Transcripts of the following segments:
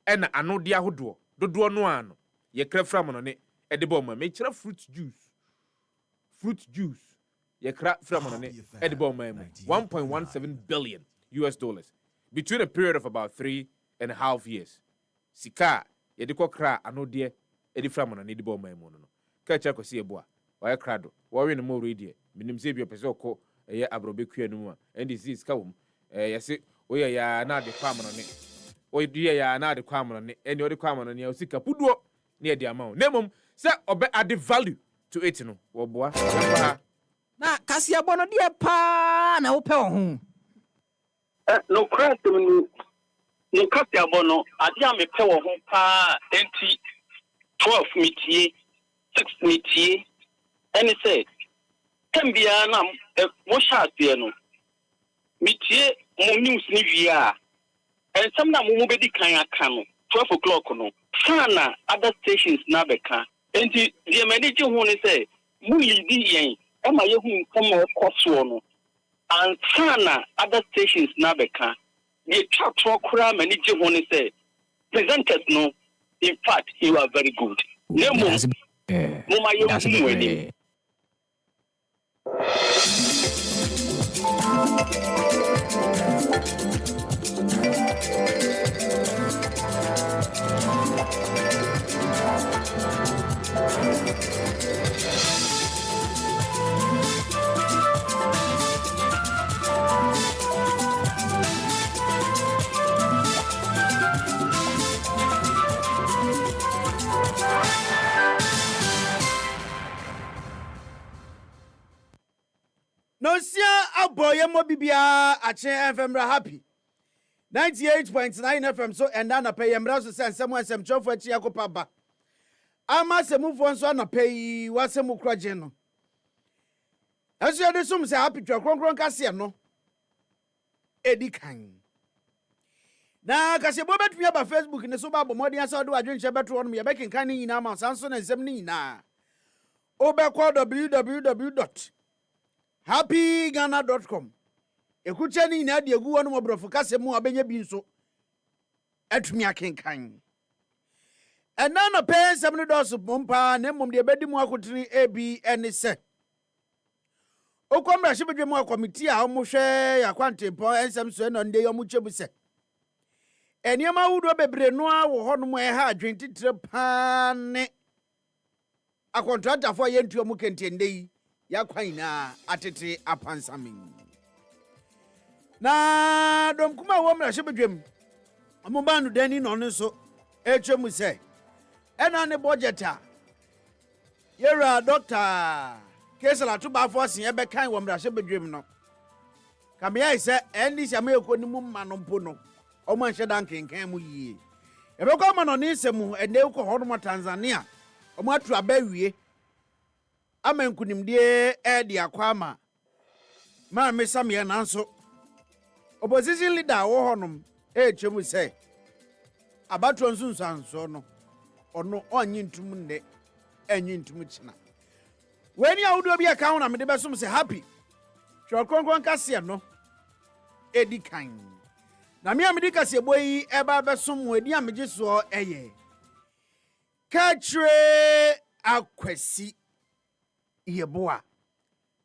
ena ano de ahodo dodo no ano ye kra fra mo no ne e de bo ma me kira fruit juice ye kra fra mo no ne e de bo ma 1.17 billion US dollars between a period of about 3.5 years sika ye de kokra ano de e de fra mo no ne de bo ma mu no ka kira ko se ebo a wa ye krado wo we no mo ready minim se bi opese okọ ye abrobekua no mu a and disease ka wom ye se oye ya na de kwa mo no ne oye ya na de kwa mo no ne eni o de kwa mo no ne o sika puduo ne de ama o nemom se obe add value to it no wo boa na kasia bono de pa na wo pe ho no craft no kasia bono ade a me pe wo ho pa enti 12 mitie 6 mitie eni say tambia na mo sha ase no mitie mo news ni via and some na mo bedi kan aka no 12 o'clock no sana other stations na beka enti the manager hu ni say mu lidi yen e ma ye hu nkomo koso no and sana other stations na beka the chat kura manager hu ni say presenters no in fact you are very good nemo mo ma ye hu weni no sia aboye mo bibia ache FM ra happy 98.9 FM so and na pay yemra so sensem ansem chofo achi akopa ba ama semufo nso na pay wasem kroje no aso yede sum se happy twa kronkron kase no edikan na kase bo betumi aba Facebook ne so ba bomodin asa do adwenche beto no ye bekenkan ni nyina ma sanso na nsem ni nyina obekọ www.happyghana.com ekuche ni nyina de egu wono mobrofo kase mu abenya bi nso atumi akenkan ena no pay nsem no do so pompa na mom de bedi mu akotini abi ene se okomra shibedwe mu committee a omo hwe yakwantempo ensem so eno nde yo mu chebu se eniema wudo bebre no a wo hono mo ha adwentitre pa ne a contractor for yentu mu kentende yi yakwan na atete apansamin na dom kuma wo mra shibedwem omo banu dani no nso etwemu se ena ne budget a yera doctor kesala to ba force ye be kan wo mra shibedwem no kamia ise endi same ekonimu ma no mpo no omo anhye dan kenkan mu yie ebe ko ma no ne nsemu ende ko hono mo Tanzania omo atu abawie amankunimde edi akwama ma mesamye nanso opposition leader wo honom chemu say abatro nsunsanso no ono onyi ntum nde enyi ntum china weni awudo bi aka na mede besom se happy chokronkron kase no edikan na me amedi kase boyi eba besom wedi amege so eye katre akwasi yeboa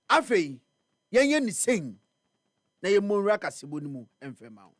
afei yenye ni sen na ye monra kasebo ni mu emfema o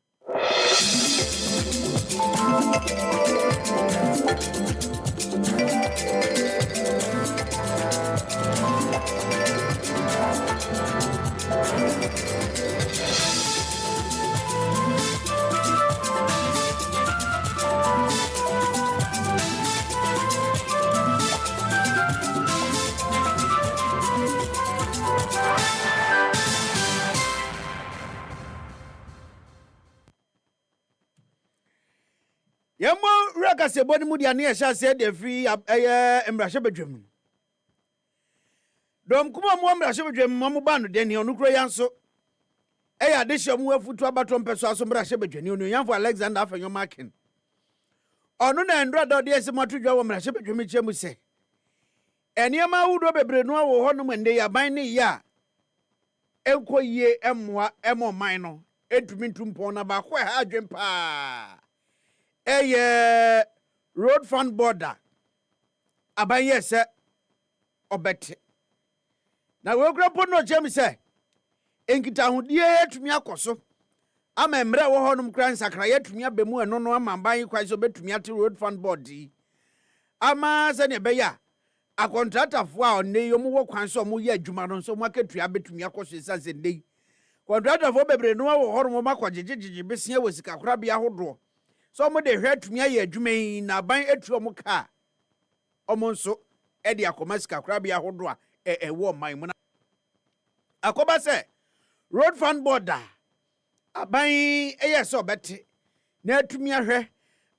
Yemo raka se boni mu dia na ye sha se de free emrahye bedwam dom kuma mu emrahye bedwam mu ba no de ne onukro yanso eya de hye mu afutu abato mpeso aso emrahye bedwani onu yanfo Alexander Afenyo Markin onu na ndro da de ese matudwa wo emrahye bedwam chemu se eniema wudo bebre no wo hono mende ya ban ne ya enkoyie emmoa emmo man no edumi ntumpon na ba kwa ha adwen pa road fund border abaye se obete na we grapo no chem se enkita hodie atumi akoso ama emre wo honum kran sakra yatumi abemu eno no ama ban kwai so betumi ate road fund board ama se ne beya a contractor fo a onne yo mu wo kwan so mu ye adwuma no so mu akatua betumi akoso sa se ndei contractor fo bebre no wo honum makogegegege besia wosika korabia hodo so mo de hwe atumi aye adwuma yi na ban atuo mu ka omo nso e de akoma sika korabia hodo a wo man mu na akoba se road fund border aban so bete na atumi ahwe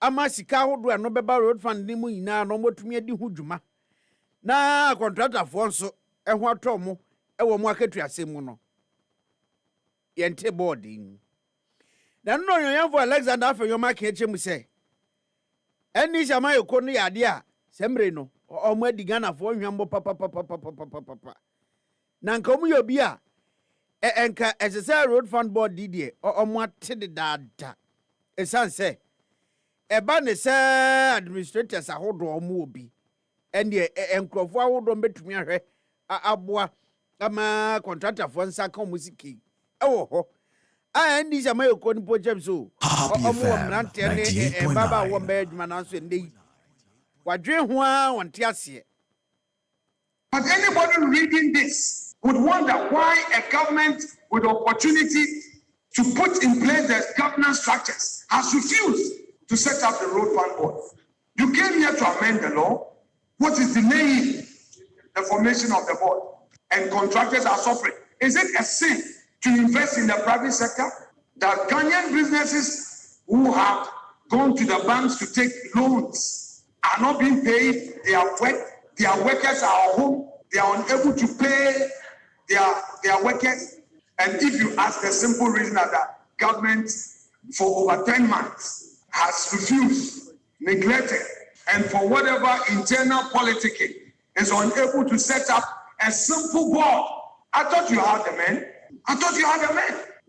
ama sika hodo a no beba road fund ni mu nyina no motumi adi hu dwuma na contractor fo nso ho atomo wo mu akatuase mu no yente boarding na no yon for Alexander Afenyo make echemu se eni jama yeko no yade a semre no omo adigana fo hwambo papa na nka omo yobi a enka SSL road fund board didie omo atede dada esanse eba ne se administrators ahodo omo obi ene enkrofo ahodo betumi ahwe aboa ama contractor fo nsa ka omo siki ewo ho ndi jama yeko ni pojem so omo mrante ne baba wo ba adwuma na so ndei wadwe ho a wonte ase. But anybody reading this would wonder why a government with opportunity to put in place the governance structures has refused to set up the road fund board. You came here to amend the law. What is delaying the formation of the board? And contractors are suffering. Is it a sin to invest in the private sector? That Ghanaian businesses who have gone to the banks to take loans are not being paid. Their workers are at home. They are unable to pay their workers. And if you ask the simple reason that the government for over 10 months has refused, neglected, and for whatever internal politicking is unable to set up a simple board. I thought you had the men.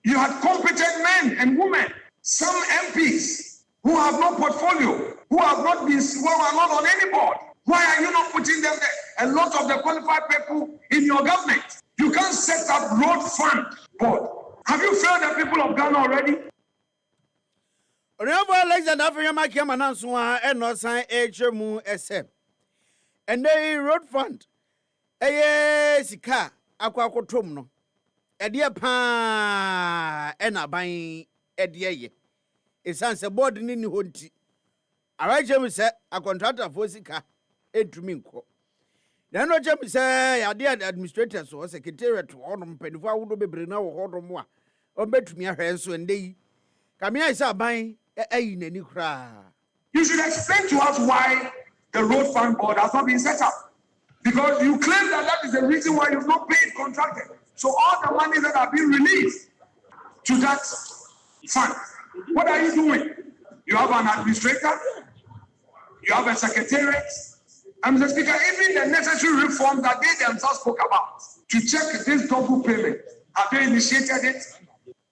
You had competent men and women. Some MPs who have no portfolio, who are not on any board. Why are you not putting them there? A lot of the qualified people in your government. You can't set up road fund board. Have you failed the people of Ghana already? Remember Alexander Afenyo make mananso a no san echemu SM. And the road fund sika akwakotom no. Edia pa ban edia ye. Esanse board ni ni honti. Arachem se a contractor for sika edumi nko. Na no chem se yade administrators or secretariat honum penifo awodo bebre na wo hodom a obetumi ahwe nso ndei. Kamia isa ban ayi nani kra. You should explain to us why the road fund board has not been set up. Because you claim that is the reason why you've not paid contractors. So all the money that have been released to that fund, what are you doing? You have an administrator, you have a secretariat, and Mr. Speaker, even the necessary reforms that they themselves spoke about to check this double payment, have they initiated it?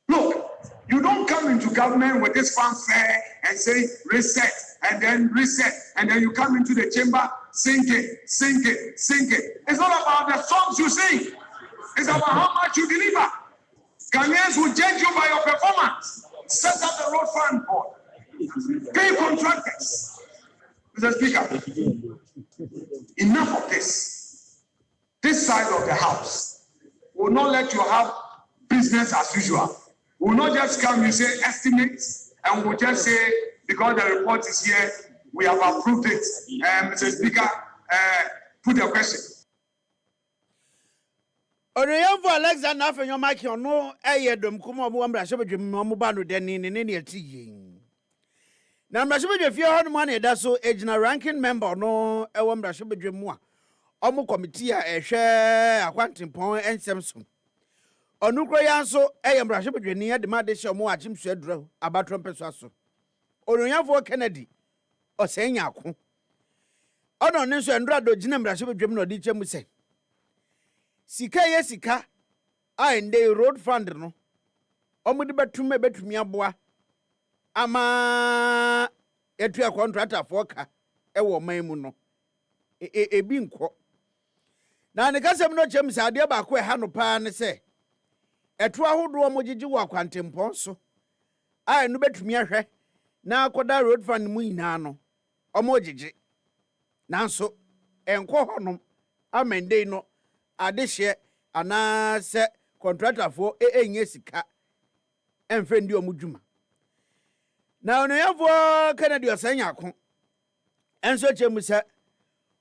Look, you don't come into government with this fanfare and say reset, and then you come into the chamber singing. It's not about the songs you sing. It's about how much you deliver. Ghanaians will judge you by your performance. Set up the road fund board. Pay contractors. Mr. Speaker, enough of this. This side of the house will not let you have business as usual. We will not just come and say estimates, and we'll just say, because the report is here, we have approved it. Mr. Speaker, put your question. Remember Alexander Afenyo make no dom kuma mo ambra shebedwem mo ba no den ne atiyin. Na ambra shebedwe fie ho no ma na da so ejina ranking member no ambra shebedwem mu a omo committee a ehwe akwantempon ensemso. Onukro ya so ambra shebedwe ni de ma de hye omo achimsu adura abatro mpeso aso. Onyanfo Kennedy osenya ako. Ono ne so ndura do gina ambra shebedwem no di chemu se. Sika ende road fund no omudi betumi aboa ama etua contractor for ka ewo man mu no ebi nkọ na ne kasem no chem sa ade ba ko ha no pa ne se eto ahodo mo gigi wo akwantempon so ai no betumi ahwe na akoda road fund mu nyina no omo gigi nanso enko honom amende no ade hye ana se contractor for enye sika emfe ndi omudwuma na ono yafo Kennedy osanya akon enso chemu se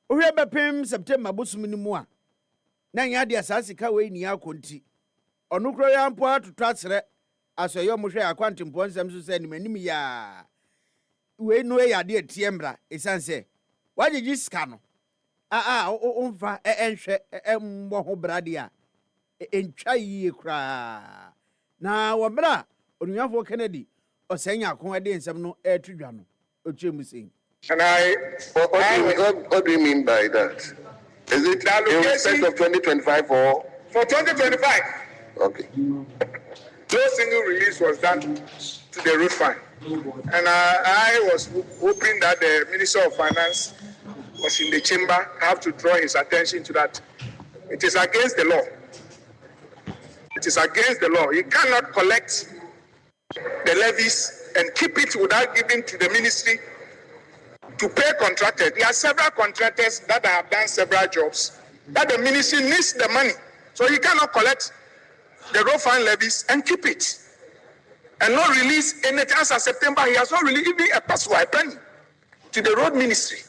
ohwe bepem September bosum ni mu a na nya de asasika we ni akonti ono kro ya mpo atoto asere asoyo mo hwe akwantempo nsem so se nimanim ya we no ya de tiembra esanse wagigi sika no umfa enhwe embo ho brade a entwa yie kra na wobra onuyafo Kennedy osanya akon ade nsem no etudwa no ochemu sei. And what do you mean by that? Is it in respect of 2025 or? For 2025. Okay. No single release was done to the road fund. And I was hoping that the Minister of Finance was in the chamber. I have to draw his attention to that. It is against the law. It is against the law. You cannot collect the levies and keep it without giving to the ministry to pay contractors. There are several contractors that have done several jobs that the ministry needs the money. So you cannot collect the road fund levies and keep it. And not release anything. As of September, he has not released even a peso, a penny to the road ministry.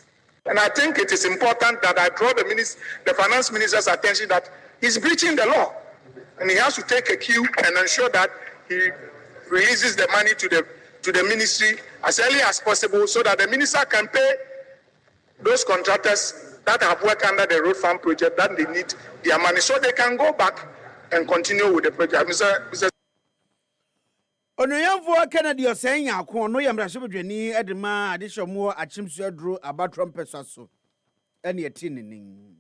And I think it is important that I draw the finance minister's attention that he's breaching the law. And he has to take a cue and ensure that he releases the money to the ministry as early as possible so that the minister can pay those contractors that have worked under the road fund project that they need their money so they can go back and continue with the project. Mr. Onuyamfo Kennedy osenya akon no yamrasebedwani edema adehyomo achimsu aduro abatrom pesa so ene etininin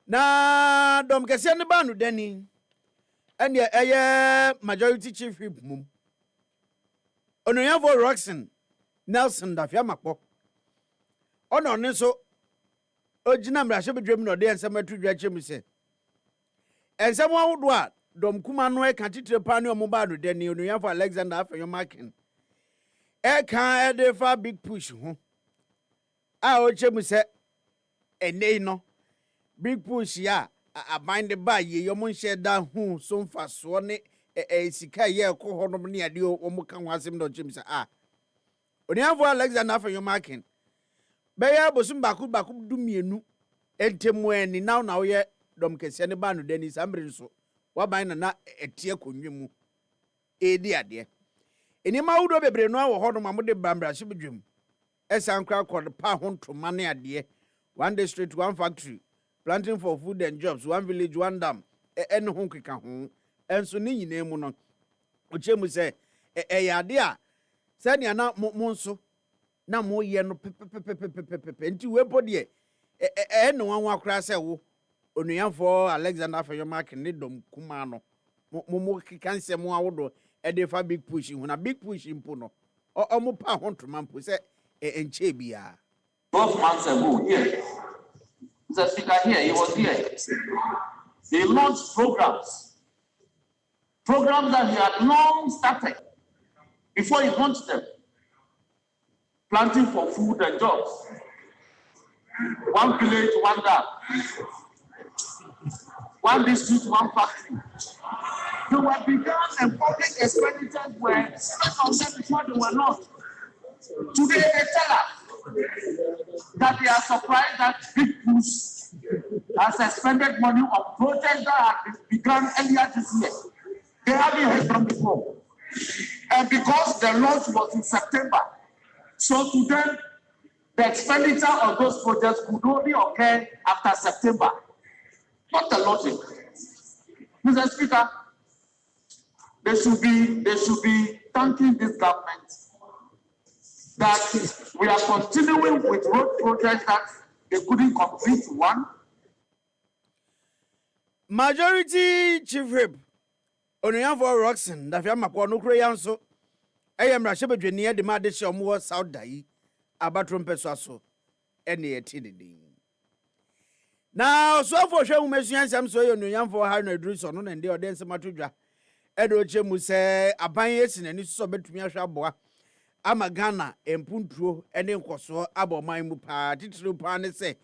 na dom kese ne ba no dani ene eye majority chief whip mum Onuyamfo Roxon Nelson Dafia Makpo ono ne so ogina mrasebedwam no de ensem atudwa chemu se ensem ahodo a dom kuma no e kan titire pa ne omoba no dani Onuyamfo Alexander Afenyo Markin e kan e de fa big push ho a o chemu se enei no big push ya abind the ba ye yomo nhye da hu so mfaso ne sika ye ko honom ne ade o mo kan wasem no chemu se Onuyamfo Alexander Afenyo Markin be ya bosum baku du mienu entemu ani na wo ye dom kese ne ba no dani sambre so waban na etie konwemu edi ade enima wudo bebre no awo hono mamode bambra shibedwem esankra kod pa ho ntoma ne ade one district one factory planting for food and jobs one village one dam ene ho keka ho enso ne nyina mu no ochemu se yade a se ne na mo nso na mo ye no pepepepepepepe nti wepo de ene wanwa akra se wo Onuyamfo Alexander Afenyo Markin ne dom kuma no mo kikansem awodo e de fa big push hu na big push impo no o pa ho ntoma mpo se enche bia 12 months ago here Mr. Speaker here he was here they launched programs that he had long started before he launched them planting for food and jobs one village one dam one district, one factory. They were begun and public expenditures were spent on them before they were not. Today they tell us that they are surprised that Big Push has expended money on projects that had begun earlier this year. They haven't heard from before. And because the launch was in September, so to them, the expenditure of those projects could only occur after September. Not the logic. Mr. Speaker, they should be thanking this government that we are continuing with road projects that they couldn't complete one. Majority Chief Whip Onuyamfo Roxon Dafia Makpo no kro yanso ɛyɛ mmarahyɛ badwani de ma de hyɛ ɔmo wɔ South Dai abatro mpɛso so ɛne yɛte dedin na ɔsɔfo hwɛ wo masua nsɛm so yɛ nunyamfo ha na aduru so no na ndi ɔde nsɛm ato dwa ɛde okyɛ mu sɛ aban esi n'ani so betumi ahwɛ aboa ama Ghana empuntuo ɛne nkɔsoɔ abɔ man mu paa titiri paa ne sɛ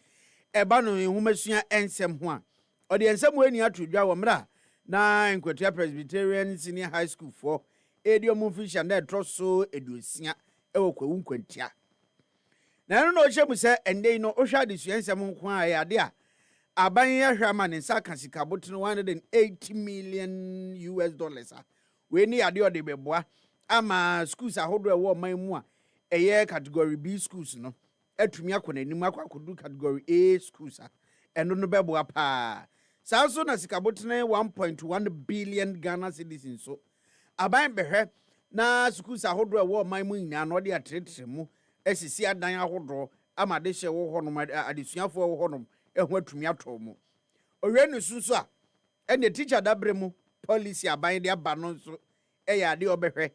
ɛba no nhumasua nsɛm ho a ɔde nsɛm wɔ ani ato dwa wɔ mra na Nkwatua Presbyterian Senior High School for Edium Fisher na ɛtɔ so eduosia ɛwɔ Kwawu Nkwantia na ɛno na ɔhyɛ mu sɛ ɛndɛ no ɔhwɛ adesua nsɛm nko a ɛyɛ ade a aban yɛhwɛ ama ne nsa ka sika botene $180 million a we ni ade ɔde bɛboa ama schools ahodoɔ ɛwɔ man mu a ɛyɛ category B schools no atumi akɔ n'anim akɔdu category A schools a ɛno no bɛboa paa saa nso na sika botene 1.1 billion Ghana cedis so aban bɛhwɛ na schools ahodoɔ ɛwɔ man mu nyinaa no ɔde atretre mu esisi adan ahodoɔ ama de hyɛ wɔ hɔnom adesuafoɔ wɔ hɔnom ɛho atumi atɔ mu owie ne sunso a ɛne teacher dabre mu policy aban de aba no nso ɛyɛ ade ɔbɛhwɛ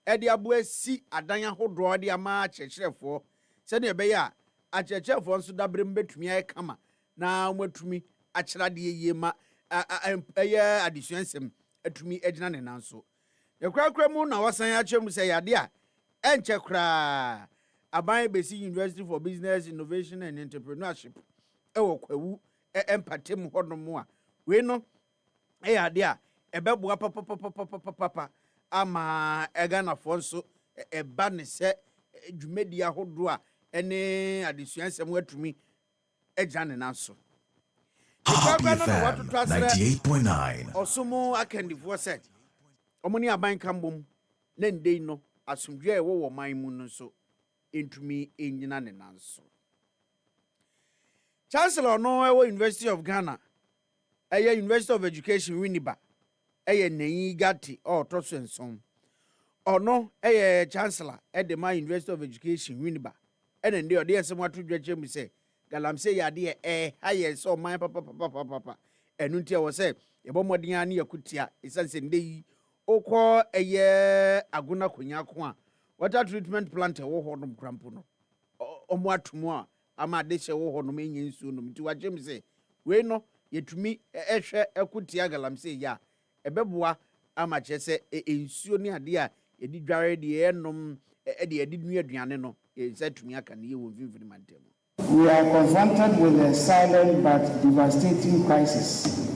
ɛde aboa si adan ahodoɔ de ama akyerɛkyerɛfoɔ sɛdeɛ ɛbɛyɛ a akyerɛkyerɛfoɔ nso dabre mu betumi ayɛ kama na wɔatumi akyerɛ de yie ma ɛyɛ adesua nsɛm atumi agyina ne nan so yɛkorakora mu na wɔsan akyerɛ mu sɛ yɛade a ɛnkyɛ koraa aban bɛsi University for Business Innovation and Entrepreneurship ɛwɔ Kwawu ɛmpatem hɔnom a wei no ɛyɛ ade a ɛbɛboa papapapapapa ama ɛganafoɔ nso ɛba ne sɛ dwumadi ahodoɔ a ɛne adesua nsɛm atumi agyina ne nan so Happy FM 98.9 ɔsomo akandifoɔ sɛ ɔmo ne aban ka mbom na ndei no asomdwe a ɛwɔ wɔ man mu no nso entumi enyina ne nan so Chancellor no ɛwɔ University of Ghana ɛyɛ University of Education Winneba ɛyɛ Neyi Gati ɔtɔ so nson ɔno ɛyɛ Chancellor ɛde ma University of Education Winneba ɛna ndɛ ɔde nsɛm ato dwakyɛ mu sɛ galamsey yɛ ade hayɛ sɛ ɔman papa ɛnu ntia wɔ sɛ yɛbɔ mmɔden a ne yɛkotia ɛsiane sɛ ndɛ yi okɔ ɛyɛ agona konya ko a water treatment plant ɛwɔ hɔ nom krampo no ɔmo atomu a ama de hyɛ wɔ hɔ nom enye nsuo nom nti wagyem sɛ wei no yɛtumi ɛhwɛ ɛkotia galamsey yɛ a ɛbɛboa ama kyerɛ sɛ nsuo ne ade a yɛdi dware de ɛnom ɛde yɛdi nua aduane no yɛnsa tumi aka ne yɛ wɔ mfimfini mantam. We are confronted with a silent but devastating crisis,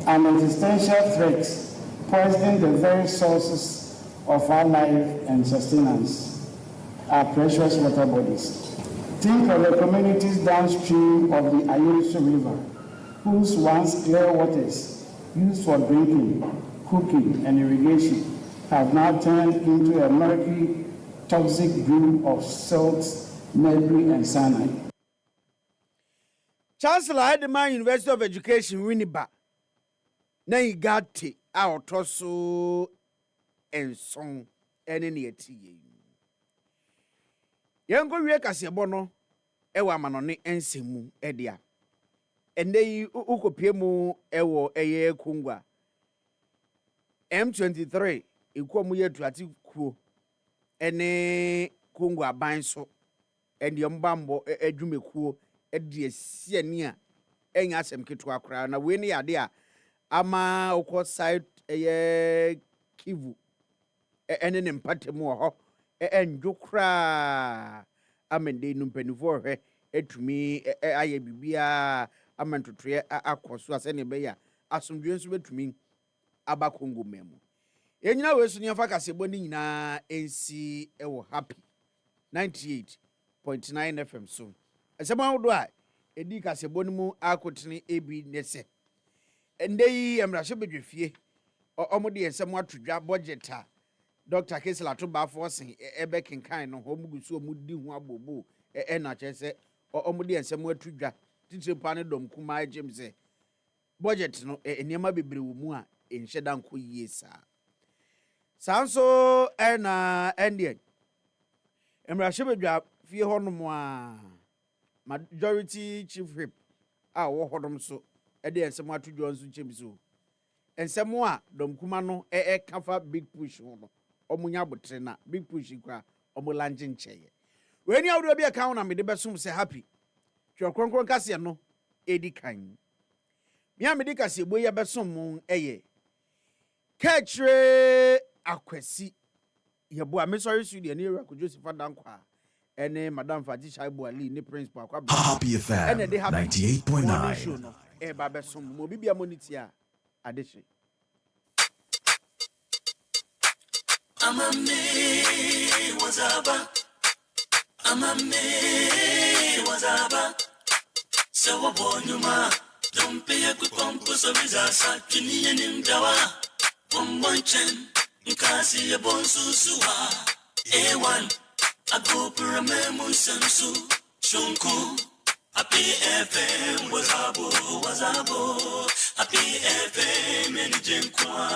an existential threat poisoning the very sources of our life and sustenance, our precious water bodies. Think of the communities downstream of the Ayuso River, whose once clear waters used for drinking, cooking, and irrigation have now turned into a murky, toxic brew of salt, mercury, and cyanide. Chancellor Edema University of Education Winneba Neyi Gati a ɔtɔ so nson ɛne ne yɛti yɛ yɛnkɔ wie kaseɛbɔ no ɛwɔ amanɔne nsɛm mu ɛde a ɛnɛ yi ukopie mu ɛwɔ ɛyɛ Kongwa M23 ekuo mu yɛ tuate kuo ɛne Kongwa aban so ɛde mbambɔ adwumekuo ɛde asiani a ɛnya asɛm ketewa koraa na wei ne yade a ama okɔ site ɛyɛ Kivu ɛne ne mpatem wɔ hɔ ɛndwo koraa amende no mpanifo hwɛ etumi ayɛ bibia ama ntotoe akɔ so asɛ ne bɛyɛ asomdwe nso betumi aba Kongo memu enyina we so ne fa kasebo ne nyinaa ensi ɛwɔ Happy 98.9 FM so ɛsɛm ahodo a edi kasebo no mu akotene ebi nese ende yi emrahye bedwefie ɔmo de nsɛm atodwa budget a Dr. Kesela to ba for sen ebe kenkan no ho mugusu omu di hu abobo na kyerɛ sɛ ɔmo de nsɛm atodwa titire pa ne dom kuma agem sɛ budget no enema bebre wo mu a enhye da nko yie saa nso na endie emrahye bedwa fie hɔ no mu a majority chief whip a wo hodom so de nsɛm atodwa nso kyem so nsɛm a dom kuma no kafa big push ho no omunya botre na big push kwa omulanje ncheye weni awdo bia kan na me de besom se happy twa kronkron kase no edi kan mia me de kase bo ya besom mu eye kachre akwasi yebo a me sorry studio ni Kwadwo Sefah-Danquah ene madam Fati Shaibu Ali ni principal akwa Happy FM 98.9 e ba besom mo bibia moniti a adehye Amame wazaba Sawa bonyuma Dompe ya kukompo sobiza Sakini ya nimjawa Bombonchen Nkasi ya bonsusuwa A1 Agopura memu sensu Shunku Happy FM wazabo Happy FM enijenkwa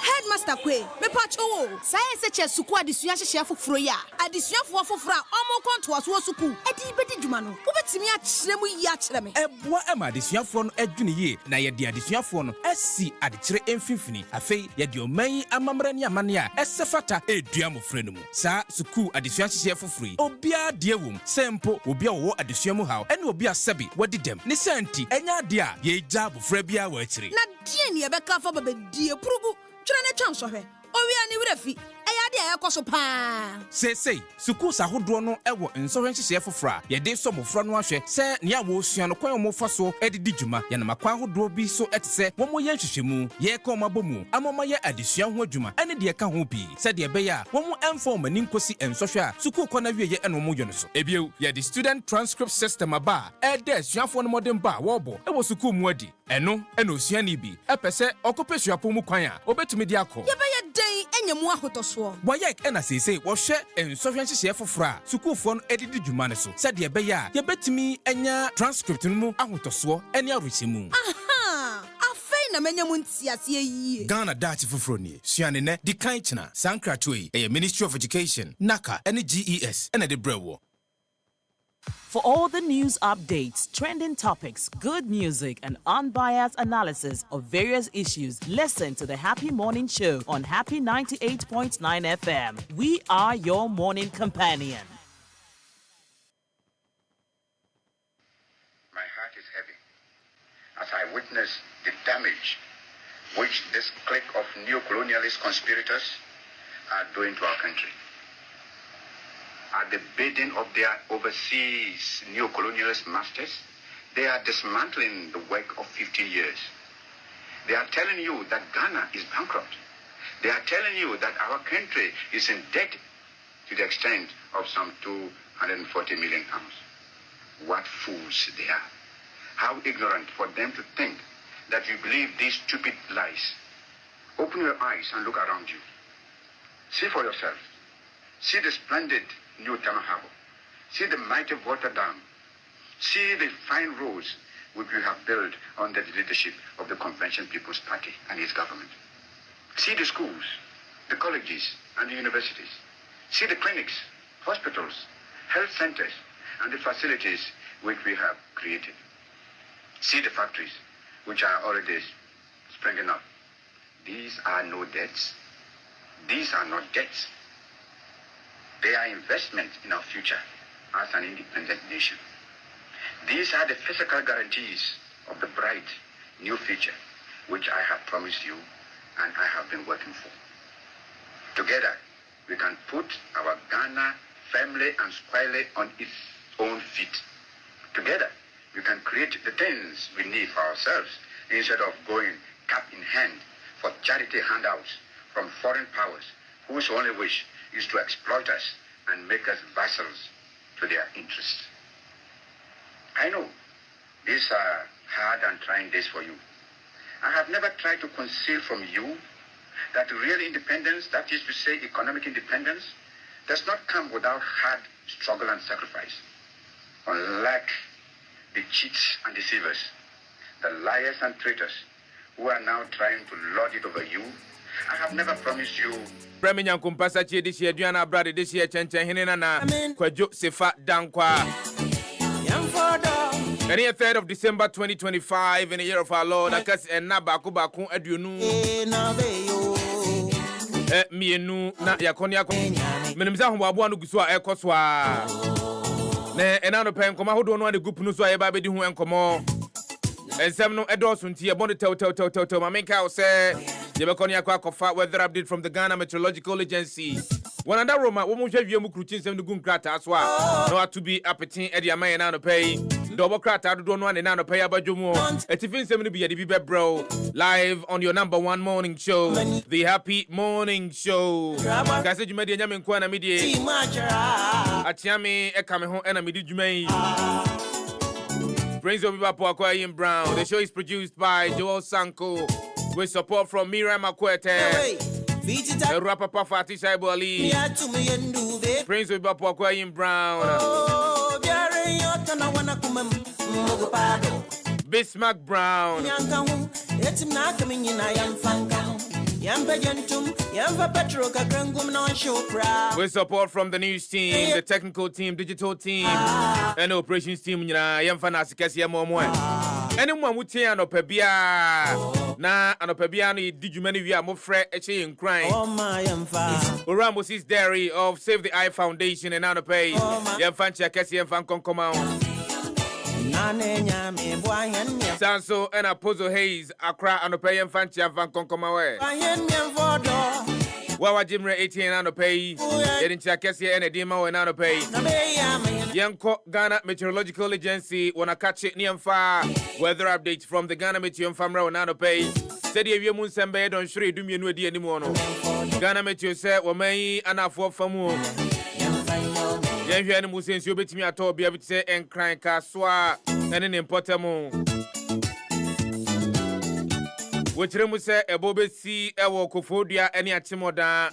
Headmaster Kwe, me pacho science che suku adesua hye foforo ya adesuafo foforo a omo konto aso suku edi bedi dwuma no wobetimi a kyerɛ mu yi a kyerɛ me eboa ema adesuafo no adwune ye na ye de adesuafo no asi adekyere emfimfini afei ye de oman amamra ne amane a ɛsɛfata edua mofre no mu sa suku adesua hye foforo yi obia de wom sempo obia wo adesua mu haw ene obia sɛbi wadi dem ne santi enya de a ye gya bofra bia wa akyire na die ne ye bɛka fa babedie purugu twere ne twan sohwe owia ne wurafi ayade ayekoso pa sei suku sahodo no ewo nsohwe hyehyɛ foforo ye de so mofro no ahwɛ sɛ ne a wo sua no kwan mo fa so edidi dwuma ye na makwan hodo bi so etese wo mo ye nhwehwemu ye ka o mabomu amama ye adesua ho adwuma ene de ka ho bi sɛ de be ya wo mo emfa mani nkosi ensohwe a suku kɔ na wie ye eno mo yo no so ebio ye the student transcript system aba ede asuafo no modern ba wo bo ewo suku mu adi eno osuani bi epese okope suapo mu kwan a obetumi di akɔ ye be ye den enyemu ahotoso Wayek ena sese wo hwe ensohwe nhyehyɛ foforo a sukufo no edidi dwuma ne so sɛ de be ya ye betumi enya transcript no mu ahotoso ene arohyemu aha afei na menyamu ntiase yi Ghana dati foforo ni suane ne di kan kyena sankratoi Ministry of Education NACA ene GES ene de brewo. For all the news updates, trending topics, good music, and unbiased analysis of various issues, listen to the Happy Morning Show on Happy 98.9 FM. We are your morning companion. My heart is heavy as I witness the damage which this clique of neo-colonialist conspirators are doing to our country. At the bidding of their overseas neo-colonialist masters, they are dismantling the work of 50 years. They are telling you that Ghana is bankrupt. They are telling you that our country is in debt to the extent of some 240 million pounds. What fools they are. How ignorant for them to think that you believe these stupid lies. Open your eyes and look around you. See for yourself. See the splendid New Tama Harbor. See the mighty water dam. See the fine roads which we have built under the leadership of the Convention People's Party and its government. See the schools, the colleges, and the universities. See the clinics, hospitals, health centers, and the facilities which we have created. See the factories which are already springing up. These are no debts. These are not debts. They are investments in our future as an independent nation. These are the physical guarantees of the bright new future which I have promised you and I have been working for. Together, we can put our Ghana firmly and squarely on its own feet. Together, we can create the things we need for ourselves instead of going cap in hand for charity handouts from foreign powers whose only wish is to exploit us and make us vassals to their interests. I know these are hard and trying days for you. I have never tried to conceal from you that real independence, that is to say economic independence, does not come without hard struggle and sacrifice. Unlike the cheats and deceivers, the liars and traitors who are now trying to lord it over you, I have never promised you. Premier Kumpasa Chi this year, Diana Brady this year, Chen Hinana, Kwadwo Sefah-Danquah. Any 3rd of December 2025 in the year of our Lord, Akas and Nabaku Baku Adunu. Mienu na Yakonia. Minimza Wabuanu Guswa Ekoswa. Ne enano pen koma hodo no ade group no so ayeba bedi hu enkomo. Ensem no edoso nti e bonde tell mamenka o say ye be konia kwa kofa weather update from the Ghana Meteorological Agency. One under Roma wo mo hwa wiem kruchin sem no gun krata so a no to be apetin e dia man na no pay. Double krata do no na no pay abadwomu. Etifin sem no be ye de bi bro live on your number 1 morning show, the Happy Morning Show. Kase djuma de nyame nko na medie. Atiame e kame ho na medi djuma yi. Prince of Akwa Brown. The show is produced by Joel Sanko with support from Miriam Makwete. The rapper Fati Shaibu Ali. Prince of Akwa Brown. Bismarck Brown. With support from the news team, the technical team, digital team, and the operations team. Anyone who tell no pebia na anopebia no did you many we are more fresh in crime. Oramosis Dairy of Save the Eye Foundation and Anopay. Yamfancha Cassie and Fan Concomau. Sanso and Apozo Hayes, Accra and Opay and Fancha Van Concomaway. Wawa Jimre 18 and Opay, Yedin Chakasia and Edima and Anopay. Yanko Ghana Meteorological Agency, wanna catch it near far. Weather update from the Ghana Meteor Famra and Anopay. Said you moon sembe don't shri do me no di anymore. Ghana Meteor said, Wamay and a for famu. Yan Musins, you bet me at all be able to say and crying caswa and an importantamo. Which Remu say a bobe see a wokofodia any atimoda.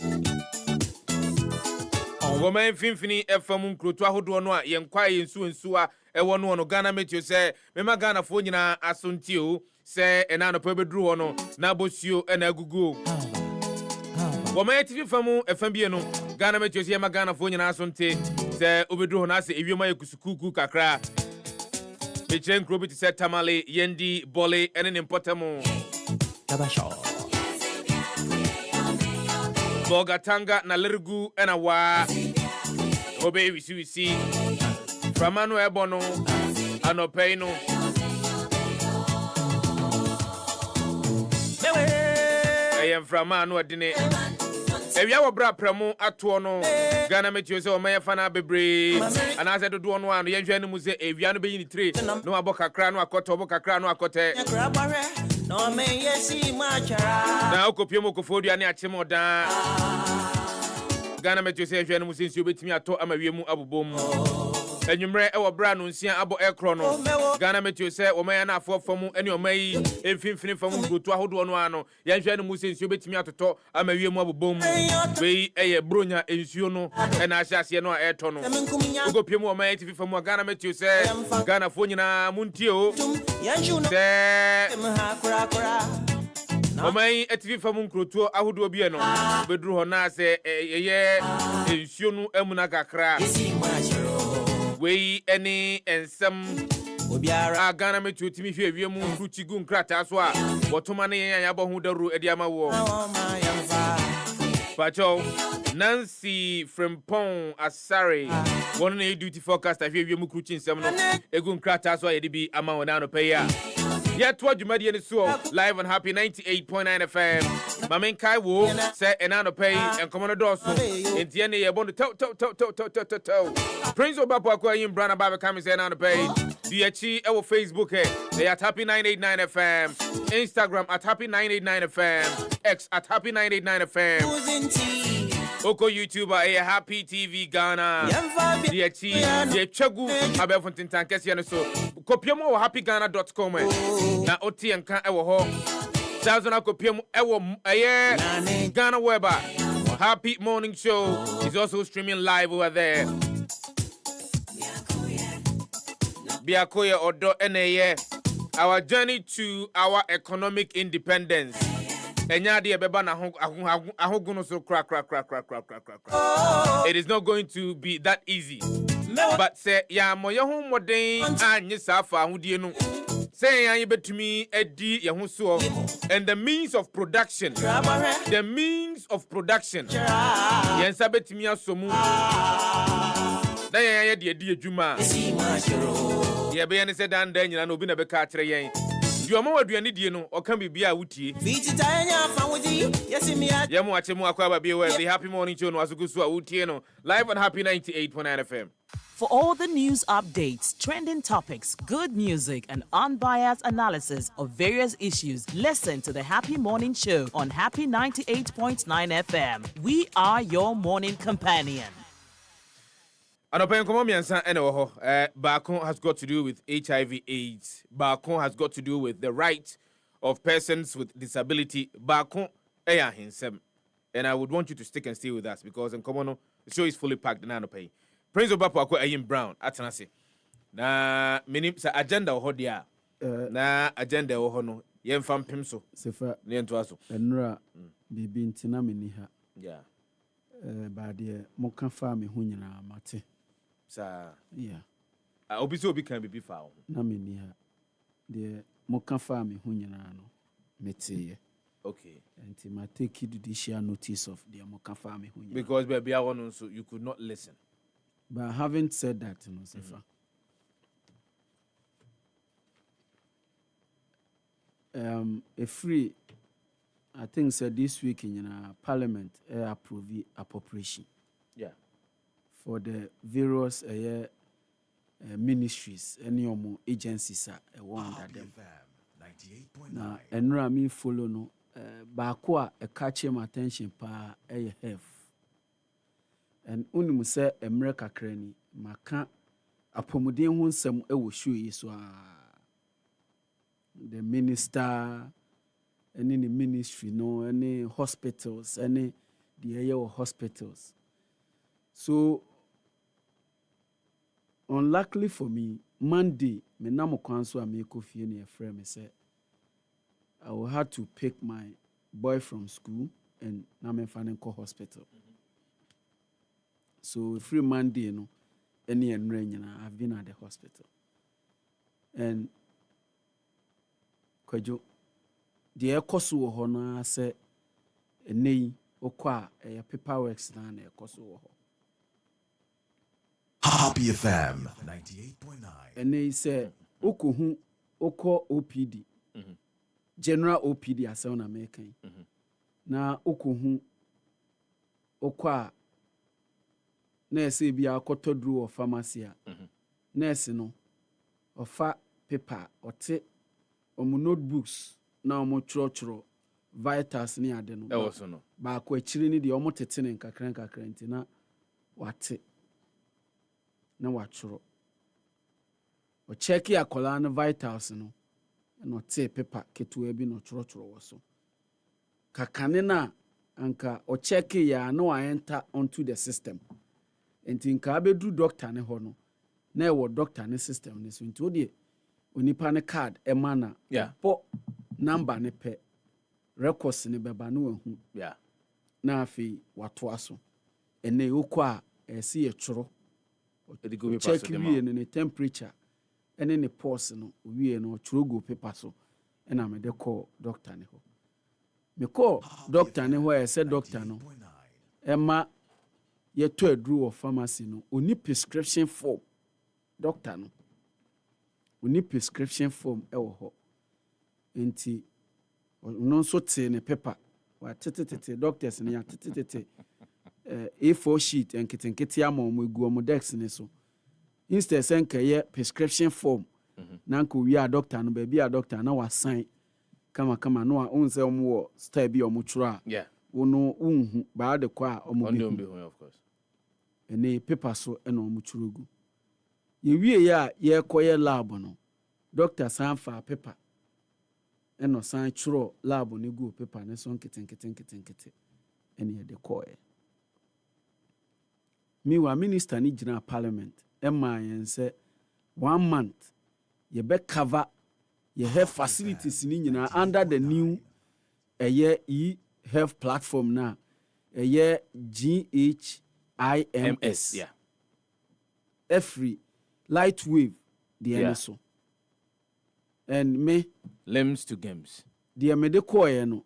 Woman Finfini Efamun Krutua Hodonoa, Yanquai in Su and Sua, a one Ghana Meteor say, Mema Ghana Fonina Asuntio, say, and Anna Pebe Druono, Nabosio and Agugu. Woman TV Famu, Efambiano, Ghana Meteor Yama Ghana Fonina Asunte, say, Ubedru Nasi, if you may Kusuku Kakra. Bichen Krobit said Tamale, Yendi, Bole, and an importantamo. Bogatanga na Lirgu and a wa. Obey we see. Framano Ebono, Anopeno. I am Framano at dinner. If you have bra pramo at Tuono, Ghana Meteor so may fana bebre. And as I do one, the engineer must say, if you are in the tree, no aboka crano, a coto, boca crano, a cote. No may see much. Now, Copiamo Cofodia and Achimoda. Ghana Meteor say, since you bet me at Amavimu Abu Boom. And you may our brand on Sia Abo Airchrono. Ghana Meteor say, O may not for and your may, if infinite from good to hold one. Yan Musins, you bet me at the top, Amavimu Abu Boom. We a Brunya in Suno, and I shall see no airtono. Go Pimo may from Ghana Meteor say, Ghana Fonina Muntio. Omai etivi famu nkroto ahodo bia no bedru ho na se ensuo no amuna kakra we eni ensem obiara Ghana Meteor timi hwe awie mu nkruchigu nkrata so a botoma ne yan ya bohu daru edi amawo Pacho Nancy Frimpong Asare one na duty forecast ahwe awie mu nkruchi nsem no egu nkrata so a yedi bi amawo na no peya. Yet what you made in so live on Happy 98.9 FM. Mamen Kaiwo say enano pay and common dosso. In Tiene ye bon to. Prince of Akwa Brana Baba Kamis enano pay. DHE our Facebook they at Happy 989 FM. Instagram at Happy 989 FM. X at Happy 989 FM. Oko YouTuber a Happy TV Ghana. DHE ye chagu abe fontin tankesi and so. Kopiamo happyghana.com. Na oti enka ewo ho. Sazona kopiamo ewo Ghana Weber. Happy Morning Show is also streaming live over there. Biakoye odo eneye. Our journey to our economic independence. It is not going to be that easy. but say ya mo ye ho modern anye safa ahudie no say ya betumi edi ye ho so and the means of production yensa betumi asomu da ya de edi adwuma ye be ye se dan dan nyina no obi na be ka kire yen Yomo aduane die no oka bibia wutie Yemu achemu akwa babie we the happy morning show no asugusu a wutie no live on Happy 98.9 FM. For all the news updates, trending topics, good music, and unbiased analysis of various issues, listen to the Happy Morning Show on Happy 98.9 FM. We are your morning companion. Anopen komo miansa ene wo ho. Baako has got to do with HIV/AIDS. Baako has got to do with the right of persons with disability. Baako eya hinsem. And I would want you to stick and stay with us because in Komono, the show is fully packed na anopen. Prince Obapo akwa Ayim Brown atanase. Na minim sa agenda wo dia. Na agenda wo ho no yemfa mpem so. Sefa ne ento aso. Enra bibi ntina meni ha. Yeah. Ba de mo kan fa me ho nyina mate. Sa yeah. Obi so obi kan bibi fa ho. Na meni ha. De mo kan fa me ho nyina no mete. Okay. And ma take judicial notice of the mo kan fa me ho nyina. Because baby I want so you could not listen. But having said that, you know, Sefa, a free, I think, said this week in Parliament, approve appropriation. Yeah. For the various ministries, any more agencies are one that them. 98.9. Now, and Rami follow no, Bakwa a catch him attention pa a health. And unimu se America krani maka apomuden ho nsem e wo show yi so the minister any ministry no any hospitals any the area of hospitals. So unluckily for me, Monday me na mo kwan so ameko fie na efre me say I will have to pick my boy from school and na me fa go hospital. So free Monday, no, any and rain, I've been at the hospital. And Kwadwo, the Ekosu Hona say a nay okwa a paperworks na a Ekosu. Happy FM 98.9. And they say Okuhu Oko OPD. General OPD as on American. Na Okuhu Okwa nurse bi akotodru of pharmacy a nurse no ofa paper ote omo notebooks na omo chro vitals ni ade no ba ko akiri ni de omo tete ne nkakran nti na wate na wachro o check akola no vitals no na ote paper ketua bi no chro wo so kakane na anka o check ya no enter onto the system. Enti nka abedru doctor ne ho no na e wo doctor ne system ne so nti odie onipa ne card e mana po number ne pe records ne beba no ahu na afi wato aso ene okwa e se ye tworo check wie ne temperature ene ne pulse no wie no tworo go paper so ena me de call doctor ne ho me call doctor ne ho e se doctor no e ma ye to adru of pharmacy no oni prescription form doctor no oni prescription form e wo ho enti no so te ne paper wa tete doctors ne ya tete A4 sheet en kitenkete ama mo egu mo dex ne so instead sen ka ye prescription form na nko wi a doctor no ba bi a doctor na wa sign kama no a onse omo wo style bi omo tworo a wono unhu ba de kwa omo bi of course ene paper so ena omo tworogu ye wie ya ye koye lab no doctor san fa paper eno san tworo lab ne go paper ne so nkete ene ye de koye mi wa minister ni gina parliament emma yen say 1 month ye be cover ye have facilities ni nyina under the new health platform na GHIMS every light wave the so and me limbs to games the me de koye no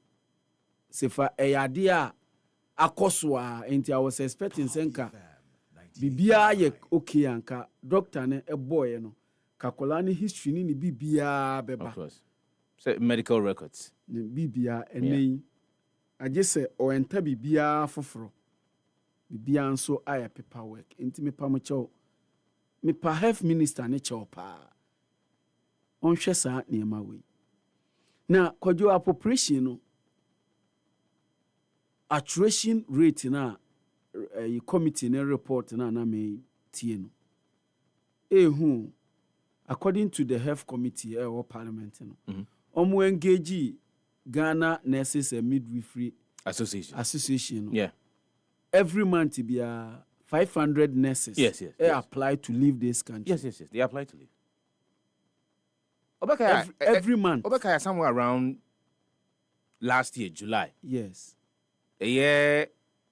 Sefa eyade a akoso a enti I was expecting senka bibia ye okay anka doctor ne eboye no kakola ne history ni bibia beba of course so medical records ne bibia enen agese o enta bibia foforo bibia nso aya paperwork enti me pa mo chew me pa health minister ne chew pa onhwe sa niema we na Kwadwo appropriation no attrition rate na committee na report na me tie no ehu according to the health committee or parliament no omo engage Ghana Nurses and Midwifery Association no. Yeah, every month be 500 nurses yes apply to leave this country. Yes they apply to leave every month Obekaya somewhere around last year July. Yes. A year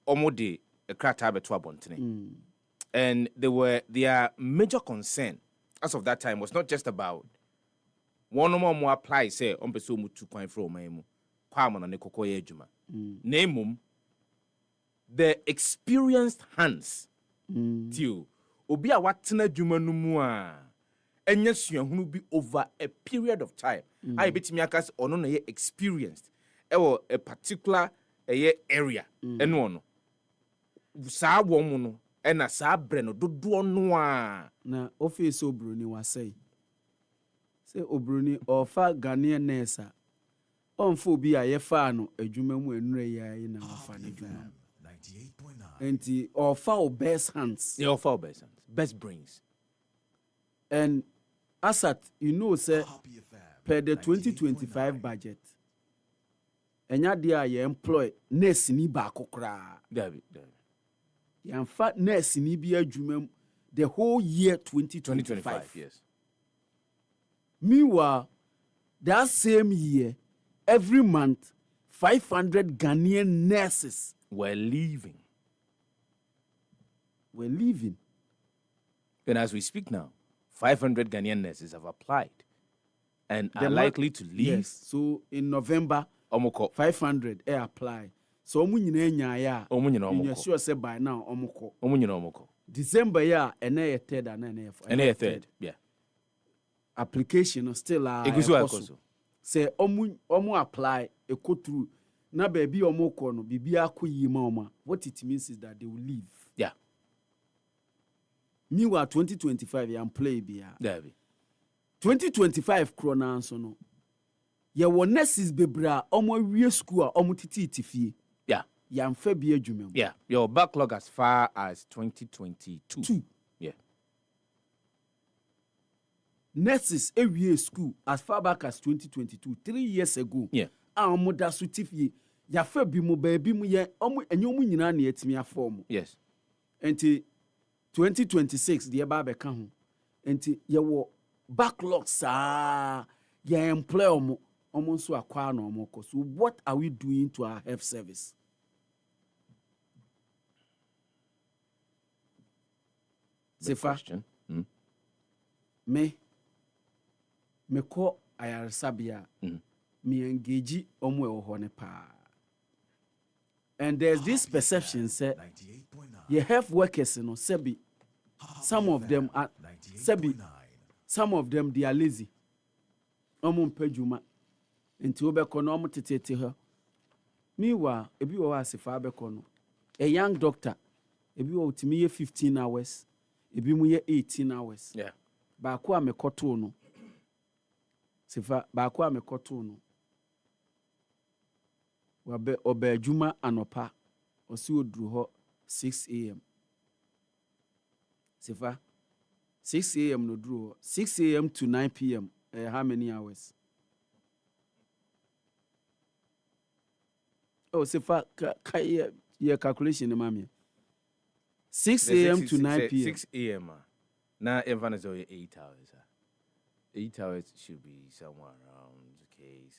omode a krata beto abontene. And their major concern as of that time was not just about one more apply say on peso mu 2.4 maimu kwama na nekoko ye adwuma. Namum the experienced hands till obi a watena adwuma no mu a enya suahunu bi over a period of time. I betimi akas ono na ye experienced a particular area eno no saa wo no na saa bre no dodo no a na office obroni wasai say obroni ofa Ghanaian nurse onfa obi a ye fa no adwuma mu enure yayi na ofa na adwuma 98.9 enti ofa o best hands ofa o best hands, best brains. And asat say per the 2025 budget enya dia ye employ nurse ni ba kokra David. Yanfa nurse ni bi adwuma the whole year 2025. Yes. Meanwhile, that same year, every month, 500 Ghanaian nurses were leaving. And as we speak now, 500 Ghanaian nurses have applied and are likely to leave. Yes. So in November, 500 apply. So omu nyina nya ya. You sure say by now omoko. December ya ene third and ene third. Yeah. Application still say omu apply e go through na baby omoko no bibia akoyi ma oma. What it means is that they will leave. Yeah. Meanwhile 2025 ya play bia. David. 2025 krona so no. Ye wo nurses bebra omo wie school a omo titi fie. Yeah. Yamfa bi adwuma. Yeah. Your backlog as far as 2022. Yeah. Nurses ewie school as far back as 2022, 3 years ago. Yeah. Omo da so tifie. Yafa bi mo ba bi mu ye omo enyo mu nyina na etimi afom. Yes. Enti 2026 the ba be ka ho. Enti ye wo backlog sa ye employ omo nso akwa na omo ko. So what are we doing to our health service? Sefah, me ko ayarsabia me engage omo e ho ne pa. And there's this perception say you health workers no sebi some of them are sebi some of them they are lazy. Omo mpejuma enti obeko no omo tetete ho. Meanwhile ebi wo Sefah abeko no a young doctor ebi wo timi ye 15 hours ebi mu ye 18 hours. Yeah. Ba ko amekoto no Sefah ba ko amekoto no wabe oba adwuma anopa osi oduru ho 6 am. Sefah 6 am no duru ho 6 am to 9 pm how many hours? Oh, Sefah your calculation mami 6 am to 9 pm 6 am now everyone is 8 hours. 8 hours should be somewhere around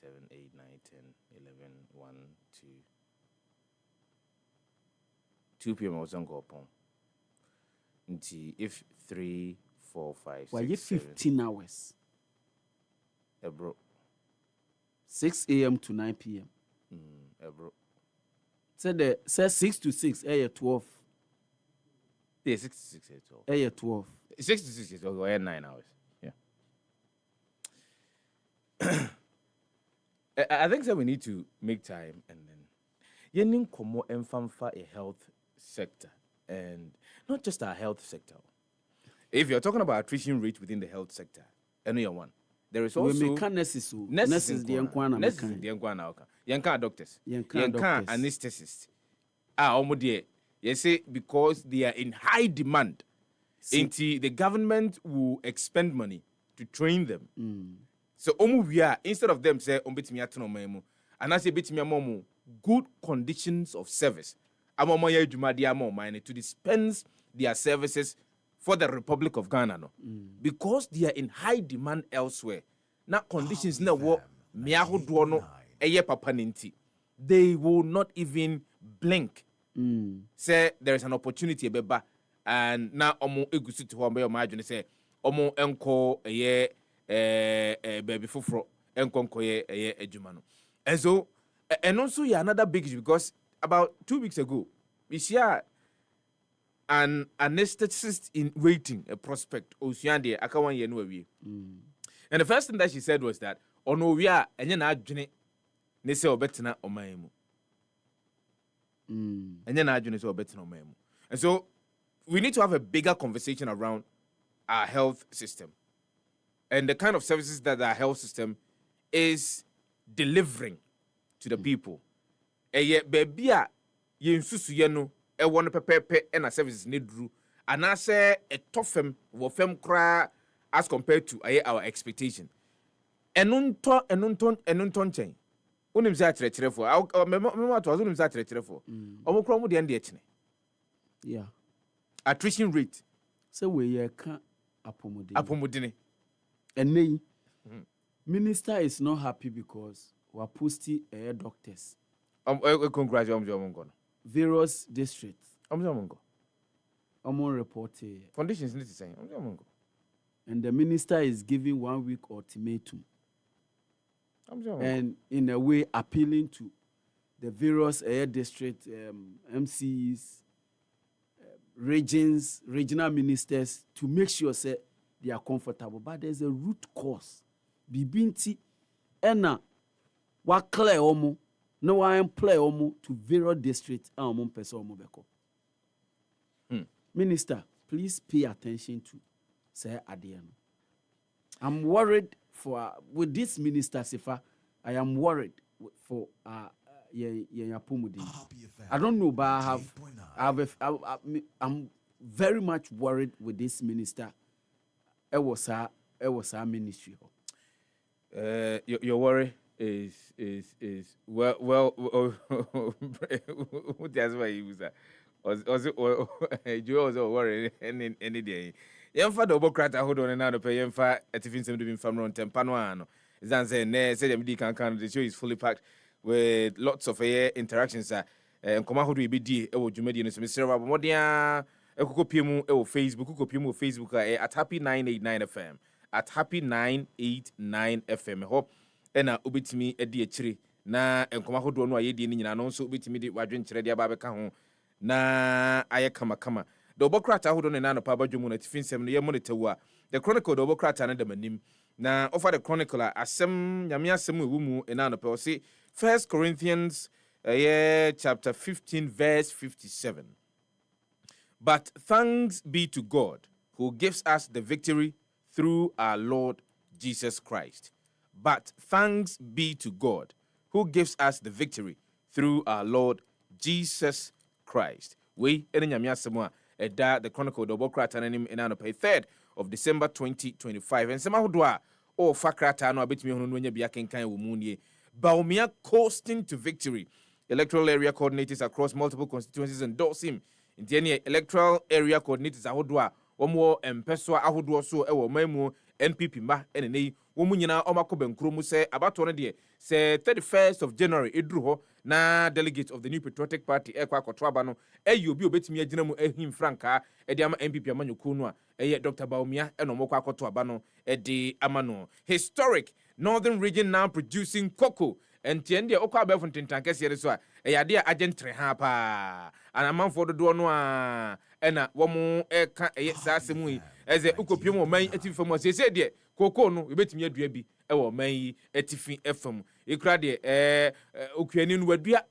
7, 8, 9, 10, 11, 1, 2 p.m. I was on go upon If 3, 4, 5, Why 6, you 7, 15 hours? bro. 6 a.m. to 9 p.m. Bro. Say 6 to 6, 12. Yeah, 6 to 6, 12. 12. 6 to 6 is 9 hours. Yeah. I think that we need to make time and then yenin komo emfamfa a health sector, and not just our health sector. If you're talking about attrition rate within the health sector, one. There is also nurses the yanka doctors, yanka anesthetists. You say because they are in high demand. The government will expend money to train them. So we are, instead of them say and I say good conditions of service. To dispense their services for the Republic of Ghana. No? Because they are in high demand elsewhere. Now conditions na wo miahodo no eye papa ninti. They will not even blink. Say there is an opportunity beba and now omo egusi to ho be imagine say omo enko baby foforo enko ye adwuma no. And so and also another big issue because about 2 weeks ago we share an anesthetist in waiting, a prospect, Oceania, Akawan Yenwe. And the first thing that she said was that, oh no, we are, and you're not Jenny, Nessa or Bettina or Maimu. And you're not Jenny or Bettina or Maimu. And so we need to have a bigger conversation around our health system and the kind of services that our health system is delivering to the people. And yet, baby, you no. A one pepe and a services need drew, and I say a toughem wo fem cry as compared to our expectation. Enunton chain. Unim za tretre for. I remember to unim za tretre for. Omokro mu de ende echine. Yeah. Attrition rate. So we can apomodine. And minister is not happy because we are posting doctors. Congratulations. Various districts. Among reported conditions need to say. And the minister is giving 1 week ultimatum. And in a way appealing to the various district MCs, regional ministers to make sure say they are comfortable. But there's a root cause. Bibinti ena wa clear omo. No one employ to various districts and person beko. Minister, please pay attention to say Adiano. I'm worried with this Minister Sefah. I am worried for I don't know, but I'm very much worried with this minister. It was our ministry. Your worry is well that's why he was also Joe was worried any day. Yemfa the Obokrata hold on now to pay Yemfa at Tiffin to be from Tempanoano. Zan say said MD can the show is fully packed with lots of interactions and come out be D Jumedi and Mr. Modia Ekopimu Facebook at Happy 989 FM at Happy 989 FM. I hope ena obetimi edi akiri na enkoma hodo no ayedi ni nyina no nso obetimi di wadwen kire dia ba beka ho na aye kama the Obokrata hodo ne na no pa badwemu na tifinsem no ye monitawu a the Chronicle the Obokrata na da manim na offer the Chronicle asem nyame asem ewu mu ena no pa say 1 Corinthians chapter 15 verse 57. But thanks be to God who gives us the victory through our Lord Jesus Christ. But thanks be to God who gives us the victory through our Lord Jesus Christ. We the Chronicle the Obokrata nanim enano pay 3rd of December 2025. And some hodwa o fakrata no abetimi hono no nya bia kenkan wo munye. Baumia coasting to victory. Electoral area coordinators across multiple constituencies endorse him. In the electoral area coordinators ahodwa omo empeswa ahodwo so ewo mamu NPP ma enene womu nyina omakobe nkro mu se abato no de se 31st of January eduru ho na delegate of the New Patriotic Party ekwa akoto aba no obi obetimi agina mu ehim franka ama MPP amanyoko no a Dr. Baumia enomokwa akoto aba no amano. Historic Northern region now producing cocoa and tiende okwa aba fun tintankese so a de agentre ha pa anamanfo dodo no a na womo eka saasemu yi eze ukopiem o man etifi mu sese de cocoa no obetimi adua bi ewo man yi etifi efam ikura de okuani no wadua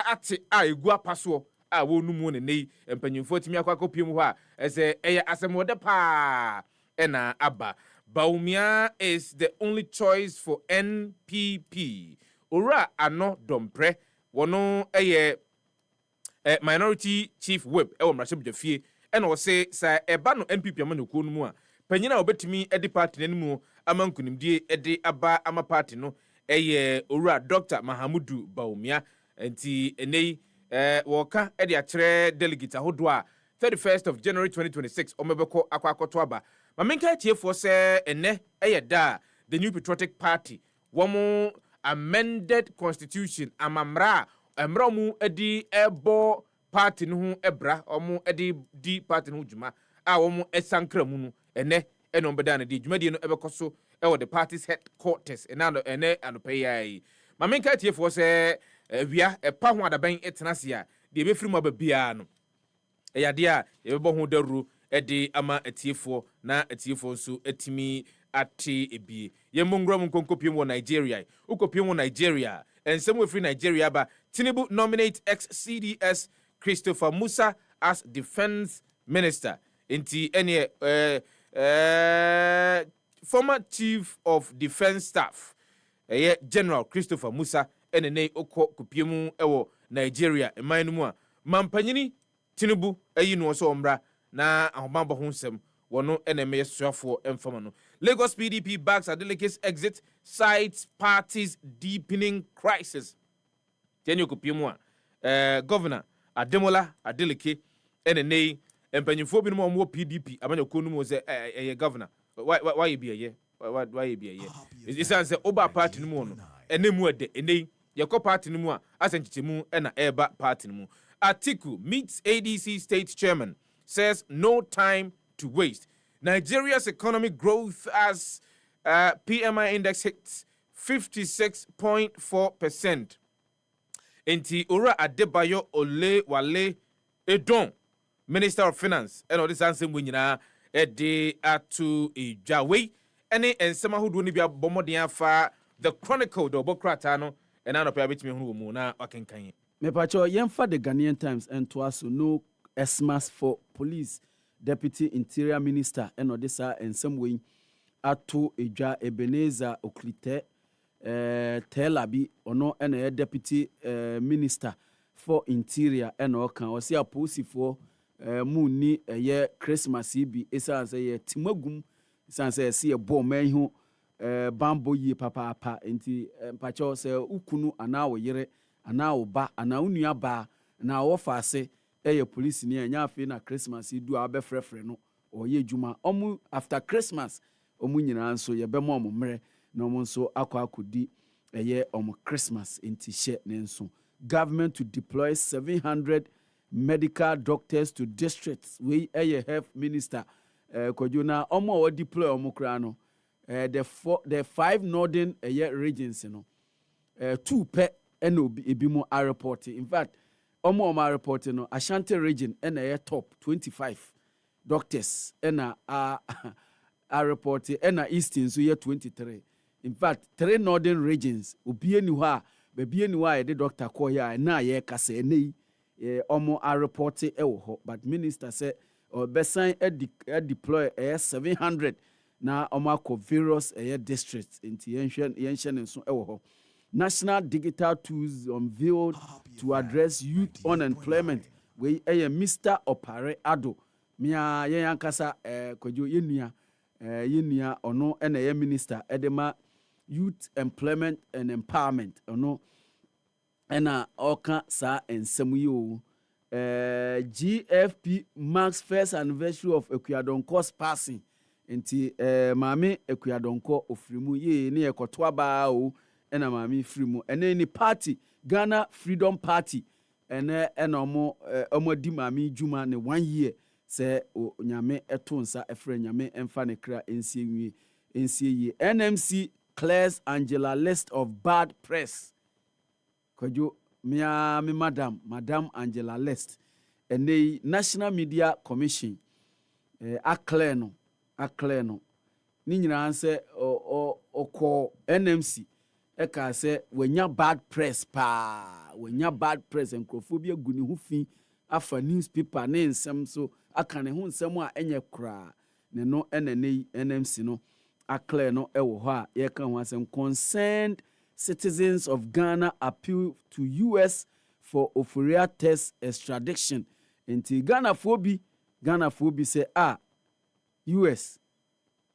ate a egu apaso a wonu mu ne nei empanyimfo timi akopiem ho a eze asemode pa na aba. Baumia is the only choice for NPP. Ora ano dompre wono minority chief whip ewo mrashib jafie ena say sa eba no NPP amanyoko no mu a panyina obetimi edi party nanimu amankunimdie edi aba ama party no ora Dr. Mahamudu Baumia enti enei woka edi akere delegate ahodo a 31st of January 2026 omebeko akwakoto aba mamenka tiefo se ene da the New Patriotic Party womo amended constitution amamra emra mu edi ebo party no ho ebra omo edi di party no djuma a womo esankra mu no ene enombeda na di djuma di no ebekoso the party's headquarters ene anopayai mamenka tiefo se wia epa ho adaban etenase a de ebefiri mu ababia no eyade a yebebo ho daru edi ama etiefo na etiefo nso etimi ate ebie yemongrom nkonkopiem wo Nigeria ukopiem wo Nigeria ensem we free Nigeria ba Tinubu nominate ex-CDS Christopher Musa as defense minister enti ene former chief of defense staff General Christopher Musa ene okopiem ewo Nigeria emanmu a mampanyini Tinubu no so ombra na ahomambo honsem wono eneme suafo emfama no. Lagos PDP backs Adeleke's exit cites party's deepening crisis. Tenyo kopiemu a Governor Ademola Adeleke enenei empanyimfo bi no mo PDP amanyoko no mo ze governor why be ye why be ye it's say oba party no mo no enemu ede enei yekọ party no mu a asenchichemu na eba party no mu. Atiku meets ADC state chairman, says no time to waste. Nigeria's economic growth as PMI index hits 56.4%. Enti Ora Adebayo Ole Wale Edon, Minister of Finance, and all this answer when ede atu ejawe ene ensema hudu ni bia bomodian fa the Chronicle do bokratano and anopia betimi hu mu na wakenkan. Me pacho yemfa the Ghanaian Times and to us no Xmas for police deputy interior minister and odisa and some way atu eja Ebenezer Oklite Telabi ono and deputy minister for interior and okan osi aposi for muni ye Christmas bi esan say ye timagum esan say see a bomb man hu bambo yi papa enti pacho say ukunu ana wo yere ana wo ba ana unua ba na wo fa ase police ni anya afi na Christmas du abefrefre no oye djuma omu after Christmas omu nyina nso ye be mo omre na omu nso akodi omu Christmas enti she ne nso government to deploy 700 medical doctors to districts we health minister Kwadwo na omu o deploy omu kra no the 5 northern regions no 2 pe eno ebimo are reporting. In fact omo reporting no Ashanti region ena top 25 doctors ena are reporting ena eastern so 23. In fact 3 northern regions obie ni ho a bebie ni ho a the doctor call ya na ye kasa enei omo are reporting ho, but minister say besan deploy 700 na omo akọ various districts into yenhyen so ho. National digital tools unveiled to address youth unemployment. We Mr. Opare Ado. Mia yankasa Kwadwo yenia ono ene minister edema youth employment and empowerment ono ena oka sa ensem yo GFP marks first anniversary of Ekwadonko's passing. Enti mame Ekwadonko ofrimu ye ne ekoto aba o ena mami frimu ene ni party Ghana Freedom Party ene omo di mami juma ne 1 year se nyame eto nsa efre nyame emfa ne kra ensie NMC clears Angela list of bad press. Kwadwo me madam Angela list ene National Media Commission aclear no ni nyina se oko NMC eka se wanya bad press enkrofobia guni hu fi afa newspaper ne nsem so aka ne hu nsem a enye kra ne no enene NMC no aclear no ewo ho a ye kan ho asem concerned citizens of Ghana appeal to US for Ofuria test extradition into Ghana phobia say US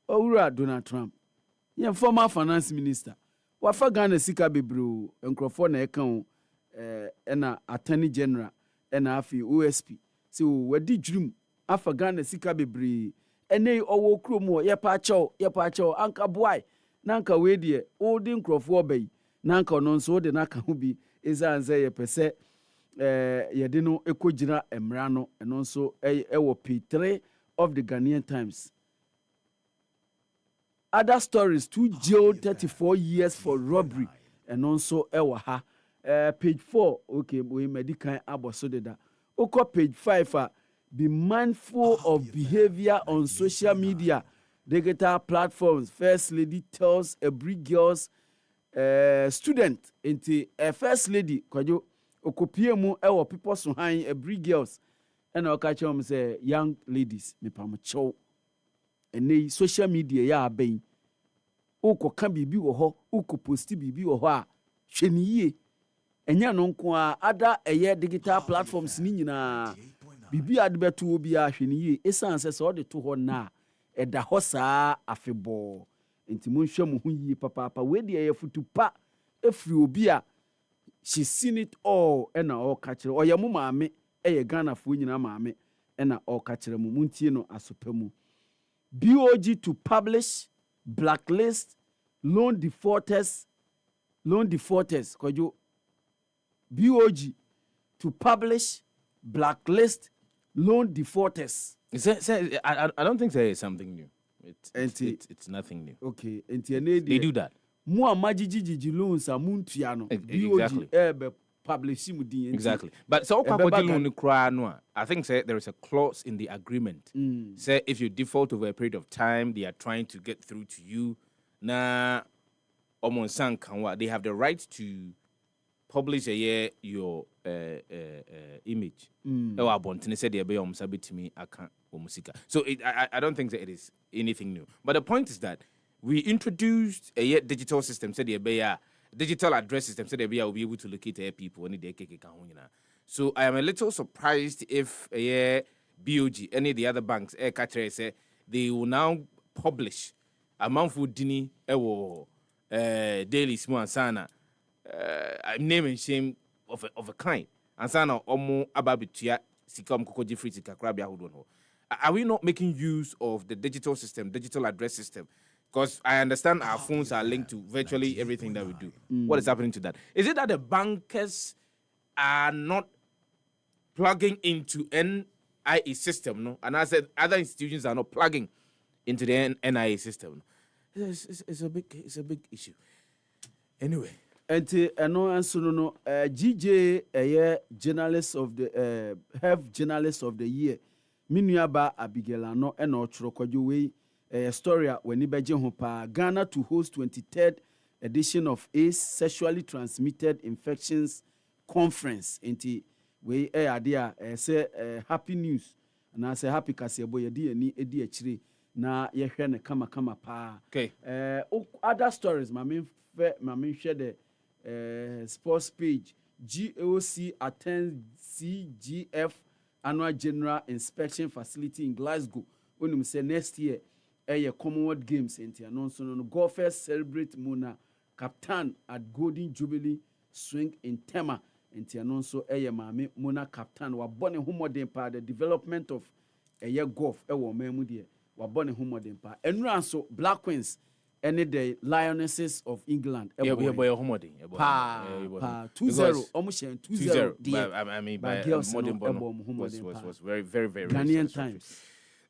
Owura Donald Trump yen former finance minister wafa Ghana sika bebree enkrofo na ekan na attorney general na afi OSP so wadi dwum afa Ghana sika bebree ene owo kromo yepa acho anka boy nanka we de odi nkrofo obai nanka no nso de naka ho bi ezanze ye pese yede no ekogina emra no eno nso ewo P3 of the Ghanaian Times. Other stories, 2 jailed 34 years for robbery and also ewa page 4 okay we medical aboso deda oko page 5 be mindful of behavior on social media digital platforms. First lady tells every girl's student into a first lady Kwadwo okopie mu ewo people so han every girls and oka chom say young ladies me pam chow ene social media ya aben uko ka bibi wo ho uko posti bibi wo ho a hweniye enya no nko a ada eye digital platforms ni nyina bibi adbeto obi a hweniye esanse se ode to ho na eda ho saa afebo enti monhwe mo ho yie papa we de eye futupa efri obi a she seen it all ena all catch oya mu maame eye Ghana fo nyina maame ena all catch mu muntie no asopemu BOG to publish blacklist loan defaulters Kwadwo BOG to publish blacklist loan defaulters. I don't think there is something new. It's nothing new. Okay, they do that. Mu amajiji loans amuntua no exactly. BOG publish mu din exactly. But so I think there is a clause in the agreement. Say if you default over a period of time, they are trying to get through to you. Na omonsan kanwa, they have the right to publish your image. So I don't think that it is anything new. But the point is that we introduced a digital system, said the digital address system, said will be able to locate people. So I am a little surprised if BOG, any of the other banks, they will now publish a monthly dini daily small sana name and shame of a kind. And sana omo ababitua sikom kokoji free tika krabia hodono. Are we not making use of the digital system, digital address system? Because I understand our phones are linked to virtually everything that we do. What is happening to that? Is it that the bankers are not plugging into NIE system, no? And I said other institutions are not plugging into the NIE system. It's a big issue. Anyway. And no GJ journalist of the health journalist of the year. Minuaba Abigail no eno Kwadwo we story when ibeje ho pa Ghana to host 23rd edition of AIDS sexually transmitted infections conference enti we ade a say happy news na say happy kasebo ye de ani edi akire na ye hwe ne kama pa. Okay. Other stories mame share the sports page. GOC attends CGF annual general inspection facility in Glasgow. When we say next year Commonwealth Games enti anonso no golfers celebrate Mona captain at Golden Jubilee swing in Tema enti anonso mame Mona captain wa bone humodem pa the development of golf wo mamu de wa bone humodem pa enura so Black Queens any the Lionesses of England. Yeah, boy, 2-0, almost 2-0. I mean, by girls was very, very, very Ghanaian times.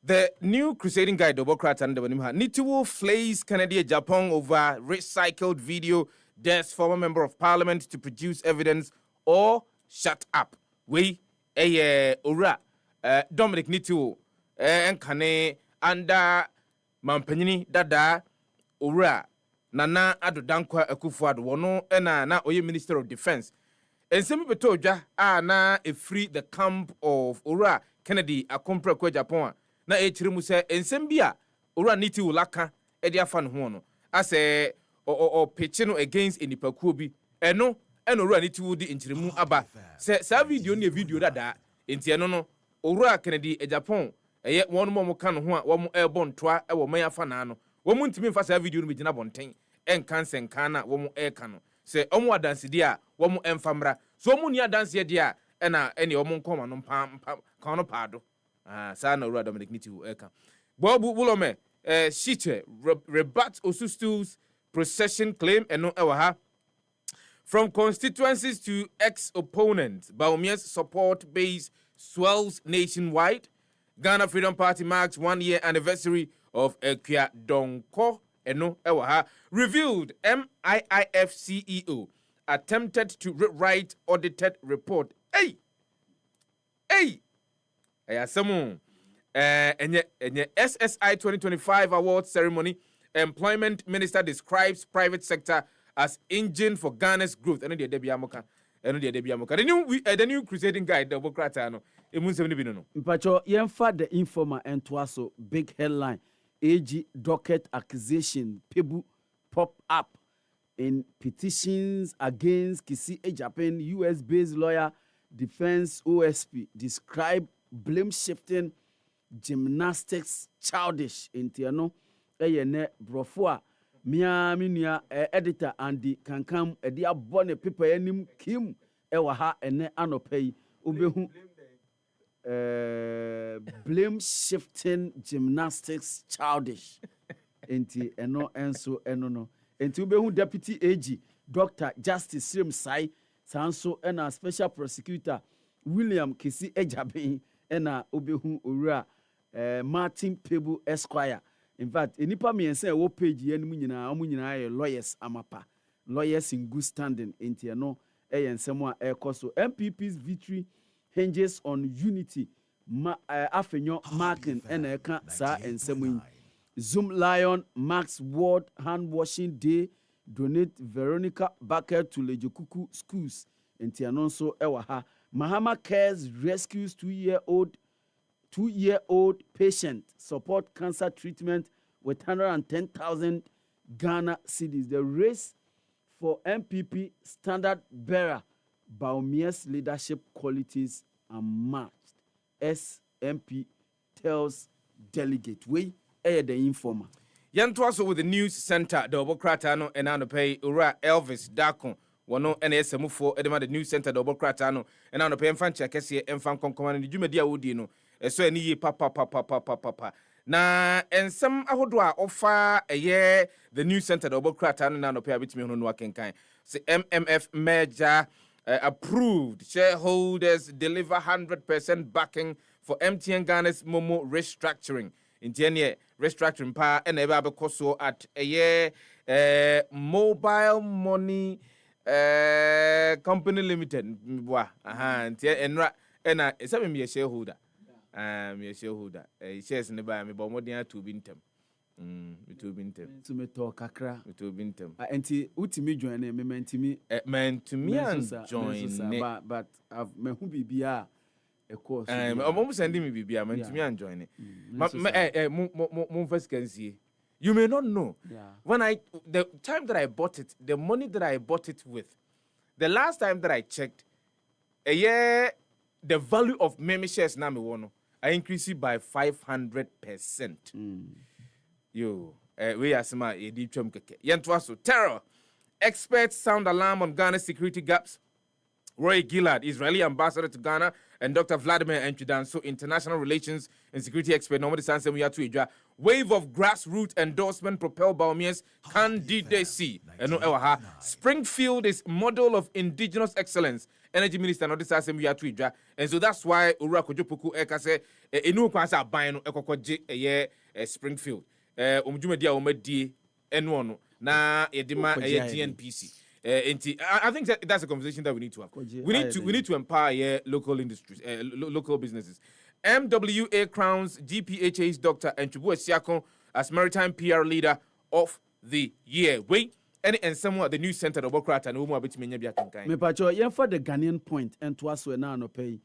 The new crusading guide, Democrat and the Nitiwo flays Canada, Japan over recycled video. There's former member of parliament to produce evidence or shut up. We, Ura, Dominic Nitiwo, and Kane, Anda, Mampenini, Dada, Ura, Nana Sefah-Danquah Akufo-Addo, Wono, na Oye Minister of Defense. And some people told ya, na a free the camp of Ura, Kennedy, a compre kwa Japan. Na echirimu se ensembia Ura Nitiwo laka, edia fan hono. Ase, or pitching against any pakubi. Eno Ura Nitiwo di inchirimu aba. Sa video ni video dada, enti no, Ura Kennedy e Japan, eye one more can ho a wo airborne toa e wo man afa na no. Wo mu ntimi fa sa video no begina bonten. En kansen kana wo mu e ka no. Se omo adanse dia wo mu emfamra. So omo ni adanse dia e na ene omo nkoma no pam kan no paado. Sa na Ura Dominic Nitiwo e ka. Bobu bulome Shiche rebut Osustu's procession claim eno e wa ha. From constituencies to ex-opponents, Baumia's support base swells nationwide. Ghana Freedom Party marks 1 year anniversary of Kwadwo Eno Ewaha. Revealed MIIF CEO attempted to rewrite audited report. Hey! Ayasamu. Enye SSI 2025 award ceremony, employment minister describes private sector as engine for Ghana's growth. The new crusading guide, the Democrat, no. Mpacho, yenfa the informer and twaso big headline. AG docket accusation pebu pop up in petitions against Kisi Japan US-based lawyer defense OSP describe blame shifting gymnastics childish in Tiano eyene brofua miya editor Andy Kankam edia bone paper enim kim ewa ha ene anopei ubehu blame shifting gymnastics childish enti eno enso eno no enti ubehu deputy AG Dr. Justice Srim Sai sanso ena special prosecutor William Kisi Ejaben ena ubehu Owura Martin Pebu Esquire. In fact, enipa miense wo page yen mu nyina lawyers amapa. Lawyers in good standing enti eno ensemo a ekoso. MPP's victory hinges on unity. Afenyo marking eka sa ensemo. Zoom Lion marks World Hand Washing Day. Donate Veronica Baker to Lejokuku schools. Enti anonso ewa ha. Mahama Cares rescues 2-year-old patient, support cancer treatment with 110,000 Ghana cedis. The race for MPP standard bearer, Baumia's leadership qualities are matched. SMP tells delegate. We air the informer. Yantuaso with the news center, the Obokratano and Anope Ura Elvis Dakon. Wano NSM for Edema the news center, the Obokratano and Anope Enfancha Kessie Enfan Concommand the Jumedia Udino. So any papa. Na and some ahodwa offer a year the new center the Obokratano and Anope bit me on working kind. Say MMF merger approved. Shareholders deliver 100% backing for MTN Ghana's Momo restructuring. In 10 year restructuring power and ever because so at a year mobile money company limited. And it's a me a shareholder. Me a shareholder. Shares in the buy me, but more than 2 bintem. To me talk kakra. To bintem. Enti utimi join me mentimi. Man to me and join. But I've me who bibia. Course, I'm almost sending me BB. I'm to me and join it. First can see. You may not know. When the time that I bought it, the money that I bought it with, the last time that I checked, a year, the value of meme shares now I increased it by 500%. Yo, we are some deep term keke. Yantwaso terror. Experts sound alarm on Ghana's security gaps. Roy Gillard, Israeli ambassador to Ghana, and Dr. Vladimir Enchidanso, international relations and security expert. Normally, Sanse we are to wave of grassroots endorsement propel Baumia's candidacy. Springfield is model of indigenous excellence. Energy Minister no Sanse we are to and so that's why Ura Kojopuku Eka say enu kwasa ban no ekokoje Springfield. Dia omedi eno na yedima GNPC. I think that's a conversation that we need to have. We need to empower local industries, local businesses. MWA crowns GPHA's Dr. Enchubu Esiakon as Maritime PR Leader of the Year. Wait, and somewhat the news center of Bokrata and Umu Abitiminya Biakankai. Me pacho yen for the Ghanaian point and to us we now no pay.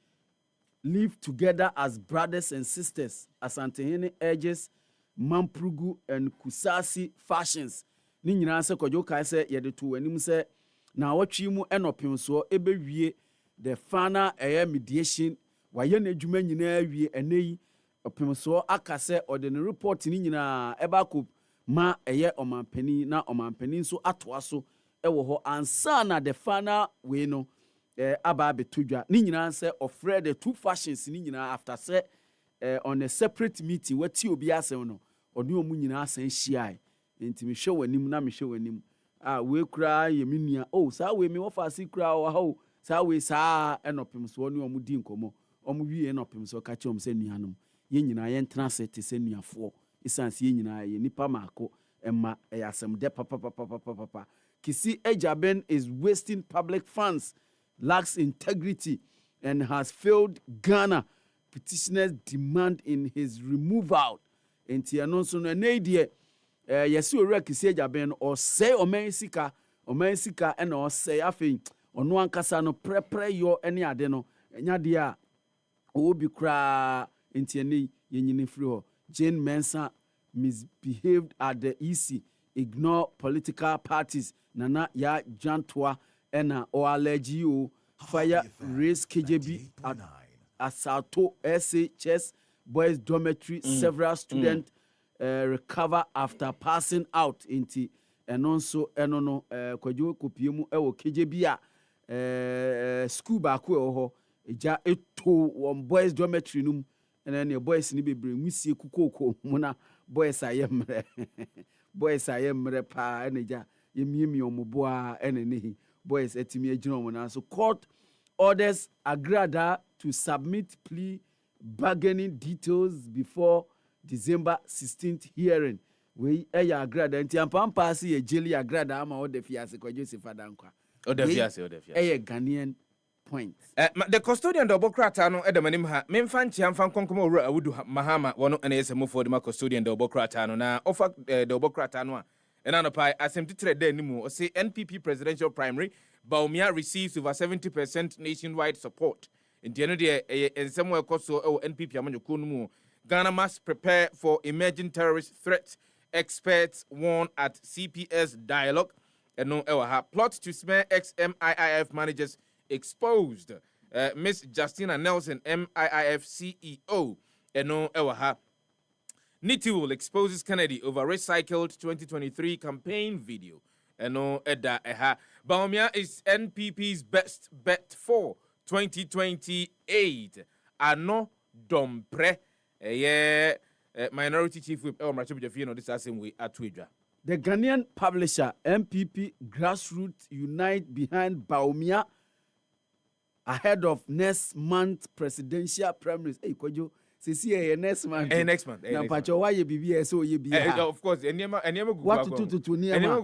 Live together as brothers and sisters as Antehene Edges, Mamprugu and Kusasi fashions. Ni nyina se Kwadwo kai se ye de to anim se na watwi mu enopim so ebewie the final mediation waye na adwuma nyina awie eneyi opim so aka se ordinary report ni nyina eba ko ma omampani na omampani so atoa so ewo ho ansa na the final we no aba betodwa ni nyina se ofre the two fashions ni nyina after se on a separate meeting wati obi asem no oni omu nyina asan hia enti me hwe wanim na me hwe wanim we kura ye menua saa we me wo fa si kura wo ha saa we saa enopim so ne omu di nkomo omu wie enopim so ka chom se nuanom ye nyina ye ntena se te se nuafo isanse ye nyina ye nipa maako emma asem de papa Kisi Ejaben is wasting public funds, lacks integrity and has failed Ghana. Petitioners demand in his removal. Enti anonso no neidie yesi ora Kisi Ejaben or say omensika and or say afin ono ankasa no prepare yo any ade no enya de a obi kra enti ene yenyini free ho. Jane Mensah misbehaved at the EC, ignore political parties. Nana ya Jantua ena o allergy o fire raise KJB at Asato SHS boys dormitory. Several students recover after passing out into and also enono Kwadwo kopiemu ewo KJB a school back ho eja eto one boys dormitory num and then your boys ni bebre musie kukoko muna boys ayemre boys ayemre pa eneja yemi omoboa enenehi boys etimi agina omona. So court orders Agrada to submit plea bargaining details before December 16th hearing. We eya Agrada nti ampampa si ye jeli Agrada ama odefiase Kwadwo Sefah-Danquah odefiase eya Ghanaian point. The custodian do Bokrata no edemanim ha memfanchi amfan konkomo owura awudu mahama wono ene yesemofo de custodian do Bokrata no na offer do Bokrata no a ena pai asemtitre de nimu o say NPP presidential primary Baumia receives over 70% nationwide support. In the end of the in somewhere so NPP amanyoko no mu Ghana must prepare for emerging terrorist threats. Experts warn at CPS dialogue. No plot to smear ex-MIIF managers exposed. Miss Justina Nelson, MIIF CEO. Nitiwul exposes Kennedy over recycled 2023 campaign video. Baumia is NPP's best bet for 2028. Ano Dompre. Minority Chief Whip this same way at Twitter. The Ghanaian publisher MPP Grassroots unite behind Baumia ahead of next month presidential primaries. Hey, Kwadwo, see next month. Next month. Now, Pacho, why you be so you be? Of course, and what to near? You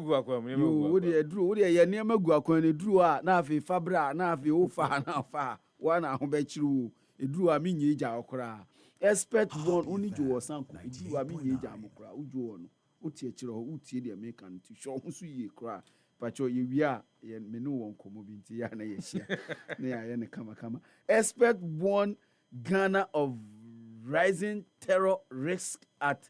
would you drew? Would you near Maguaco drew a Nafi Fabra, Nafi Ofa, Nafa, one I bet you. It drew a mini okra. Expert one only to Sanko. It drew a mini jamokra. Ujuan, Utiachiro, Uti the American to show Musu cry. Pacho, you are menu won't come into Yana Yesha. Near Kama. Expert warn Ghana of rising terror risk at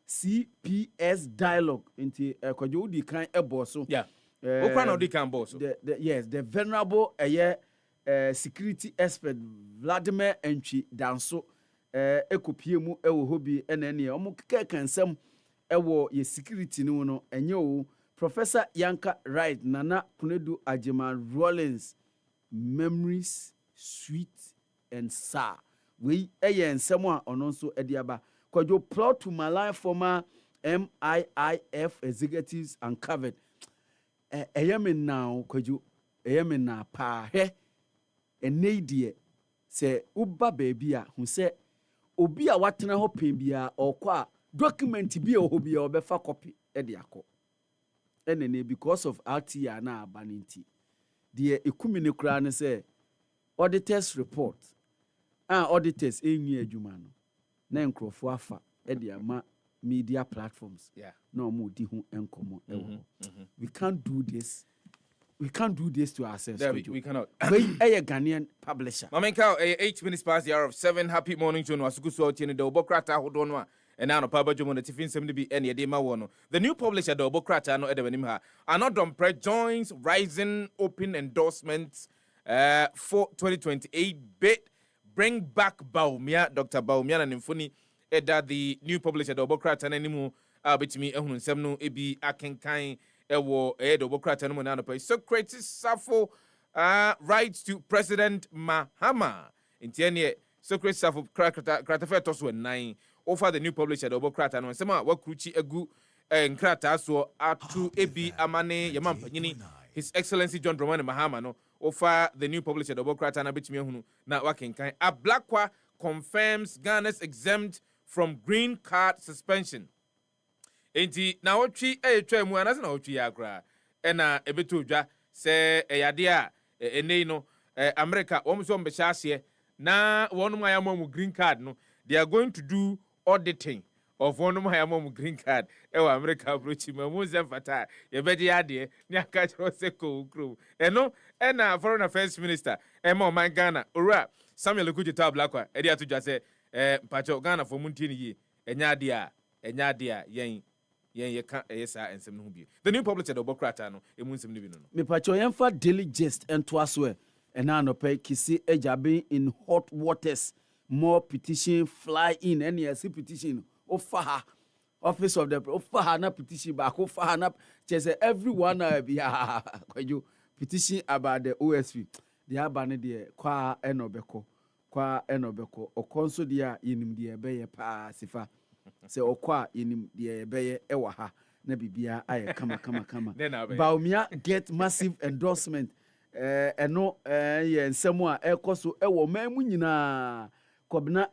CPS dialogue into Kwadwo di kan eboso. Yeah. Okra di kan boso. Yes, the venerable security expert Vladimir Enchidanso ekopiemu ewo hobi enene omo kekansem ewo ye security no enye o Professor Yanka Wright Nana Kunedu Ajima Rollins memories sweet and Sa. We and someone on also Ediaba. Could you plot to my life former MIIF executives uncovered? Ayamin now, could you ayamin na pa he? And Nadia say, Uba baby, who said, Obi a watena ho pembia or qua document be a hobby or befa copy Ediako. And because of RTR na baninti. The ekumine krane say auditors report. Auditors enye adwuma no. Na nkrofo afa e ama media platforms. Yeah. No mo di ho enkomo ewo. We can't do this. We can't do this to ourselves. We cannot. We a Ghanaian publisher. Mamenka 8 minutes past the hour of 7. Happy morning to Wasuku so tiene de obokrata hodonwa. And now no papa jomo na tifin sem be any de ma wono. The new publisher the obokrata no edebenim ha. Anodom pre joins rising open endorsements for 2028 bid bring back Baumia, Dr. Baumia and Infuni that the new publisher the obokrata anymore betimi ehunu nsem no ebi akenkan ewo the obokrata no na no pay Socrates Safo writes to President Mahama intiene Socrates Safo kratafe toso 9 offer the new publisher the obokrata no nsem a wakruchi egu nkrata so atu ebi amane yamampanyini His Excellency John Dramani Mahama no offer the new publisher the obokrata na betimi ehunu na wakenkan Ablakwa confirms Ghana's exempt from green card suspension. Enti na otwi etwa mu anase na otwi akra ena ebeto dwa se eyade a enei no America womso mbehase na wonum ayamam green card no they are going to do auditing of wonum ayamam green card America approach mamu zemfata ye bedi ade ni aka chro se ko kro eno ena foreign affairs minister ema man Ghana ora Samuel Okudzeto Ablakwa edi atudwa se pacho Ghana for munti ni yi enya ade a yen yeka esa ensem no bi the new publisher the obokrata no emu nsem no bi no me pacho yemfa daily gist ento aso e na no pay kisi ejabe in hot waters more petition fly in any petition ofa office of the ofa na petition back ofa na say everyone be kwajo petition about the OSP the abane de kwa enobeko okonso dia yinim de ebeye pa sifa se okwa yinim de ebeye ewa ha na bibia aye kama Baumia get massive endorsement eno ye nsemu a ekoso ewo mamu nyina Kobna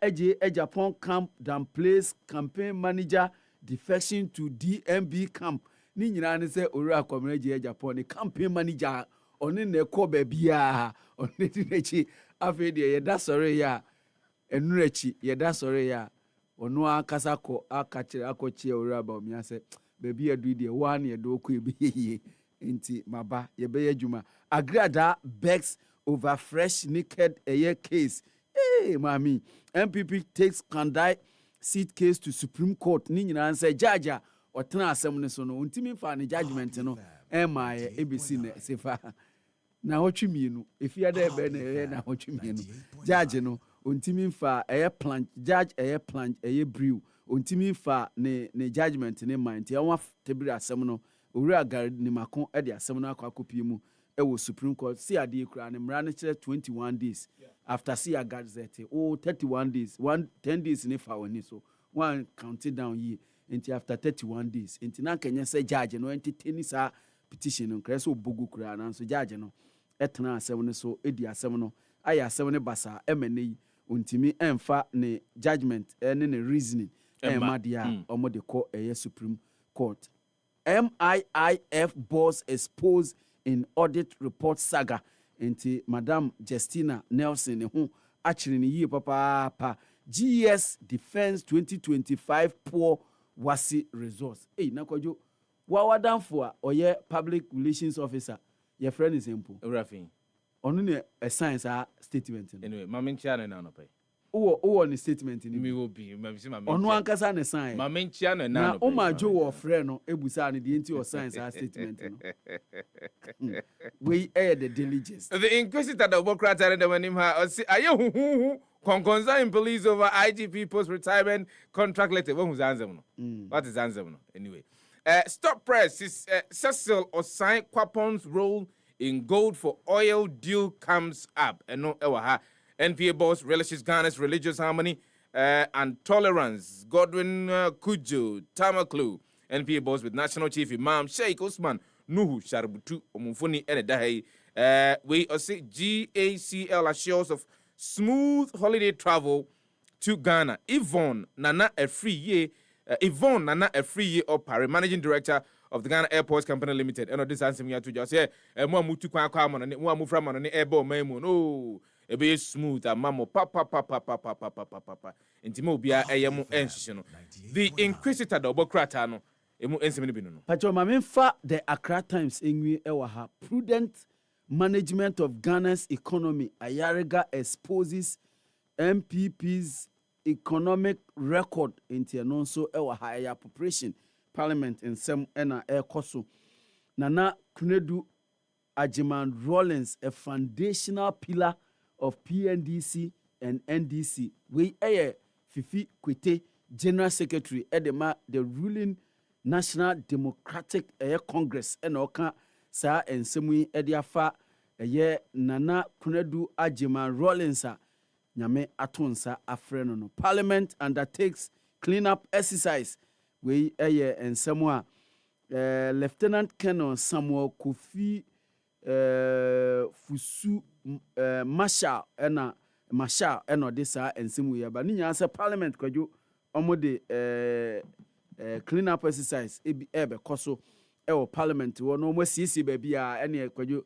Japan camp dan place campaign manager defection to DMB camp ni nyina ne se owura Kobna Japan campaign manager oni na ekọ bia oni dinechi afi de yeda sore ya enurechi yeda sore ya onu akasa ko akachire akochie owura Baumia se baby adu de one ye do ko ebiye enti maba ye be adwuma agrada begs over fresh naked case. Hey, mami, MPP takes Kandai seat case to Supreme Court. Ni nyina say judge or tena asem ne so no untimi fa ne judgment no my ABC ne sefa na hotwi mienu efia da ebe na na hotwi mienu judge no untimi fa planch judge planch brew untimi fa ne judgment ne mind ya wa tebiri asem no owura gar ni makon e de asem no akwakopi mu ewo Supreme Court see ade kura ne mra ne kire 21 days after see a gazette 31 days 10 days ne fa woni so one count it down ye until after 31 days until na kenya say judge no entertain sa petition no kire so bogu kura na so judge no etena asem ne so edi asem no aya asem ne basa emenei untimi emfa ne judgment ne reasoning madia omo de ko Supreme Court. MIIF boss exposed in audit report saga into Madam Justina Nelson who actually ni yi papa GS Defense 2025 poor wasi resource. Nakwajo wawadan for oye public relations officer your friend is simple Rafin onu ne a science statement anyway maminchia na no pay o ni statement ni mi will be mabisi mama onu ankasa ne sign maminchia na o ma jo wo friend no ebusa ne de enti o science statement no we the diligence the inquisitor the obokrata and the manim ha aye hu konkonza in police over IGP post retirement contract letter who answer no what is answer no anyway stop press is Cecil Osai Kwapon's role in gold for oil deal comes up and no ewa ha NPA boss relishes Ghana's religious harmony and tolerance. Godwin Kujo Tamaklu, NPA boss with National Chief Imam Sheikh Usman Nuhu Sharbutu Omufuni Enedahe. We also GACL assures of smooth holiday travel to Ghana. Yvonne Nana Afriye Opare, Managing Director of the Ghana Airports Company Limited. And this answer me to just say, "Mo mutu kwa kwa mo na mo mufra mo na airport memo no e be smooth and mamo papa. Intimo bia eyemu enhihye no. The Inquisitor the Obokrata no emu ensemi bi no. Pacho mamemfa the Accra Times enwi ewa ha. Prudent management of Ghana's economy. Ayarega exposes MPP's economic record into no so ewa higher appropriation parliament in some ena koso Nana Kunedu Ajiman Rollins, a foundational pillar of PNDC and NDC. We Fifi Kwete General Secretary Edema the ruling National Democratic Congress and Oka sa and Semui Ediafa Nana Kunedu Ajiman Rollins Nyame atonsa afreno no. Parliament undertakes cleanup exercise. We and somewhere Lieutenant Colonel Samuel Kofi Fusu Marshal ena desa and Simu but ninya answer Parliament kwadwo omode cleanup exercise ebe koso ewo Parliament wo no mo sisi ba bia ene kwadwo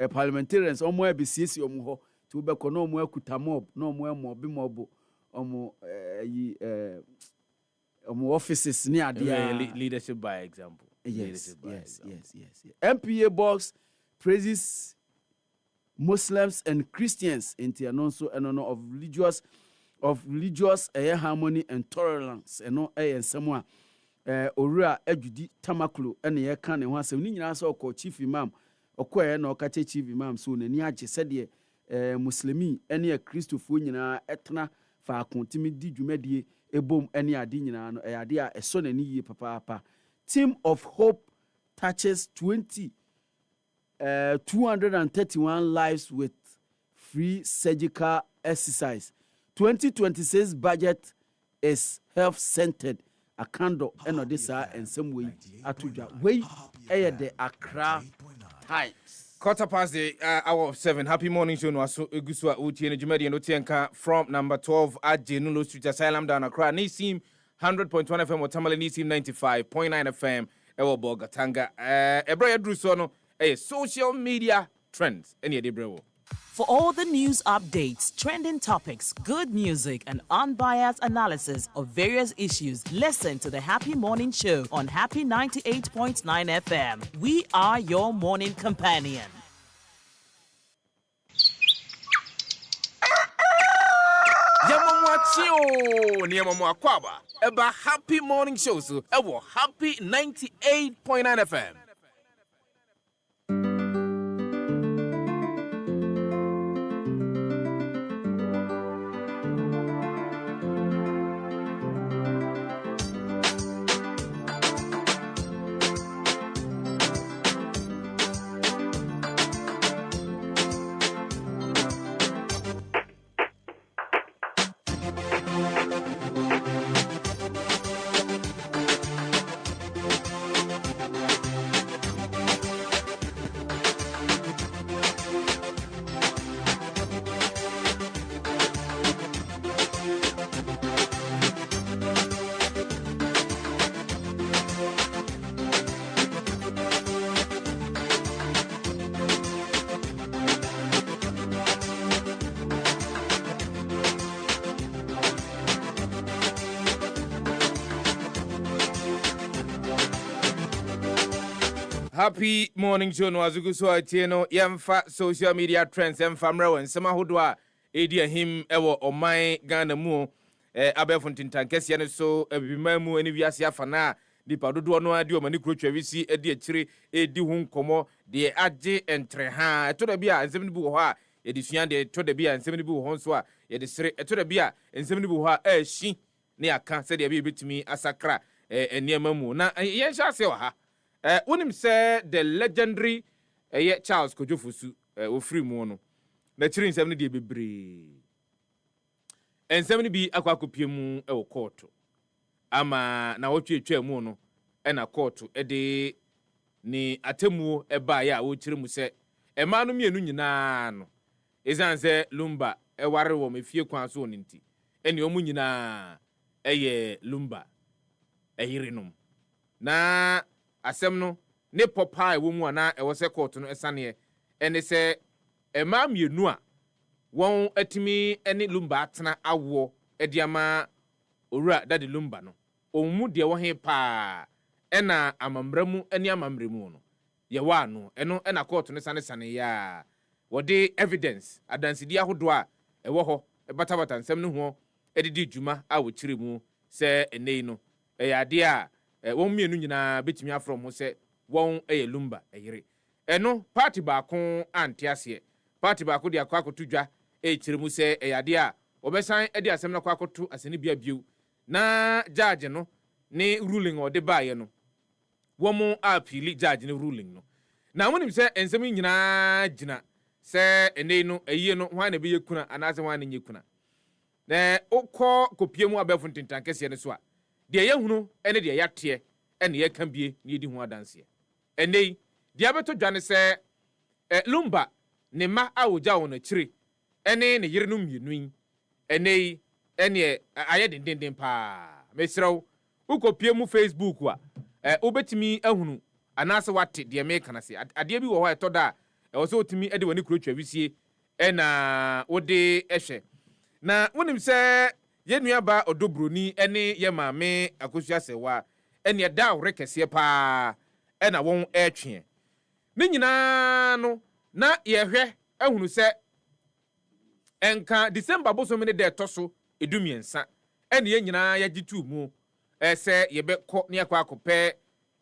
parliamentarians omo ebe sisi omo ho to be ko no mo akuta mob no mo mob omo offices near the leadership by example. Yes. MPA box praises Muslims and Christians in the announcement and honor of religious harmony and tolerance and no and someone Ora Ejudi Tamaklu and the can and once a so called chief imam or queer no catch chief imam soon and Yaji said ye Muslimi any a Christopher etna fa continue di jumedi ebom any adi nyina no ade a eso na ni papa. Team of Hope touches 231 lives with free surgical exercise. 2026 budget is health centered. Akando eno desa and some way atuja way the Accra Times. 7:15. Happy morning show no aso egusua utie nejumadi no tienka from number 12 at Jenulo Street Asylum down Accra. Nisim 100.1 FM or Tamale Nisim 95.9 FM ewo Bogatanga. Ebra yadru so no social media trends any de brewo. For all the news updates, trending topics, good music, and unbiased analysis of various issues, listen to the Happy Morning Show on Happy 98.9 FM. We are your morning companion. Yamamwachio Niamamwakwaba Eba Happy Morning Show so ewo Happy 98.9 FM. Happy morning show no azugu so atieno yemfa social media trends yemfa mrewe nsema hodwa edi ahim ewo oman Ghana mu abefuntintan kese ne so abimamu eni wiase afana dipa dodo no adi o mani krotwa wisi edi akire edi hu nkomo de age entre ha to da bia nsem ni bu ho a ye di sua de to da bia nsem ni bu ho nso a ye de sere to da bia nsem ni bu ho a ahyi ne aka se de bia betumi asakra eniema mu na yen sha se wa ha unim say the legendary Charles Kojofusu ofri mu no na chiri nsem ne de bebre ensem no bi akwa kopie mu e wo court ama na wotwetwa mu no e na court e de ni atemuo e ba ya wo kire mu se ema no mienu nyina no ezanse lumba e ware wo mefie kwan so onti ene omu nyina eye lumba eyirenum na asem no ne popa ewo mu ana e wo se court no esane ene se ema mienu a won atimi ene lumba atena awo ediama owura dade lumba no omu de wo he pa ena amamramu ene amamremu no ye wa no eno ena court no sane ya wode evidence adansidi ahodo a ewo ho ebatabata nsem no ho edidi djuma a wo kire mu se enei no eyade a won mienu nyina betimi afrom ho se won eye lumba eyire eno party ba kon antiase party ba ko de akwa akotudwa kire mu se eyade a obesan edi asem na kwa akoto aseni bia biu na judge no ne ruling ode baaye no womo appeal judge ne ruling no na wonim se ensem nyina gina se enei no eyi no hwan na be yekuna anase hwan na nyekuna na okọ kopie mu abefo ntintan kese ne so a de yehunu ene de yate ene ye kan bie ne di ho adanse enei de abeto dwane se lumba ne ma awuja wona kire ene ne yire no mienu enei ene aye dendenden pa mesrew ukopie mu Facebook wa obetimi ahunu anase wate de me kana se ade bi wo ho etoda wo so otimi ede woni kurotwa wisie ena wode ehwe na wonim se yenua ba odobroni ene ye maame akosua sewa ene da rekese pa ena won etwe ne nyina no na yehwe ahunu se enka December bosom ne de toso edumiensa ene ye nyina ya gitu mu se yebe ko ne akwa akopɛ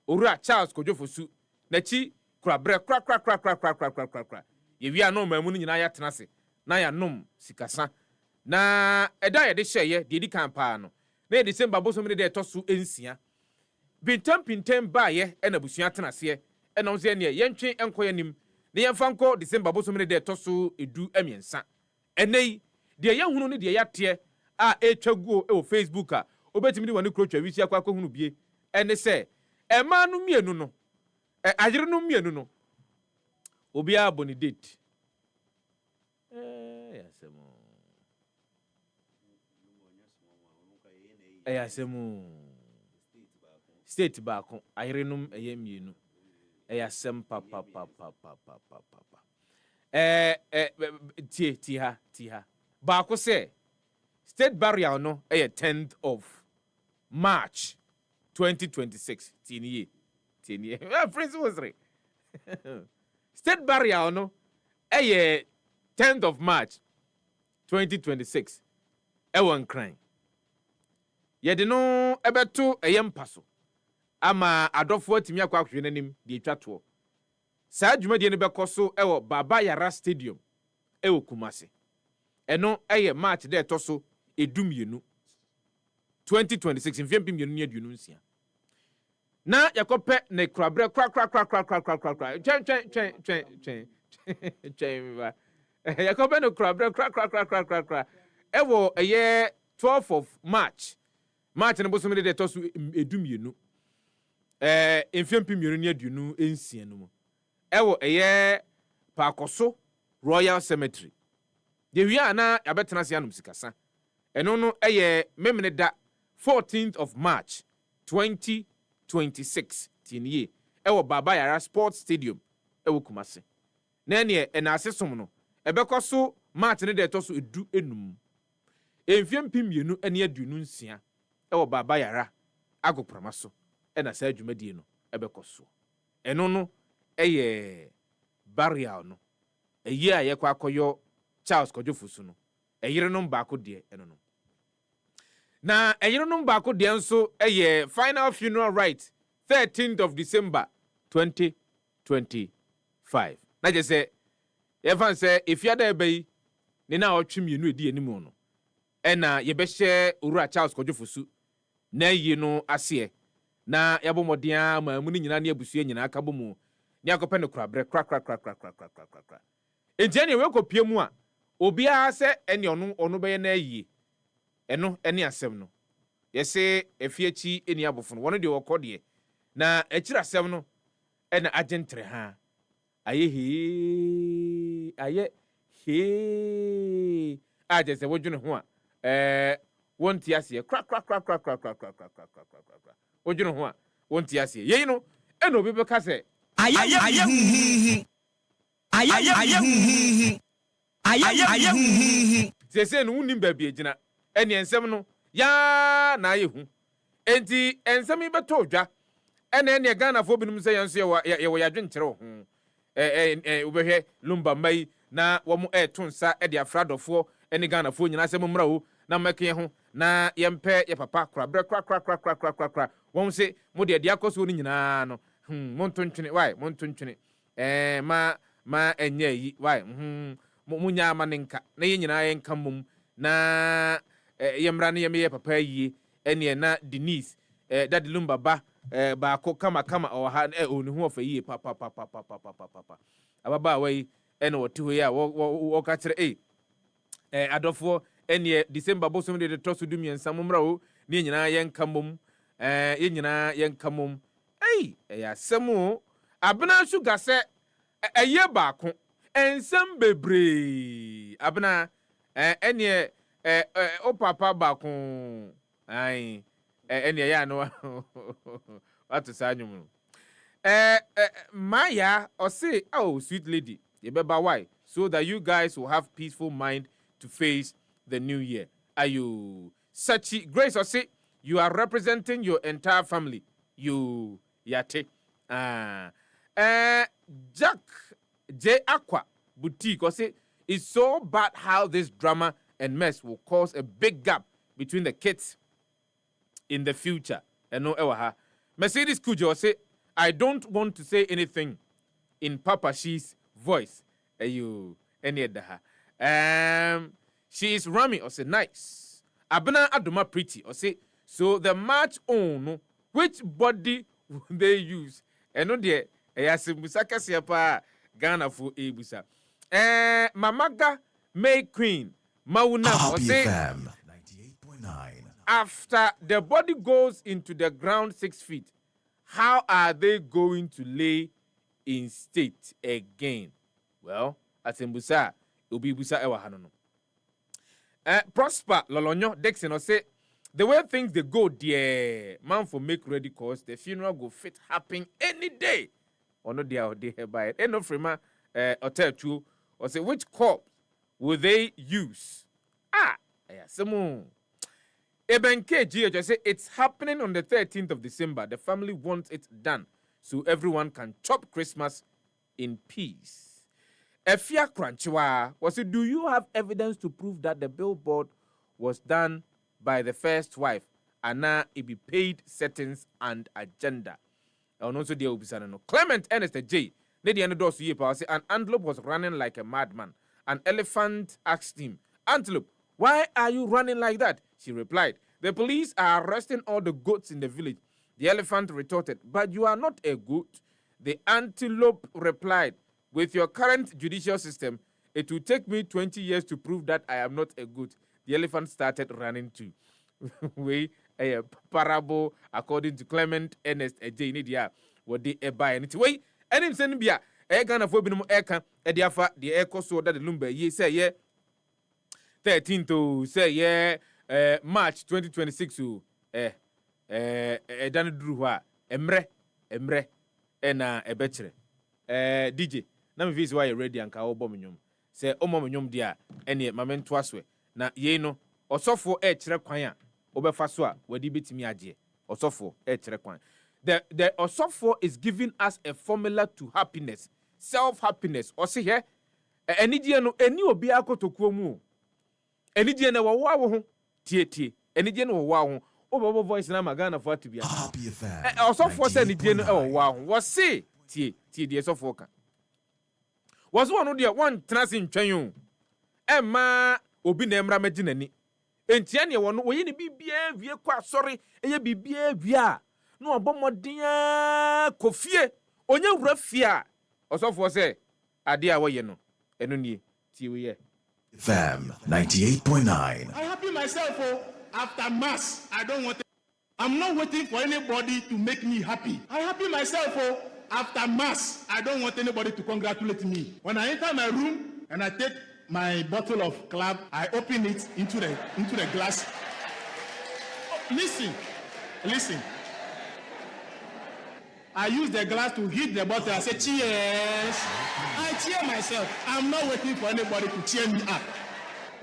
owura Charles Kojofosu na chi krabre kra ye wi anom mamu no nyina ya tenase na ya nom sikasa na eda ye de hyeye de di kampa no na December bosom ne de toso ensia pintam ba ye na busua tenase na wo se ne yentwe enkoye nim ne yemfa nko December bosom ne de toso edu amiensa enei de ye hunu ne de yate a etwaguo e wo Facebook a obetimi de woni krotwa wisi akwa hunu bie ene se ema no mienu no ajire no mienu no obi aboni date yasemu state ba kon ajire no eye mienu yasem papa tiha ba ko se state burial no 10th of March 2026 tinie Prince Wosre state burial no 10th of March 2026 won crying yede no ebeto mpaso ama adofo atimi akwa ahwe nanim de etwato saa dwumadi ne bekoso ewo Baba Yara Stadium ewo Kumasi eno March de toso edumienu 2026 mfempim mienu ne aduonu nsia na yakope ne krabre kra chen yakope no krabre kra ewo 12th of March ne boso me de toso edumienu mfempim mienu ne aduonu nsia no mu ewo Pakoso Royal Cemetery de wia na yabetena se anum sikasa eno no memne da 14th of March 2026 tinie ewo Baba Yara Sports Stadium ewo Kumasi na ne asesom no ebekoso March ne de toso edu enum emfiempim mienu ene aduonu nsia ewo Baba Yara agopramaso ena sa adwumadie no ebekoso eno no burial no eyi a yekwa akoyo Charles Kojofosu no eyirenom baako de eno no na eyirenom baako de nso final funeral rite 13th of December 2025 na je se yefan se efiada ebai ne na otwemienu edi animu no ena yebehye owura Charles Kojofosu na yi no ase na yabomodea maamu ni nyina ne abusua nyina aka bomu ni akope ne krabre kra enti ene we kopie mu a obi a se ene onu beye na yi eno ene asem no yese efiechi eni abofo no wono de wokode na echira asem no ena agentre ha aye he aje se wodwene ho a wonti ase kra wodwene ho a wonti ase yei no ena obi beka se aye sese no unim ba bi agina ene ensem no ya na aye hu enti ensem ibeto dwa ene Ghana fo binum se yenso ye wo yadwenkyere ho ubehwe lumba mai na wo mo etonsa de afradofo ene Ghana fo nyina se mmra wo na meke ho na yempe ye papa kra bre kra wo se mo de akoso ni nyina no montontwene why montontwene ma enye yi why munya amanenka na ye nyina ye nka mum na yemra na ye papa yi ene na Denise dadi lumba ba ba ko kama o ha onu hu ofa yi pa ababa wai ene wote ho ya wo ka kire adofo ene December bosom de to so dumiensa mumra o ne nyina ye nka mum ye nyina ye nka mum ya semu abena sugar se eye ba ko ensem bebre abena ene o papa ba ko ene ya no what is anyum Maya or say oh sweet lady you beba why so that you guys will have peaceful mind to face the new year. Are you such Grace or say you are representing your entire family? You yate Jack J Aqua Boutique or say it's so bad how this drama and mess will cause a big gap between the kids in the future. And no ewa Mercedes Kujo say I don't want to say anything in Papa She's voice. You any other she is Rami or say nice. Abena Adoma pretty or say so the match on which body will they use? And no dear Musaka siapa Ghana for Ebusa. Mamaga May Queen Mauna or say 98.9. After the body goes into the ground 6 feet, how are they going to lay in state again? Well, as in Busa, Ubi Busa Ewa Hanono. Prosper Lolonyo Dixon or say the way things they go, dear man for make ready cause the funeral go fit happen any day. Or no dear they by it. No frema hotel too or say which corpse will they use? Some Eben KG just say it's happening on the 13th of December. The family wants it done so everyone can chop Christmas in peace. Efia Kranchiwa was it, do you have evidence to prove that the billboard was done by the first wife and now it be paid settings and agenda? And also there will be no Clement Ernest J. Lady Anados Yepa say an antelope was running like a madman. An elephant asked him, Antelope, why are you running like that? She replied, the police are arresting all the goats in the village. The elephant retorted, but you are not a goat. The antelope replied, with your current judicial system, it will take me 20 years to prove that I am not a goat. The elephant started running too. We a parable according to Clement Ernest J. Nidia, what they buy and it's way. And him sending be a Ghana for binum eka, ediafa, the echo so that the lumber ye say, yeah. 13 to say March 2026 dan druwa emre na ebechere DJ na me visi why ready anka obo menwom say omo menwom dia ene mamento aso na ye no osofo kire kwan a obefa so a wadi betimi age osofo kire kwan the osofo is giving us a formula to happiness, self happiness. Osi here enidie no eni obi akotokuo mu enidie na wo ho tie enidie no wo ho obo voice na magana for to be osofo say enidie no wo ho wo se tie die osofo ka was one of the one transin twan ma obi na emra maginani entia ne wo no wo yini bibia wie kwa sorry eye bibia bia no obomoden kofie onye wura fie a osofo say ade a wo ye no eno nie tie we ye FM 98.9. I happy myself, oh. After Mass, I don't want. I'm not waiting for anybody to make me happy. I'm happy myself. Oh, after Mass, I don't want anybody to congratulate me. When I enter my room and I take my bottle of club, I open it into the glass. Oh, listen. I use the glass to hit the bottle. I say cheers. I cheer myself. I'm not waiting for anybody to cheer me up.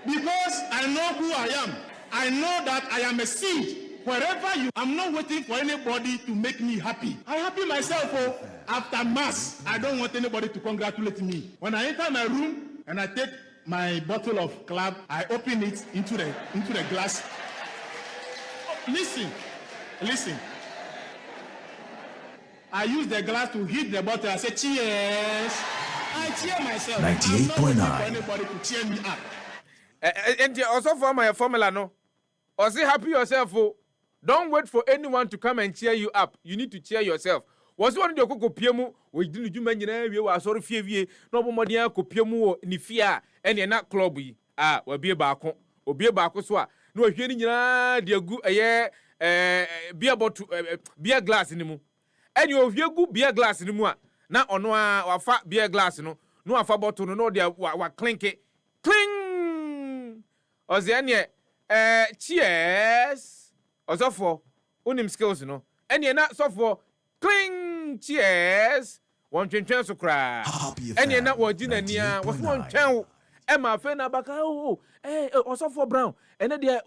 Because I know who I am. I know that I am a seed. Wherever you, I'm not waiting for anybody to make me happy. I'm happy myself. Oh, after Mass, I don't want anybody to congratulate me. When I enter my room and I take my bottle of club, I open it into the glass. Oh, listen. I use the glass to hit the bottle. I say cheers. I cheer myself. 98.9. I'm not waiting for anybody to cheer me up. And also for my formula, no. Or say happy yourself. Oh. Don't wait for anyone to come and cheer you up. You need to cheer yourself. Was one of your cocoa piemu, we didn't you mention you are sorry fear, no more than copiemu, ni fear, and you're not clubby. Ah, will be a barco, or be a barco swa. No, if you're dear good a year, beer bottle, beer glass in the moon. And you have your good beer glass in the moon. Now on or fat beer glass, no a fat bottle, no, dear, what clink it. Cling! Or the cheers! Also for unim skills, you know. And you're not so for cling cheers. One chance to cry. And you're not watching any was one channel. Emma Fena Baka, also for Brown. And then they're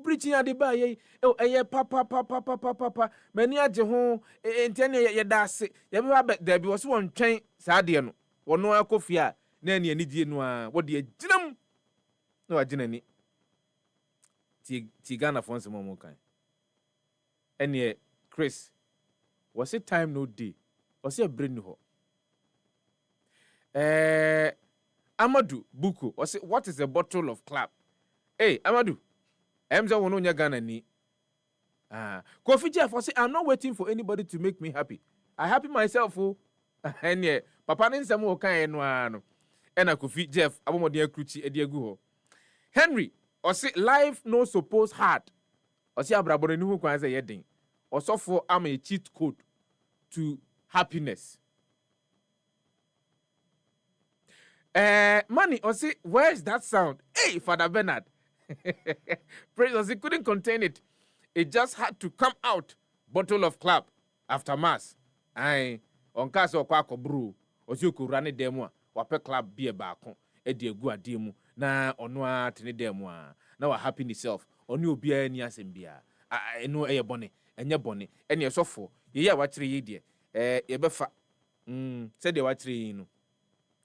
preaching at the bay. Oh, papa. Many at your home, and 10 years, that's it. There was one chain, Sadian, or no Alcofia, Nanny and Idian. What do you do? No, I didn't. Tigana for some more kind. And yet, Chris, was it time no day? Was it a brain new? Amadou Buku, was it what is a bottle of clap? Hey, Amadou, Emza won on your gun and knee. Kofi Jeff, was it I'm not waiting for anybody to make me happy. I happy myself, oh, and yet, Papa in some more kind one. And I Kofi Jeff, I want dear Cruci, a dear Guho. Henry. Or say life no suppose hard. Or say abrabore ni hu kwan say yedin. Or so for am a cheat code to happiness. Money or say where's that sound? Hey, Father Bernard. Praise us, he couldn't contain it. It just had to come out. Bottle of club after Mass. Aye, on case or kwako brew. Or you could run it demo. Wape club beer back on. Edi egu adimu. Na onwa tene demwa na wa happy ni self oni obi ani asembia eno eye bone enye bone ene esofo ye ya wachire ye de ye befa se de wachire no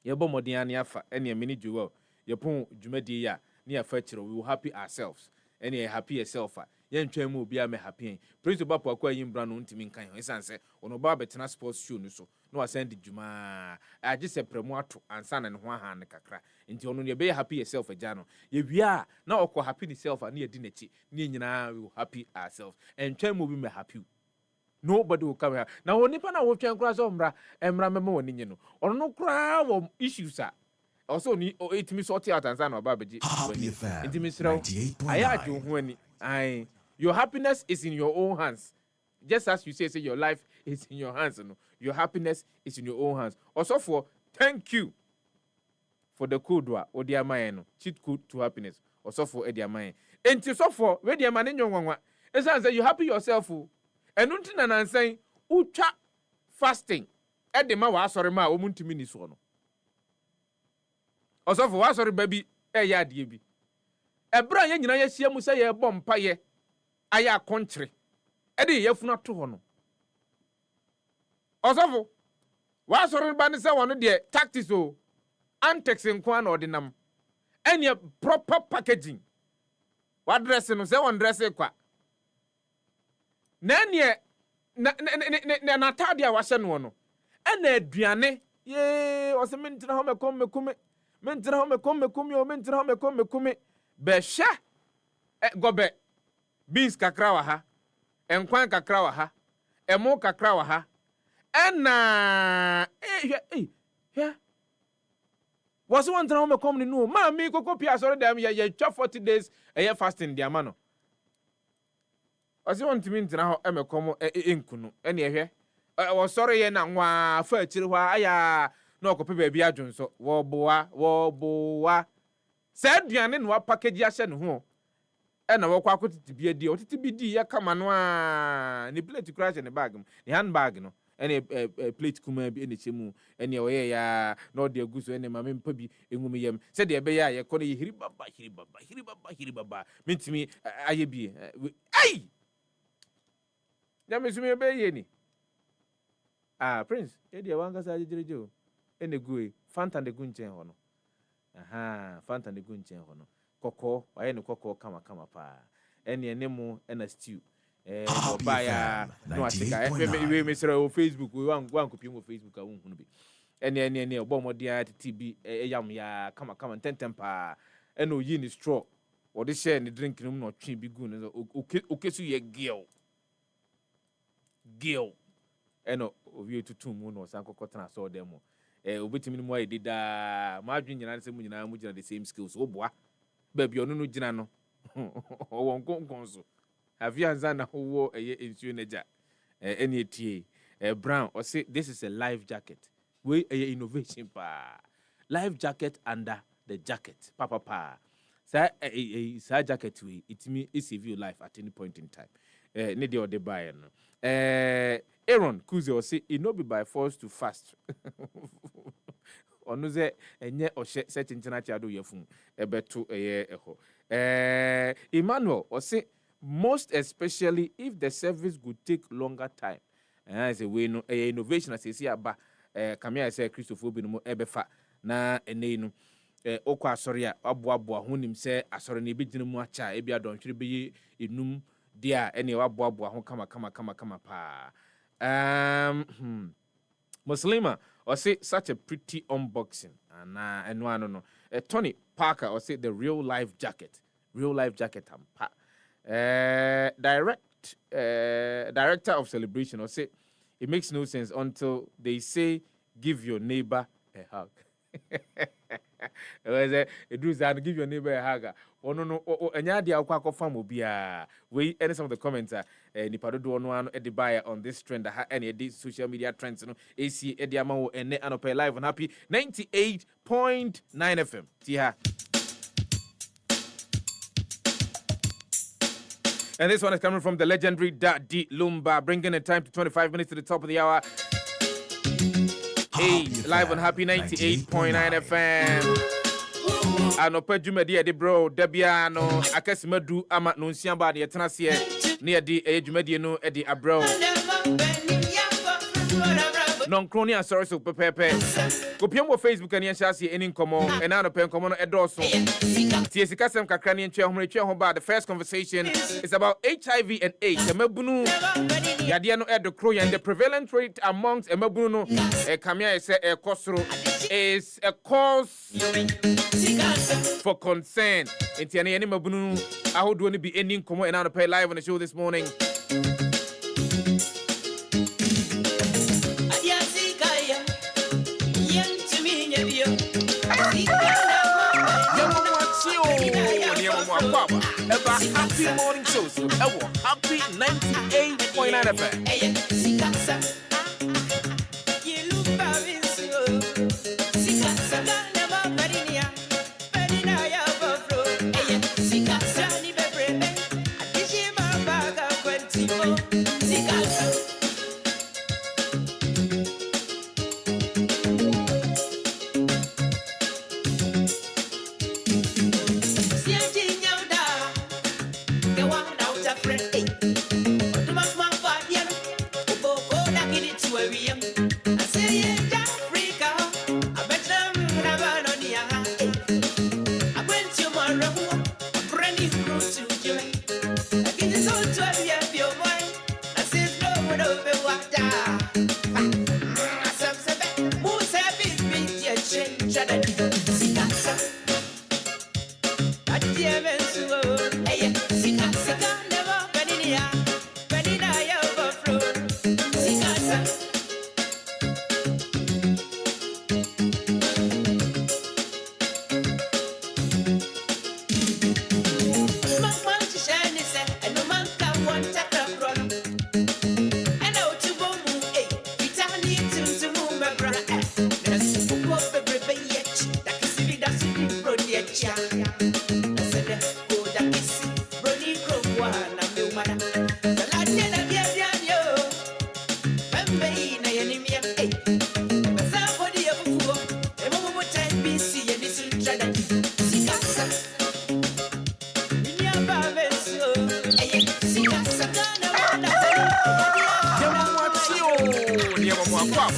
ye bo modin ani afa ene mini juwa ye pon dwumadi ya ne afa chire we will happy ourselves ene happy yourself ye ntwa mu obi am happy prince baba akwa yimbra no ntimi nkan ho isanse ono ba betena sports show no so no wa send dwuma agi se premu ato ansa na ne ho aha ne kakra nti ono ne be happy yourself agya no ye wia na okọ happy yourself na ye di nachi ne nyina we will happy ourselves ntwa mu bi me happy nobody will come here na oni pa na wo twan kura so emra mema woni nyi no ono no kura wo issues also ni etimi sort out ansa na oba beji nti misrawo aya adu ho ani ai your happiness is in your own hands. Just as you say your life is in your hands. No? Your happiness is in your own hands. Also for thank you for the Kwadwo Sefah-Danquah cheat code to happiness. Also for Ediamaye. And so for where the man in your one. As I say, you happy yourself. And until I'm saying, ucha fasting. At the ma sorry ma omuntu minis one. Also for sorry baby, ya debi. Ebra ye nyina ye hia mu say ye bom paye. Aya country ede yefuna to ho no osofo wa soro ba ne se wono de tactics o antex nko na ordinam ene proper packaging wa dress no se won dress kwa na ne na tade a wa hye no no ene aduane ye o se mentina ho mekom mentina ho mekom be hye gobe beans kakra wa ha enkwan kakra wa ha emo kakra wa ha ena Was one time me come no ma me koko pia sorry dem ye 40 days e fasting dia ma no. Was one to me ntina ho e me come enkunu e ne ehwe. Was sorry ye na nwa fa akiri hwa aya na okope ba bia adwonso wo boa. Said duane no package ahye ne ho. E na wo kwa akotiti bia di otiti bi di ya kama no a ni plate crash ne bag ni handbag no. Any plate kuma bi ene chemu ene oye ya no de aguso ene ma mempa bi engum yem se de be ya ye kono ye hiri baba mentimi aye bi ai ya mesumi be ye ni prince e de wanga sa jejerejo ene gue fanta de gunchen ho no fanta de gunchen ho no kokko waye ne kokko kama pa ene mu ena stew baya no asika we mesra o Facebook we wan copy mo Facebook a won hunu bi ene obo modia TB yam ya kama tentempa ene oyi ni straw o de share ni drink no no twi bi gu no okesu ye gel ene owie tutum mu no san kokotana so dem obetimi ni mo ayi dida ma adwen nyina se mu nyina mu gina the same skills wo boa ba bi onu no gina no o won konkonso Avianzana who insu neja NATA Brown or say this is a life jacket. We innovation pa life jacket under the jacket. Papa. Sa jacket we it me save your life at any point in time. Need or the buy no. Aaron Kuzi or say it no be by force to fast. Ono ze enye o set international do yefun ebeto eho. Emmanuel or say most especially if the service would take longer time. As a way no innovation as see aba kamia say Christopher bi no ebefa na ene no okwa asori a aboabo ahonim say asori na ebegina mu acha ebia donhwere be enum dia ene waboabo ho kama pa. Muslima or say such a pretty unboxing and eno no Tony Parker or say the real life jacket ampa. Director of celebration or say it makes no sense until they say give your neighbor a hug. Give your neighbor a hug. Oh no enya dia akwa fam obia we any some of the comments ni padodo no ano e buy on this trend any these social media trends no AC e dia ma wo ene anope live on Happy 98.9 FM tiha. And this one is coming from the legendary D Lumba, bringing the time to 25 minutes to the top of the hour. Hey, live on Happy 98.9 FM. Anope Jumedi edi bro, Debiano, Akasimedu Amat Nunsiamba, the Etanasia, near the Jumedi no edi abro. Non crony and sorry so pepe. Copium Facebook and Yashasi in common and out of pen common edoso. Tiesicasem Kakrani and Chehom. The first conversation is about HIV and AIDS. Emebunu Yadiano Edo Croy and the prevalent rate amongst Emebunu Kamia is a cosro is a cause for concern. In Tiani and Emebunu, I would want to be ending common and out of pay live on the show this morning. About Happy Morning Show, so Happy 98.9 FM. Yeah.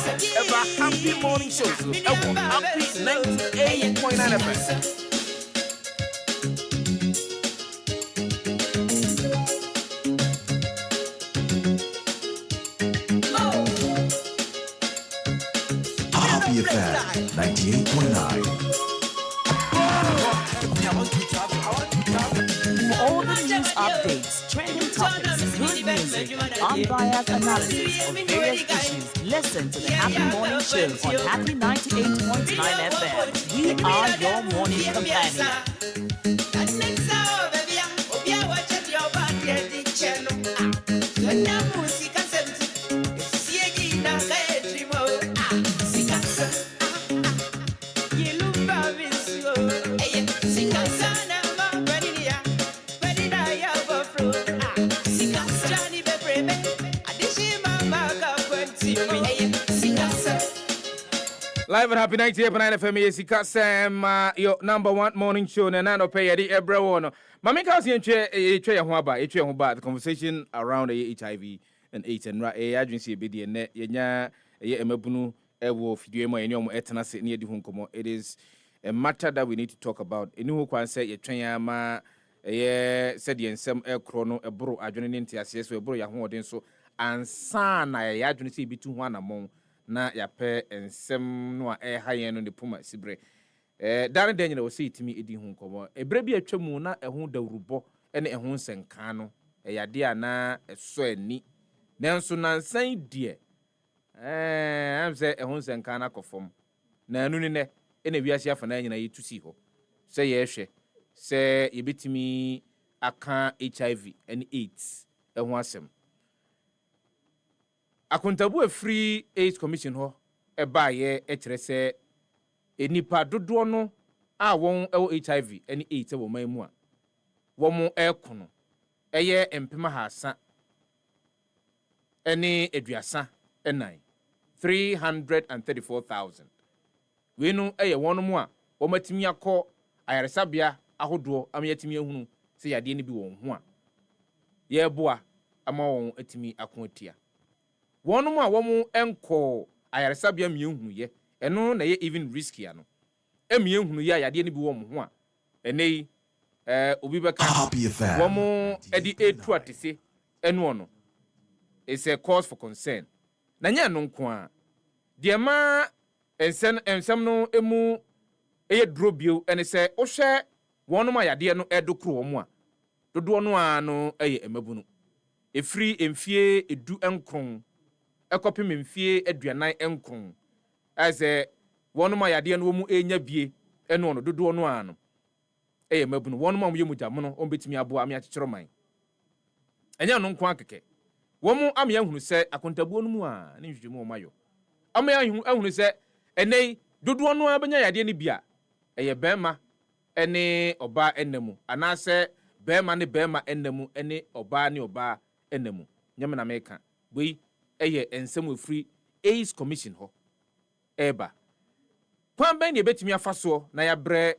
Ever happy morning show. Ever happy 98.9 FM. Happy FM 98.9. For all the news updates, trending topics, good music, and unbiased analysis of various issues, listen to the Happy Morning Show on Happy 98.9 FM. We are your morning companion. Live at Happy 98.9 FM, Sika Sam, your number one morning show, and I don't pay every one. Mammy Cassie and the conversation around HIV and AIDS and agency, BD and net, Yenya, Emabunu, Ewo, Fiduemo, and Yom Etna sit near the Hunkomo. It is a matter that we need to talk about. A new one say, Ytrayama, said the some air chrono, a bro, adrenaline, TSS, a bro, Yahoo, so, and son, I agency between one among. Na ya pe ensem no a hayen no de puma sibre dan den o see timi edi hu nkomo ebre bi atwamu na ehu dawrubo ene ehu nsenka no yade ana eso ani nanso nansan die am say ehu nsenka na kofom na anu ne ene wiase afa na nyina yetusi ho se ye hwe se yebetimi aka HIV and AIDS ehu asem Akuntabu free AIDS commission ho eba ye ekire se enipa dodo no a won ewo HIV and AIDS wo manmu a wo mo ekono eye empema hasa eni eduasa enan 334,000 we no eye won mu a wo matimi akọ ayaresabia ahodo amyatimi ehunu se yade ni bi won ho a ye boa ama won atimi akoatia One more woman enko ayaresabia miehunu ye eno na ye even risky ano emiehunu ye yade ni bi wo mo ho a enei obi beka womo edi etu atese eno no is a cause for concern na nya no nko a de ma ensem no emu eye drobio ene se wo hwe wono ma yade no edokro wo mo a dodo no a no eye emabunu efri emfie edu enkron ekopi memfie aduanan enkron ase wonu ma yade no mu enya bie eno no dodo no ano mabunu wonu ma yemu jam no on betimi abo am ya kyekyero man enya no nko akeke womu am ya hunu se akontabuo no mu a ne hwehwemu o mayo am ya hunu se enei dodo no abenya yade ne bia bema ene oba enemu anase bema ne bema enemu ene oba ne oba enemu nyame na meka boi eye ensem free AIDS commission ho eba kwan ben ne betimi afaso na ya bre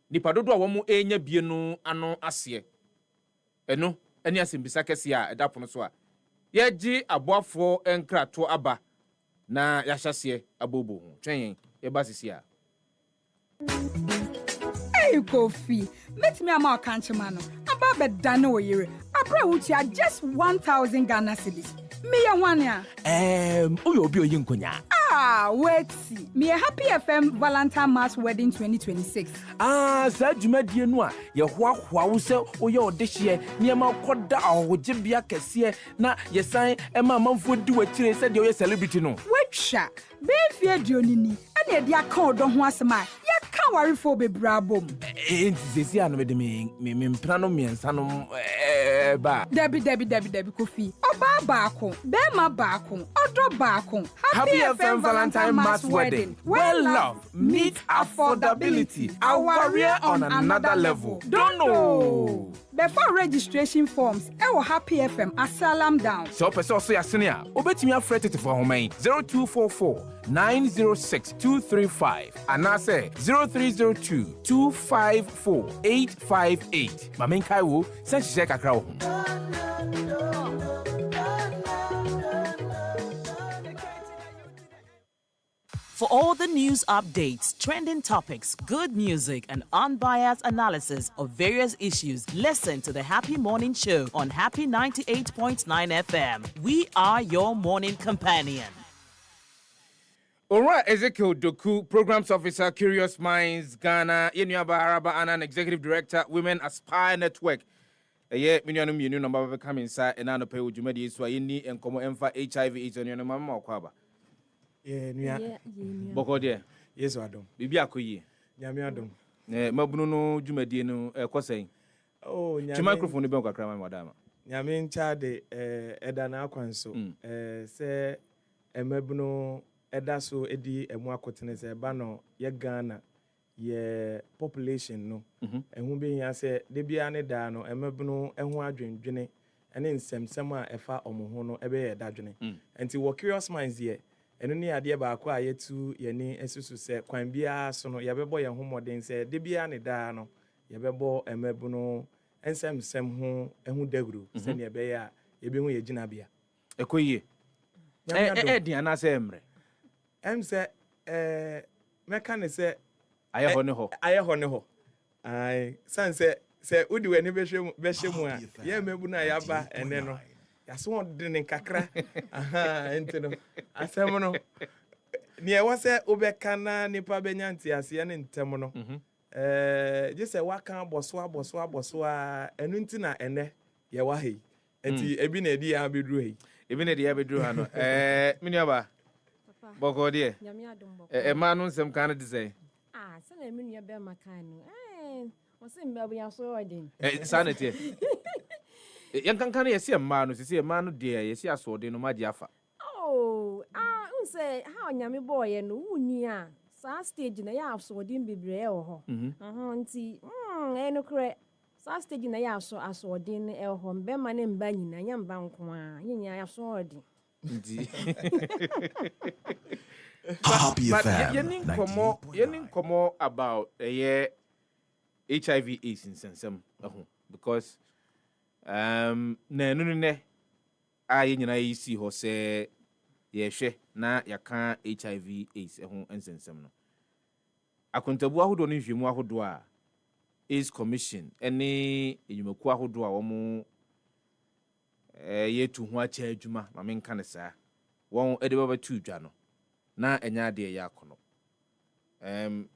nipa dodo a wo mu enya bie no ano ase eno eni asembisa kese a edapono so a ye gi aboafo enkrato aba na ya hyase abobo ho twen eba sisi a Kofi, let me am kanchemano. Aba bedane oyire. Abra wutia just 1,000 Ghana cedis. Me ya wania. Uyo obi oyinkonya. Wait see. Me a Happy FM Valentine Mass Wedding 2026. Sa dwumadie no a ye hoahoa wo se oye odehye niema koda ahogye kese na yesan ema manfo di wakire se de oye celebrity no. Wetwa. Be fie dionini. Ane de aka odo ho asema. Can worry for be brabom. Sisi anu me de me mpra no miensa no ba. Debi Kofi. Oba baako, bema baako, odo baako. Happy FM Valentine Mass Wedding. Well love meet affordability. Our career on another level. Don't know. Before registration forms, ewo Happy FM asalam down. So person so yasene a, obetimi afrete te for homan 0244 906 235 and I say 0302 254 858. Mamen kai wo sen hye kakra wo. For all the news updates, trending topics, good music, and unbiased analysis of various issues, listen to the Happy Morning Show on Happy 98.9 FM. We are your morning companion. All right, Ezekiel Doku, Programs Officer, Curious Minds, Ghana, Yenuaba Araba, and an Executive Director, Women Aspire Network. Yeah, minimum you number come inside and I pay with you medi so any and come emfa HIV is on your mama kwaba. Yeah, Boko there. Yes, Adam. Bibi akoyi. Nyame Adam. Mabunu no jumadi no kwasɛn. Oh, nyame. To microphone be kakra ma madam. Nyame ncha de eda na akwanso. Se emabunu eda so edi emu akotene se ba no ye Ghana ye population no. Ehun be hia se de bia ne da no emabunu ehu adwendwene ene nsɛmsɛm a ɛfa ɔmo ho no ebe ye dadwene. Enti wo Curious Minds here eno ni ade ba akwa yetu yeni esusu se kwan bia so no yebebo ye ho moden se de bia ne da no yebebo emebu no ensem ho ehu daguru se ne ebe ya ebe hu ye gina bia ekoyie di anase emre se meka ne se aye ho ne ho ai sanse se udi we ni behwe mu a ye mebu na ya ba ene no yaso de ne kakra aha enti no asem no ne wo se obeka na nipa benyanti ase ne ntem no je se waka aboso enu nti na ene ye wa hei enti ebi na edi ya bedru hei ebi na edi ya bedru ha no miniaba boko de nyame adom boko ma no nsem kan de say se na minu ya be makan no wo se mbabu ya so odin sanete yan kankan yesi emma no sisi emma no de yesi asode no maji afa unse ha onyame boye no wuni a sa stage na ya asode bebre ho ho nti eno kre sa stage na ya asode no ho mbema ne mba nyina nya mba nko a nyenya ya asode nti Happy FM. Yenin komo about HIV AIDS in sensem because na nunu ne aye nyina yi si ho se ye hwe na yaka HIV AIDS ho ensensem no akontabu ahodo no hwemu ahodo a AIDS Commission ene enyumaku ahodo a womo yetu ho acha adwuma ma menka ne saa won ede baba tu dwa no na enya de ya akono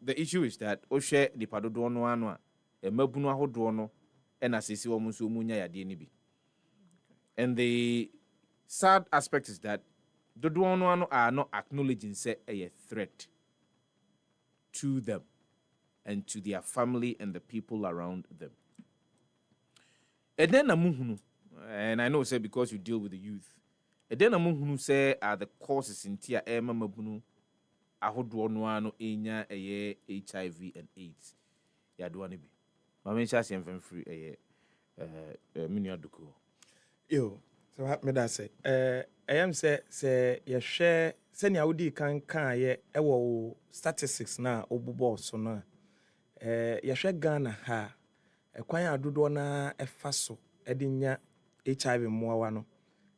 the issue is that o hwe dipadodo no ano a emabunu ahodo no ena sisi wo munso munya yade ni bi. And the sad aspect is that dodo no ano are not acknowledging say a threat to them and to their family and the people around them. And then amuhunu, and I know say because you deal with the youth, and then amuhunu say are the causes in tia mabunu ahodo no ano enya HIV and AIDS. Ya do ani bi. Mama chasi em free mini aduko. Yo, so what me that say? I am say ye share senya udi kan ye ewo statistics na obubo so na. Ye share Ghana ha kwan adodo na efa so edinya HIV moawa no.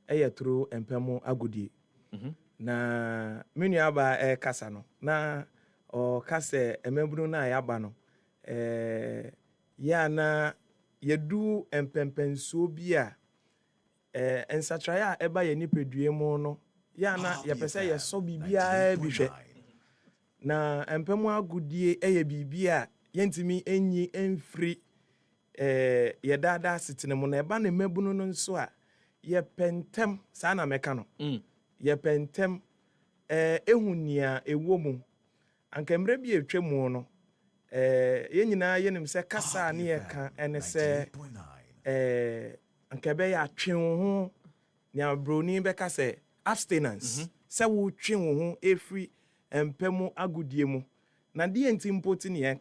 Eye through empemu agudie. Na mini aba kasa no. Na o kase emebunu na yaba no. Ya na yedu empempenso bia ensatraya eba ye nipedue mu no ya na ye pese ye so bibia bihwe na empemu agudie eye bibia yentimi enyi enfri ye dada sitene mu na eba na mebunu no nso a ye pentem sa na meka no ye pentem ehunia ewomu ankemre bi etwemu no ye nyina yenim se kasa na ye ka ene se ankebe ya twen ho nya broni be ka se abstinence se wo twen ho efri empemu agudie mu na de entimpoti ne ye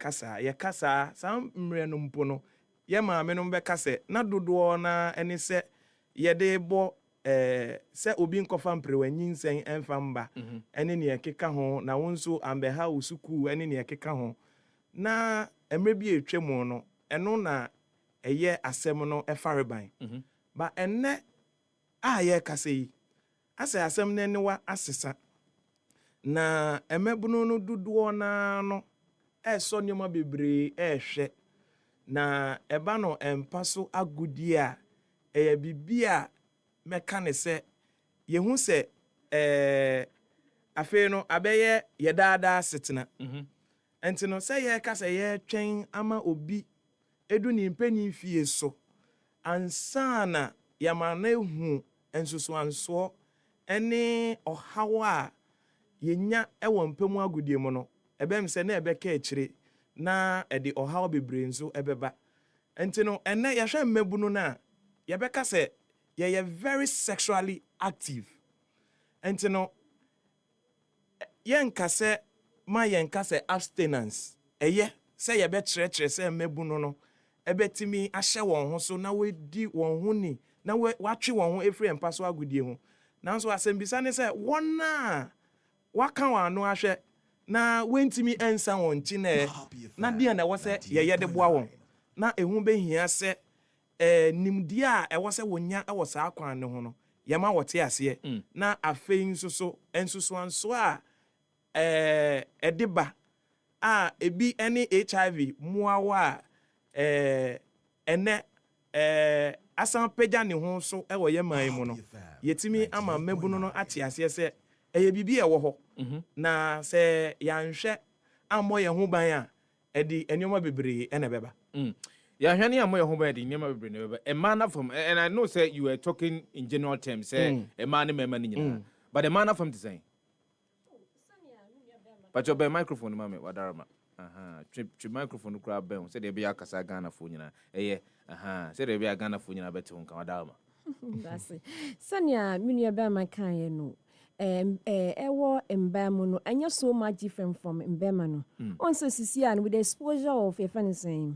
kasa sa mre no mpo no ye maame no be ka se na dodo na ene se ye de bo se obi nkofa mprewanyi nsen emfa mba ene ne ye keka ho na wonso ambe ha usuku ene ne ye keka ho na emre bi etwemu no eno na eye asem no efareban ba enne aye kase yi ase asem ne ne wa asesa na emebunu no dodoɔ na no ɛsɔ nneɛma bebree ɛhwɛ na eba no empa so agudi a ɛyɛ bibi a mɛka ne sɛ yehu sɛ afei no abɛyɛ yɛdaadaa setena enti no sɛ yɛka sɛ yɛtwɛn ama obi edu ne mpani fie so ansa na yɛma na ehu nsusuansoɔ ɛne ɔhaw a yɛnya ɛwɔ mpamu agudie mu no ɛbɛm sɛ na ɛbɛka akyire na ɛde ɔhaw bebree nso ɛbɛba enti no ɛnɛ yɛhwɛ mmabunu no a yɛbɛka sɛ yɛyɛ very sexually active enti no yɛnka sɛ ma yɛnka sɛ abstinence ɛyɛ sɛ yɛbɛkyerɛkyerɛ sɛ mmabunu no ɛbɛtumi ahyɛ wɔn ho so na wɔdi wɔn ho ni na wɔatwe wɔn ho efiri mpa so agudie ho nanso asɛmbisa ne sɛ wɔn a waka wɔn ano ahwɛ na wɔntumi ɛnsa wɔn nkyi na deɛ na ɛwɔ sɛ yɛyɛ de boa wɔn na ehu behia sɛ nimdeɛ a ɛwɔ sɛ wɔnya ɛwɔ saa kwan ne ho no yɛma wɔte aseɛ na afei nso so nsusuanso a ɛde ba a ebi ne HIV muawa a ɛnɛ asan pagya ne ho so ɛwɔ yɛ man mu no yɛtumi ama mmabunu no ate aseɛ sɛ ɛyɛ bibi ɛwɔ hɔ na sɛ yɛanhwɛ ammɔ yɛn ho ban a ɛde nneɛma bebree ɛna bɛba yɛahwɛ ne ammɔ yɛn ho ban ɛde nneɛma bebree na bɛba ɛma na fam and I know say you were talking in general terms say ɛma ne mɛma ne nyinaa but ɛma na fam te sɛn but your microphone mama wadarama trip microphone kura bɛn sɛ deɛ ɛbɛyɛ akasa Ghana fo nyinaa ɛyɛ sɛ deɛ ɛbɛyɛ Ghana fo nyinaa bɛte ho nka wadarama that's it sɛnea me nua bɛma kan yɛ no ɛwɔ mbaa mu no ɛnyɛ so much different from mbɛma no on sɛ sisi a with the exposure of yɛfɛ ne sɛn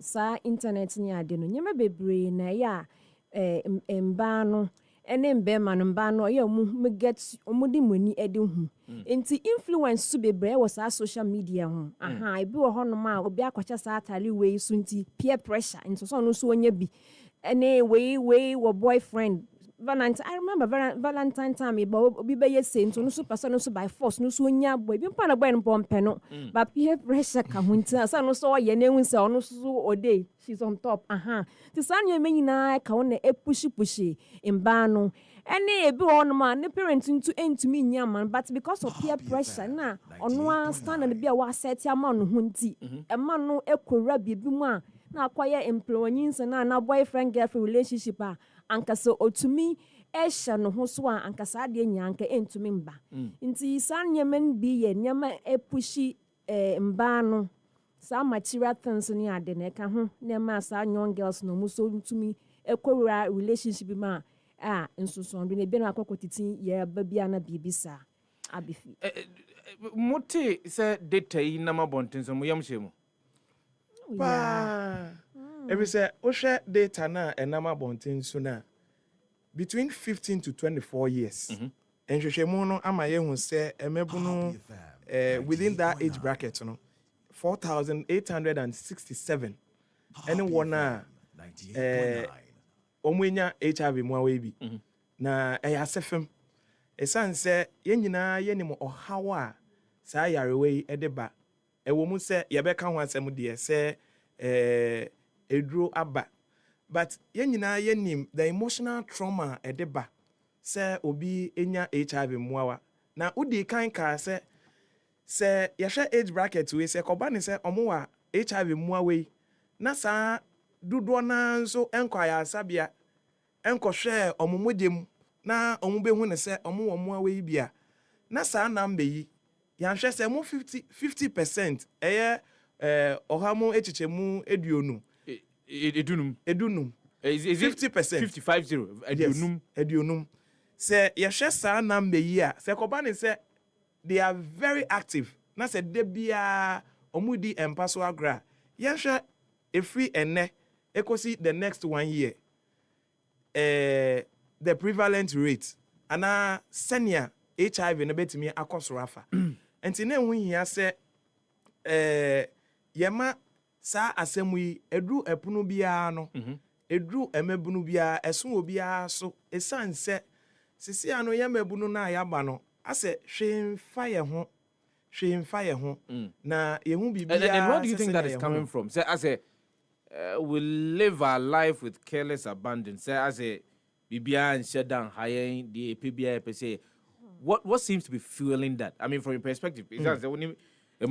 saa internet ne ade no nyɛma bebree na ɛyɛ a mbaa no ɛne mbɛma no mbaa no ɔyɛ ɔmo get ɔmo de moni ɛde hu nti influence so bebree wɔ saa social media ho ebi wɔ hɔ nom a obi akɔkyɛ saa atare wei so nti peer pressure nti so no so onya bi ɛne wei wɔ boyfriend Valentine, I remember Valentine time, obi be ye say nto no so person no so by force no so onya boy bi mpa na boy no pompe no but peer pressure ka hunta sa no so ye na hu say ono so ode she's on top ti sa nya me nyina ka wona pushi mba no ene ebi ono ma ne parent ntu entumi nya man but because of peer pressure na ono a standard bi a wa set ama no hunti e ma no ekora bi mu a na akwaye employee na boyfriend girlfriend relationship a ankasa otumi ehya no ho so a ankasa ade nyanka entumi mba nti saa nyemen bi ye nyama epushi mba no saa material things ni ade na ka ho na ma saa young girls no muso ntumi ekowura relationship bi ma a nsosondo na bi na akokotiti ye ba bia na bibi saa abifi mote se data yi na mabonten so mo yamhye mo Every say Osha data na enama bontin suna between 15 to 24 years. And Shoshemono amaye who say emebuno within that age bracket, 4,867. Anyone omwenya HIV mwawebi. Na asefem. Esan se yenyina yenimo ohawa sa yarewei edeba. Ewo mu se yebeka ho asem de se edro aba but yenyina yenim the emotional trauma edeba se obi enya HIV muawa na udi kan ka se yehwe age bracket we se koba ne se omowa HIV muawe na sa dodo na nso enko ya sabia enko hwe omomodem na omobehu ne se omowo muawe bia na sa na mbeyi ya hwe se mo 50% eye ohamo echichemu eduonu edunum is 50% 50 edunum se yehwe sa na mbeyi a se koba ne se they are very active na se de bia omudi empaso agra yehwe efri ene ekosi the next 1 year the prevalent rate ana senior HIV na betimi akosoro afa enti na hu hia se yema sa asemu yi edru epunu bia no edru emebunu bia esun obia so esan se sisi ano yemebunu na yaba no I said she fire ho na yehu bibia. And where do you think that is coming from? Say as a we live our life with careless abandon. Say as a bibia and shut down high the PBI per se. What seems to be fueling that? I mean, from your perspective, is that when you they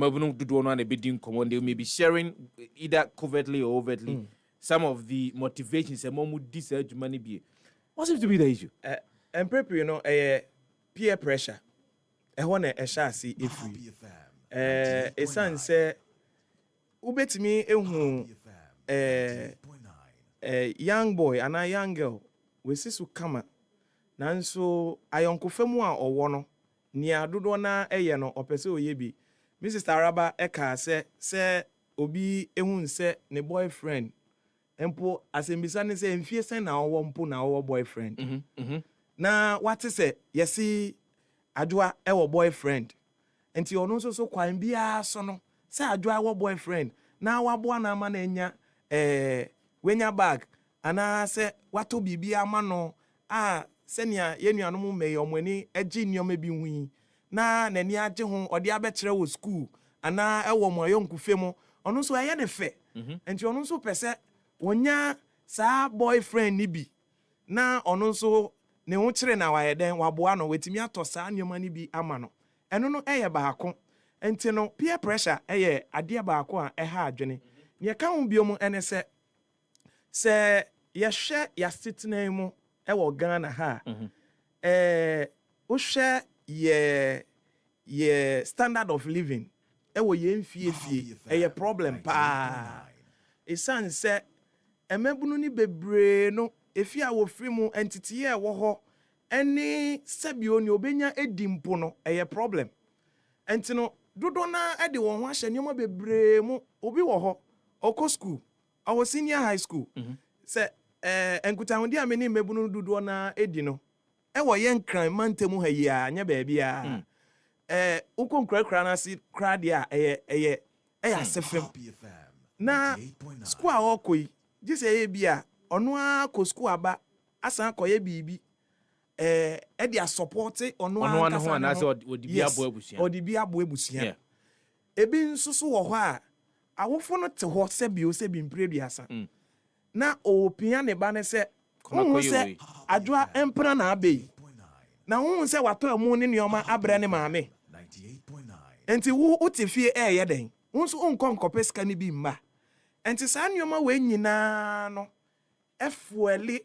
may be sharing either covertly or overtly some of the motivations and more deserve money be. What seems to be the issue? And prep, you know, peer pressure. I want to share see if we. A son say, "Ubet me a young boy and a young girl we see su kama." Nanso ayonkofemu a owo nia dodo na eye no opese oyebi Mrs. Taraba eka se obi ehun se ne boyfriend empo asembisa ne se mfie sen na owo mpo na owo boyfriend na what say yesi adwoa ewo boyfriend enti ono nso so kwan bia so no se adwoa ewo boyfriend na wabo na ama na enya wenya bag ana se wato bibia ama no senia yenuanom me yomani agi nnioma bi hui na nani age ho ode abekere wo school ana ewo mo yonkufe mo ono so eye ne fe enti ono so pese wonya sa boyfriend ni bi na ono so ne ho kire na wa yeden waboa no wetimi ato sa nnioma ni bi ama no eno no eye baako enti no peer pressure eye ade baako a eha adwene ne ka ho biom ene se yehwe ya sitena mu ewo Ghana ha o share ye standard of living ewo ye mfie a problem pa esan se emebunu ni bebre no efi a wo free mu entity ye wo ho eni sabio ni obenya edimpo no a problem enti no dodo na ede wo ho ahye nyoma bebre mu obi wo ho oko school our senior high school se enkutahudi ameni mebunu dudu na edi no ewo ye nkran mantemu ha yi a nya ba bia uko nkrakra na si krade a eye asefem na school a okoi gise ye bia ono a ko school aba asan koye bibi edi a support ono a ho na se odi bi abo ebusia ebi nsusu wo ho a awofo no te ho se bi mpreduasa na opia ne ba ne se hu se adwa empra na abe na hu se wato amu ne nioma abre ne maame enti wo utifie ye den hu so onkonko peska ne bi mma enti sa nioma we nyina no efueli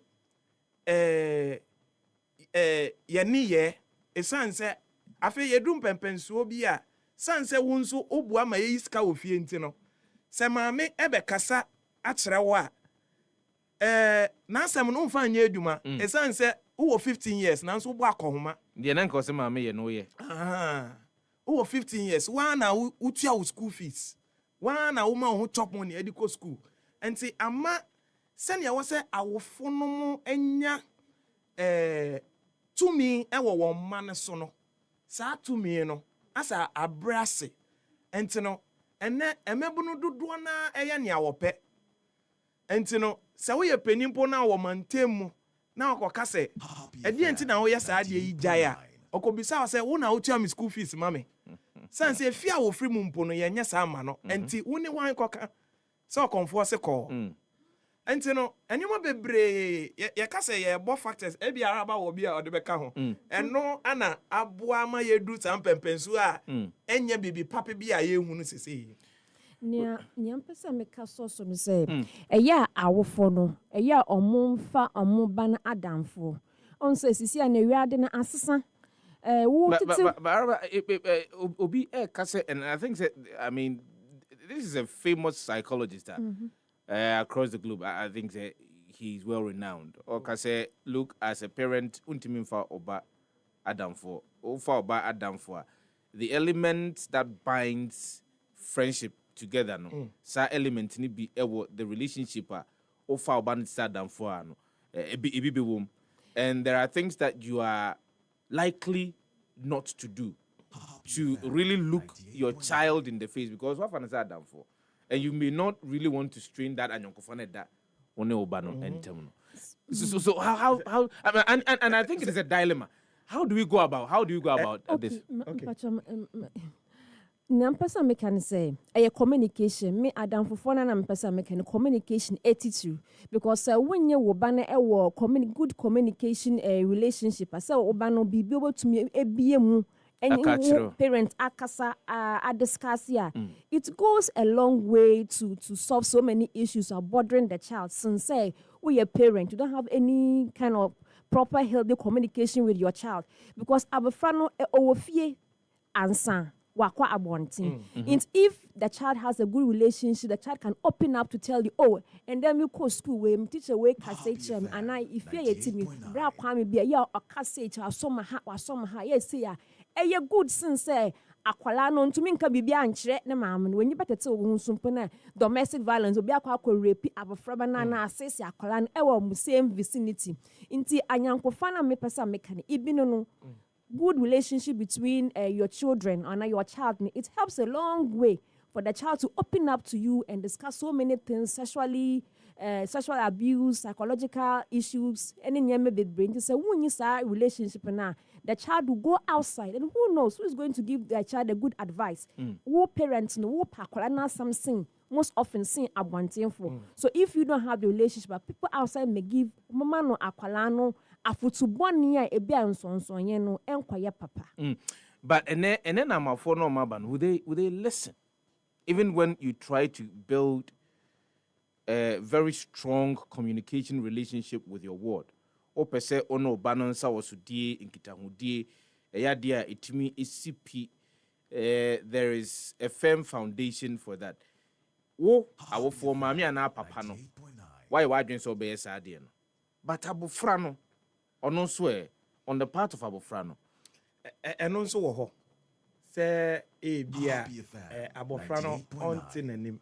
ye esanse afi yedum pempensuo bi a sanse wo nso obu ama ye iska ofie enti no se maame ebe kasa akere wo a na sem no mfa anya aduma esanse wo 15 years na nso bo akohoma de na nka o se maame ye no ye wo 15 years wa na utua wo school fees wa na wo ma ho chop money edico school enti ama sene wo se awofo no mu enya tumi ewo won ma ne so no sa tumi no asa abrase enti no ene emebunu dodo na eye ne awope enti no se wo ye penimpo na wo mantemu na okoka se edi enti na wo ye sa ade yi jaya okobisa wo se wo na wo tua me school fees mame sanse fia wo free mu mpo no ye nya sa ama no enti wo ni wan koka se okonfo se ko enti no enyuma bebre ye ka se ye bo factors e bi araba wo bi a ode beka ho eno ana aboa ma ye du san pempensu a enya bibi pape bi a ye hunu sese nia mpesa meka so no say eya awofo no eya omumfa omuba na adamfo on say sisi a na wiade na asesa Obi and I think that, I mean, this is a famous psychologist across the globe. I think that he's well renowned. Or kase look as a parent untiminfa oba Adam for the element that binds friendship together no sa element ni be the relationship ofa oba Adam for no ebi wom, and there are things that you are likely not to do to really look your child in the face, because what fans are done for, and you may not really want to strain that and you're that on the obano and terminal. So how I mean, and I think it is a dilemma. How do we go about this? Okay. Nampesa me can say a communication me Adam for fun and nampesa me can communication attitude because when you banner a good communication relationship I say obano be able to me a BMU and parent akasa discuss here. It goes a long way to solve so many issues are bothering the child since say we a parent you don't have any kind of proper healthy communication with your child because abafrano owofie ansa wakwa abontin. And if the child has a good relationship, the child can open up to tell you, oh, and then you go school where teacher way cassette and I if you to me, bra kwame be ya or cassette or somehow yes ya a good sense say akwala no ntumi nka bibia ankyere ne maam no wenyi betete wo nsumpo na domestic violence obi akwa rape abafraba na asese akwala no ewo mu same vicinity nti anyankofa na me pesa meka ne ibino no good relationship between your children and your child it helps a long way for the child to open up to you and discuss so many things sexual abuse, psychological issues, any nyame be brain to say when you say relationship na the child will go outside and who knows who is going to give the child a good advice. Who parents no who pakola na something most often seen abwantin for. So if you don't have the relationship, but people outside may give mama no akwala no afutu boni a ebi ansonson no enkoye papa. But and then I'm for no maban would they listen even when you try to build a very strong communication relationship with your ward. O per se ono banansa wasudie inkitahudie eya dia itimi ECP. There is a firm foundation for that. Wo awo for mami ana papa no. Why wadwen so be sadie no. But abofra no ono so on the part of abofra no. Eno so wo ho. Se bia abofra no onti nanim.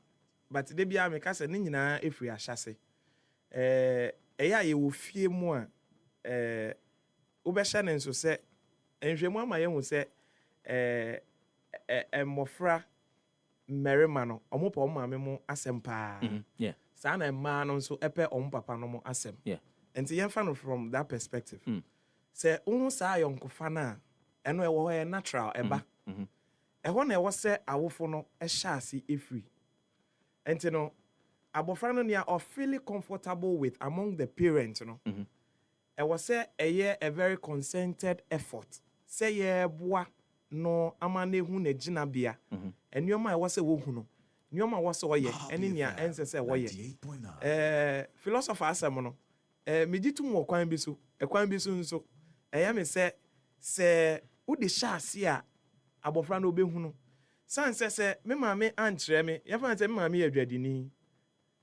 But they be me kase ni nyina efri ahyase eya ye wo fie mu a obehye ne nso se enhwemu ama ye hu se mmofra mmerima no omopa omame mu asem pa sa na mma no nso epe ompapa no mu asem enti ye fa no from that perspective se unu sa yonkofa na eno ewo ho natural eba eho na ewo se awofo no ehye ase efri. And you know, abofra no are feeling comfortable with among the parents, you know. I was say a very concentrated effort. Say ye boa no amane hu ne gina bia. And your my was a wohuno. Your my was oye. And in your answer say woye. Philosopher asamono. Me ditu mo kwan bisu. E kwan bisu nso. Eya me say udi sha sia abofra no behuno. San se me mame ankyere me ye fa se me mame adwadini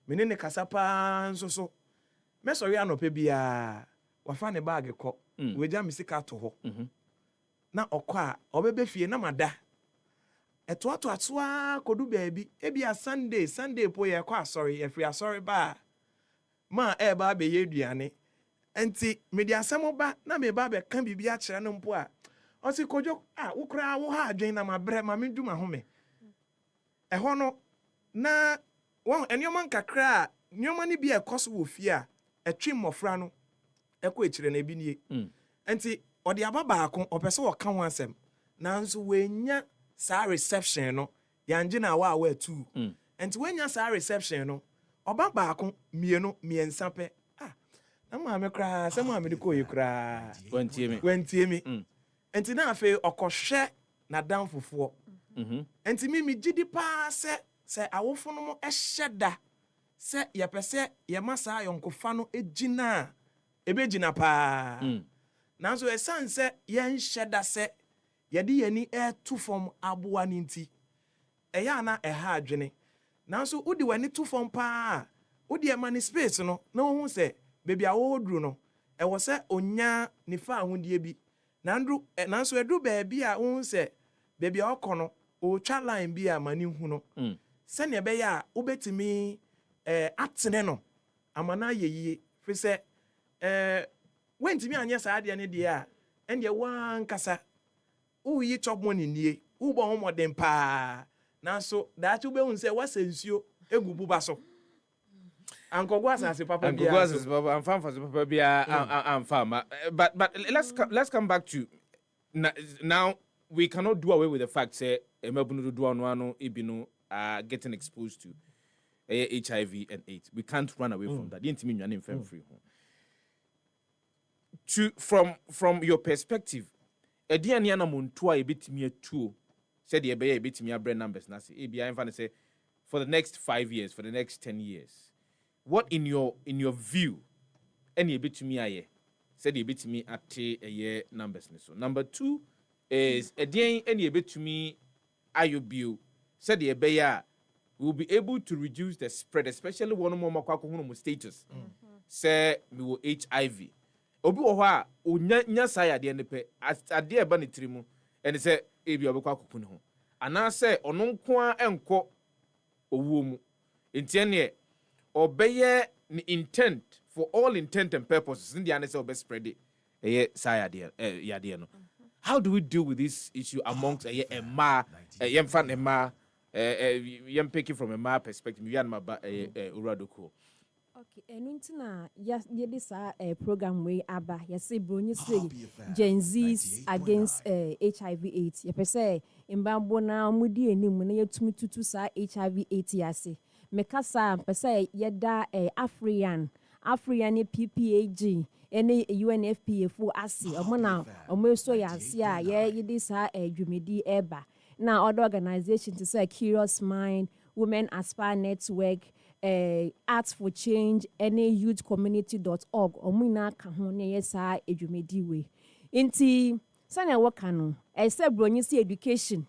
me ne kasapa nso so me sori anope bia wa fa ne bag ko we ja me sika to ho na okwa obebe fie na mada eto atoa kodu baabi e bia sunday po ye kwa asori e free asori ba ma e ba be ye duane enti me dia asem ba na me ba be kan bibia kyere no mpo a osi kojo ukra wo ha adwen na mabre ma me duma home eho no na won enyoman kakra nyoma ni bia ekoso wo fie a etwe mmofra no eko ekire na bi nie enti odi ababa akon opese wo ka ho asem nanso wenya sa reception no yanje na wa atu enti wenya sa reception no obaba akon mienu miensa pe na ma me kra se ma me de ko yekra wantie mi enti na afi okohwe na dan fofo enti mi gidi pa se awofo no mo ehyeda se ye pese ye masa yonkofa no egina ebegina pa nanso esan se ye nhyeda se ye de yani to form aboa ninti eya na eha adwene nanso udi wani to form pa udi e mani space no na wo hu se bebi awodru no e wo se onya nifa ahudie bi nanso edu baabi a wo se bebi okono o twa line bi a mani hu no se ne be ya obetimi atene no amana yeyie fi se wentimi anya sa ade ne de a ende wan kasa uyi chop money nie ubo ho modern pa nanso da chu be hu se wasensuo egubu ba so Uncle Guas papa. Uncle Guas papa. I'm fine for papa. I'm fine. But let's come back to now. We cannot do away with the fact say emebunu do anwano ibinu are getting exposed to HIV and AIDS. We can't run away from that. Didn't mean you're not free. From your perspective, ediani ana montua ebitimi atuo said the ebe ebitimi abre numbers na say ebi am fan say for the next 5 years, for the next 10 years. What in your view any ebitimi aye said the ebitimi ate a year numbers so. Number 2 is edian any ebitimi ayobio said the ebe we will be able to reduce the spread, especially one more makwakohunu status. Say me will HIV. Obi wo ha onya saya de ne pe ade eba ne tirimu ene se ebi obekwa kokun ho ana se ono nko a enko owuo mu entie ne obeye ni intent for all intent and purposes in the ane se obe spread saya de yade no. How do we deal with this issue amongst Emma yemfa Emma yem picking from Emma perspective yan ma ba uradoko. Okay, enuntina this program way aba say brony say Gen Z's against HIV/AIDS. You say imbambo na mudi enim na yetumi tutu sa HIV/AIDS yase. Mekasa pese yeda African PPAG any UNFPA fu asi omona omeso yase a ye this dwumedi eba. Now other organizations to say Curious Mind, Women Aspire Network, Arts for Change, any youthcommunity.org omuna ka ho ne yesa edwumedi we nti sane wakano except brony see education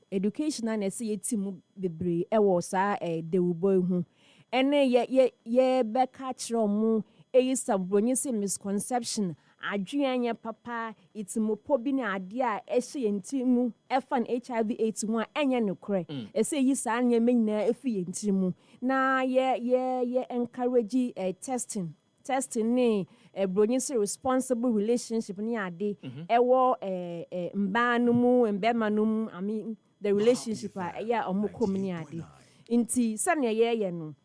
na say yetimu bebre ewo sa dewuboy hu ene ye beka kire mu eyisa brony see misconception adwuanya papa itimopo bi na ade a ehye yentimu efan HIV/AIDS ho a enye ne kore ese yi sa anya menina efi yentimu na ye encourage testing ne brony say responsible relationship ni ade ewo mba no mu mbema no mu I mean the relationship ya omoko ni ade nti sane ye no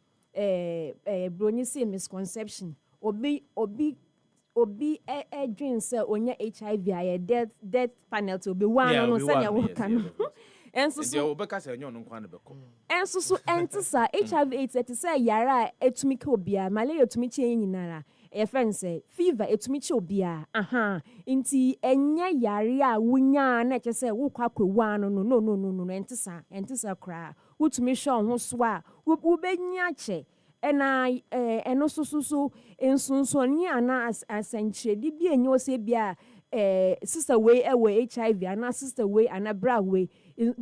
brony say misconception obi dream say onya HIV aye death penalty obi one no say ya work no enso so obeka say enyo no nkwa no beko enso so entisa HIV/AIDS et say yara etumi ka obia malaria etumi che nyinara e friend say fever etumi che obia nti enya yare a wunya na che say wo kwa kwawu no entisa kra wutumi hwe ho so a wo benya che ena eno so ensunsoni ana asanchedi bi enyo se bia sister way HIV ana sister way ana bra way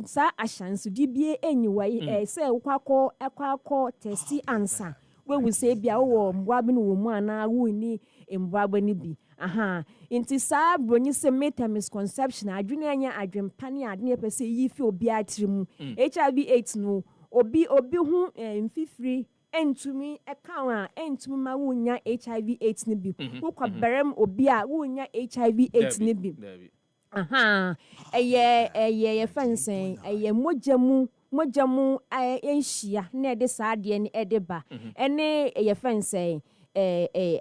sa ashansu di bi enyiwa se kwakọ testi answer we will say bia wo mbwabe no wo mu ana wo ni mbwabe ni bi inti sa brony se meta misconception adwene anya adwempane ade ne pese yi fi obi atirimu HIV/AIDS no obi hu mfifiri entumi ekawa entumi ma wunya HIV/AIDS ne bi wokwa berem obi a wunya HIV/AIDS ne bi eye fansen eye mojamu enhia na ede saade ne ede ba ene eye fansen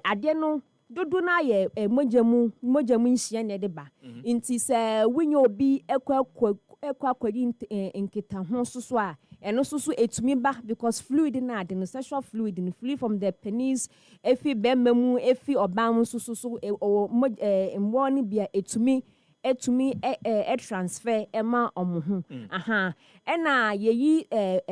ade no dodo na ye mojamu nhia na ede ba nti se wunya obi ekwa nkita ho soso a eno soso etumi ba because fluid na ade no sexual fluid no fluid from the penis efi bemamu efi obam soso mbo ni bia etumi transfer ema omohu ena yeyi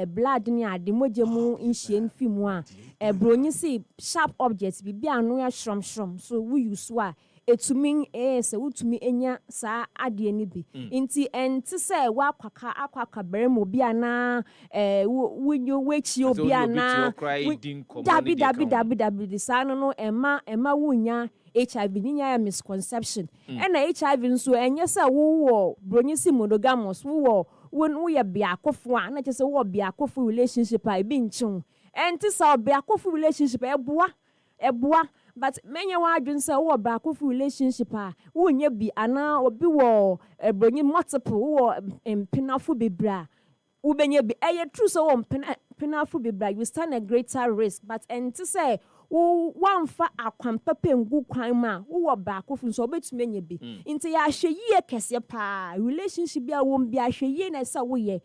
blood ni ade mojamu nhie nfi mu a brony si sharp objects bibia anu ya shrom so we use wa etumi se utumi enya sa ade ni bi nti enti se wa akwaka berem obi ana wunyo wechi obi ana dabi sa no ema wunya HIV ninya ya misconception ena HIV nso enye se wo brony si monogamous wo ye biakofo a na che se wo biakofo relationship a bi nchen enti sa biakofo relationship eboa but many wadwin say wo biakofo relationship a wonye bi ana obi wo brony multiple wo empinafo bebra ubenye bi true so wo empinafo bebra you stand a greater risk but enti say wamfa akwampapa ngu kwan ma wo baako fu so obetumi nya bi nti ya hweyie kese pa relationship bia wo bia hweyie na sa wo ye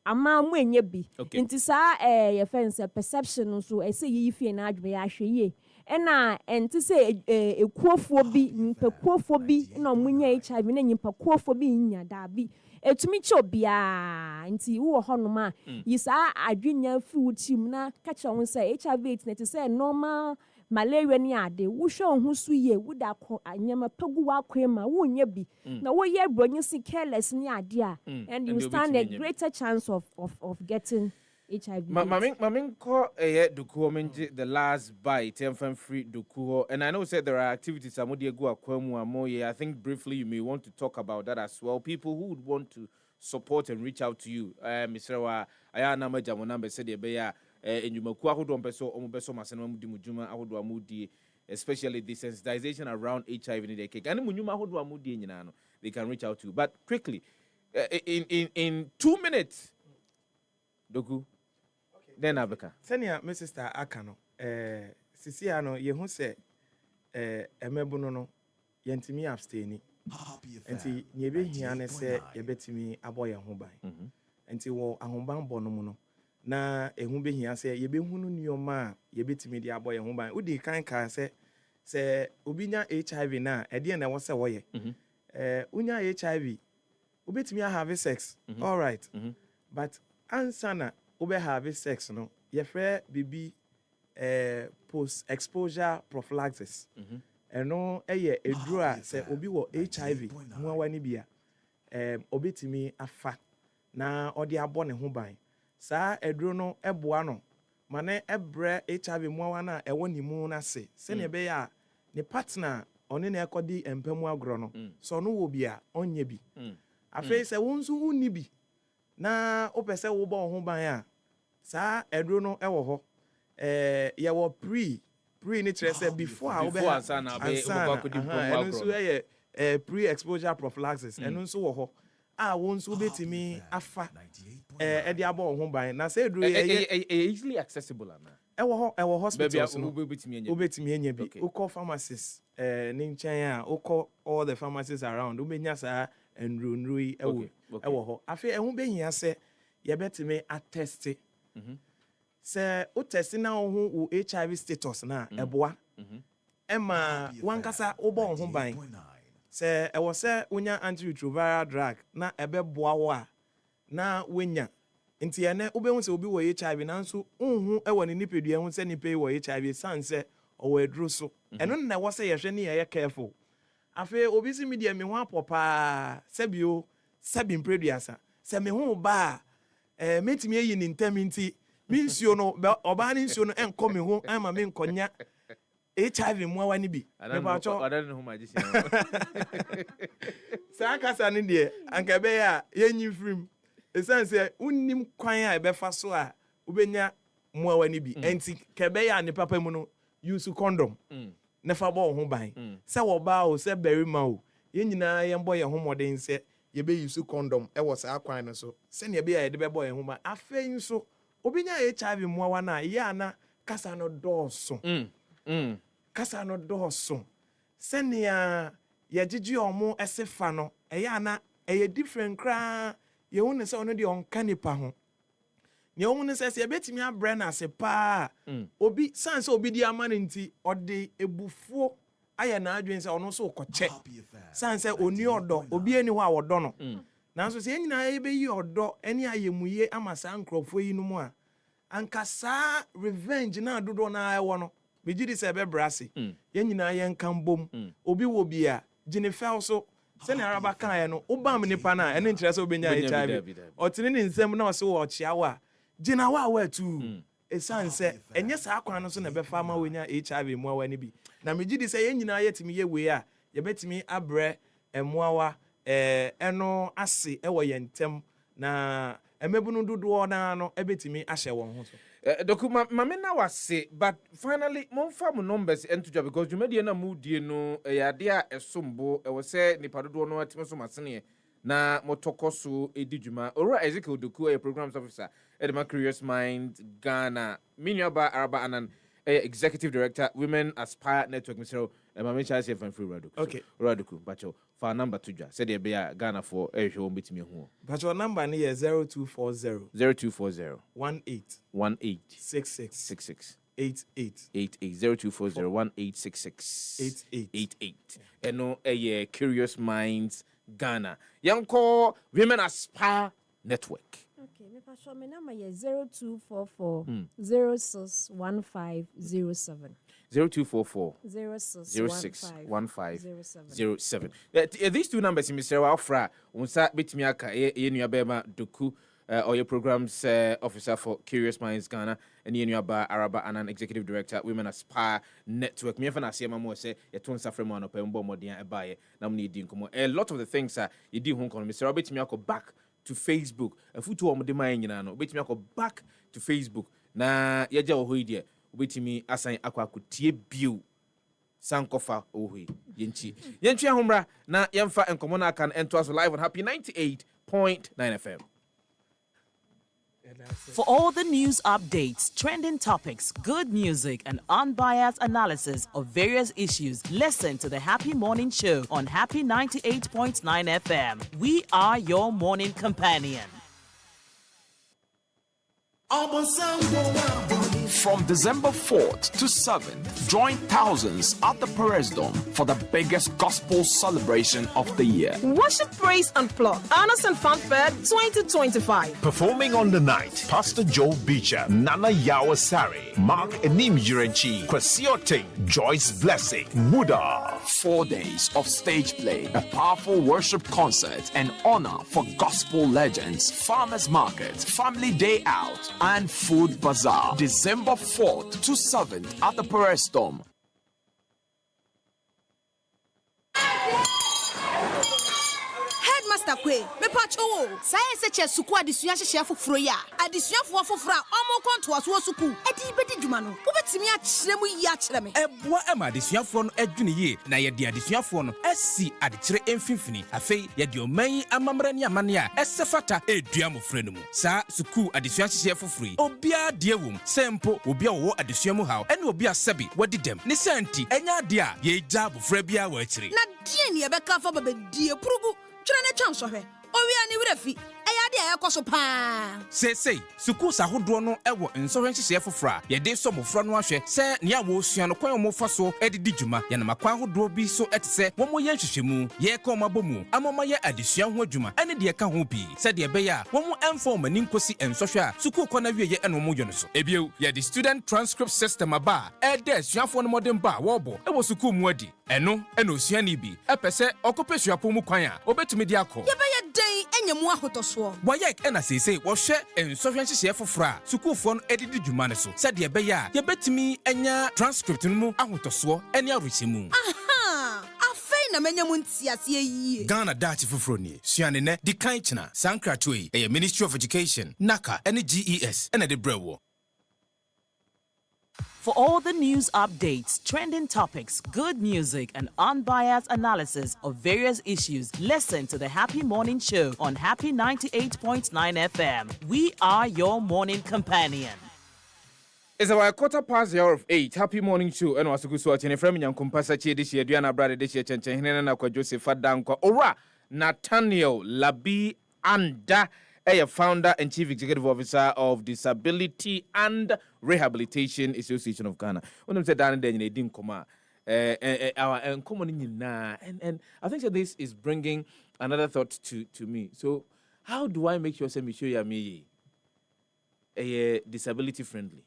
ama mo enya bi nti sa ye fence perception so ese yi fie na adwe ya hweyie ena enti se ekuofo bi mpekuofo bi na mo nya HIV na nyimpakuofo bi nya da bi etumi che obia nti wo honom a yisa adwenya fi wutim na ka che won say HIV na ti say normal malaria ni ade wo hwe ho so ye wo da ko anyama pagu wa kwema wo nya bi na wo ye bronye si careless ni ade a and you stand a greater chance of getting HIV. Mamin ko dukuo menje the last bite and free dukuo, and I know said there are activities amodi egu akwamu amoye. I think briefly you may want to talk about that as well. People who would want to support and reach out to you, Mr. Wa aya na majamo number said e be ya enyumaku ahodo mpeso omubeso masena mudi mujuma ahodo amudi, especially the sensitization around HIV in the cake. And munyuma ahodo amudi nyina no, they can reach out to you. But quickly, in 2 minutes, Doku. Then Abeka. Senia, my sister Akano, Sisiano, ye who say, Emebuno, no, yentimi abstaini. And see, ye be here say, ye bet me a boy a home and see, well, a home bonomono. Na a home be here say, ye be who your ma, ye bet me the boy a home by. Udi kind car say, Ubinya HIV na, at the end I was a way. Unya HIV, ubit me have sex. All right. But ansana. Ube have sex no ye frɛ bibi post exposure prophylaxis eno eye eduru a sɛ obi wɔ HIV ho awani bia obetimi afa na ɔde abɔ ne ho ban saa eduru no ɛboa no mane ɛbrɛ HIV mu awana ɛwɔ ne mu na se sɛ ne be ya ne partner ɔne na ɛkɔdi empamu agro no so no wɔ bia ɔnyɛ bi afei sɛ wonso wonni bi na opese wo bo ho ban a sa edro no e wo ho ye wo pre ni kire se before a wo be ansa na be wo ko di promo so ye pre exposure prophylaxis eno nso wo ho a wo nso betimi afa e de abo ho ban na se edro ye easily accessible ana e wo hospitals no obetimi enya bi ukọ pharmacies ni nchen a ukọ all the pharmacies around ubenya sa enrunrui ewo ho afi ehun behia se ye betime attest se o test na ho HIV status na eboa ema wankasa obo ho ban se ewo se unya antiretroviral drug na ebeboa wo a na wenya nti ene obehu se obi wo HIV na nso unhu ewo ne nipadua hu se nipa wo HIV sanse owo eduru so eno na wo se ye hwe ne ye careful afi obi si media me ho apopa sebio sabi mpreduasa se me ho ba metimi eyi ni ntam nti minsuo no oba ni nsuo no enko me ho ama me nkonya HIV mu awani bi me ba cho odan no magician sa kasa ni de anka be ya yenyi frim esanse unnim kwan a ebefa so a ubenya mu awani bi enti kebe ya ni papa mu no use condom nefa bo ho ban se wo ba o se beri ma o ye nyina ye mbo ye ho moden se ye be use condom e wo sa akwan no so se ne be ya ye de be bo ye ho ban afeyin so obinya HIV muawa na ye ana kasa no doso kasa no doso se ne ya ye gigi omo esefa no ye ana ye different kra ye hu ne se ono de on kanipa ho ne hu ne se betimi abrɛ na se pa obi sanse obi di amane nti ode ebufuo aya na adwen se ono so kɔkyɛ sanse oni odo obi ani ho a wodo no nanso se nyina ye be yi odo ani ayemuye amasa nkrofo yi no mu a anka saa revenge na dodo na ewo no megidi se be brase ye nyina ye nkambom obi wo bia ginefel so se na araba kan ye no obam nipa na ene nkyerɛ se obenya HIV otini ni nsɛm na ɔse wo ɔkyeawa gina wa tu esanse enye saa kwan no so na befa ma wenya HIV mu awani bi na megidi se ye nyina yetimi ye we a ye betimi abrɛ emuawa eno ase ewo ye ntem na emebunu dodo na no ebetimi ahye won ho so Dokuma mame na wase but finally monfa mo numbers entoja because you made na mu die no yade a esombo e wo se nipa dodo no atime so masene na motokoso edidwuma ora Ezekiel Doku programs officer edema Curious Mind Ghana minua ba araba anan Executive Director, Women Aspire Network, Mr. Mami Charles F. and Free Raduku. Okay. Raduku, Bacho, for a number 2, said there be a Ghana for a show bit me home. But your number is 0240 0240 18 66 66 88 0240 1866 88. And no a Curious Minds Ghana. Young call Women Aspire Network. Okay, my number is 0244 061507. 0244 061507. These two numbers, Mr. Walfra, unsa bitmiaka ye bema doku or your programs officer for Curious Minds Ghana and ye ba Araba and an executive director Women Aspire Network. Me fana say mamo say ye ton safre mo anopa mbo modern e bae na mo di nkomo. A lot of the things you di hon kono Mr. Bitmiaka back to Facebook. A futu o mo de man nyina no bitmiaka back to Facebook na ye ja ho ide obetimi asan akwakutie bio sankofa ohi yenchi ahomra na yemfa enkomo na kan ento us live on Happy 98.9 FM. For all the news updates, trending topics, good music, and unbiased analysis of various issues, listen to the Happy Morning Show on Happy 98.9 FM. We are your morning companion. From December 4th to 7th, join thousands at the Perez Dome for the biggest gospel celebration of the year. Worship, praise, and plot. Honors and Fanfare 2025. Performing on the night, Pastor Joe Beecher, Nana Yawasari, Mark Enim Jurenchi, Kwasioting, Joyce Blessing, Muda. 4 days of stage play, a powerful worship concert, and honor for gospel legends, farmers market, family day out, and food bazaar. December 4th to 7th at the Perez Dome. Headmaster Kwe, me pacho science che suku adesua hye foforo ya adesuafo foforo omo konto aso suku edi bedi dwuma no wobetimi a kyerem yi a kyereme eboa ema adesuafo no adwune ye na ye de adesuafo no asi adekyere emfimfini afei ye de oman amamra ne amane a esefata edua mofra no mu sa suku adesua hye foforo yi obia de wom sempo obia wo adesua mu haw ene obia sabi wadi dem ne santi enya de a ye gya bofra bia wa akyire na die ne ye beka fa babedie purugu twere ne twan so hwe owia ne wurafi eyade ayekoso pa sei suku sahodo no ewo nsohwe hyehyɛ foforo ye de so mofro no ahwe sɛ ne a wo sua no kwan mo fa so edidi dwuma ye na makwan hodo bi so etese wo mo ye hyehyɛmu ye ka ma bomu amama ye adesua ho adwuma ene de ka ho bi sɛ de be ya wo mo emfa mani nkosi ensohwe a suku kɔ na wie ye eno mo yo no so ebio ye the student transcript system aba ede asuafo no modern ba wo bo ewo suku mu adi eno osuani bi epese okope suapo mu kwan a obetumi di akɔ ye be ye den enyemu ahotoso wayek ena sese wo hwɛ ensohwe hyehyɛ foforo a sukuufo no edidi dwuma ne so sɛ de be ya ye betumi enya transcript no mu ahotoso ene arohyemu aha afei na menyamu ntiase yi Ghana dati foforo ni suane ne di kan kyena sankratoi eye Ministry of Education naka ene GES ene de brewo. For all the news updates, trending topics, good music, and unbiased analysis of various issues, listen to the Happy Morning Show on Happy 98.9 FM. We are your morning companion. It's about 8:15. Happy Morning Show. And was good watching from Yankumpasa Chi this year, Diana Brother this year, Chenchen, Kwadwo Sefah-Danquah, Ora, Nathaniel Labi Anda. A founder and chief executive officer of Disability and Rehabilitation Association of Ghana. When I said down there, you didn't come out. Our common and I think that this is bringing another thought to me. So, how do I make sure that me disability friendly?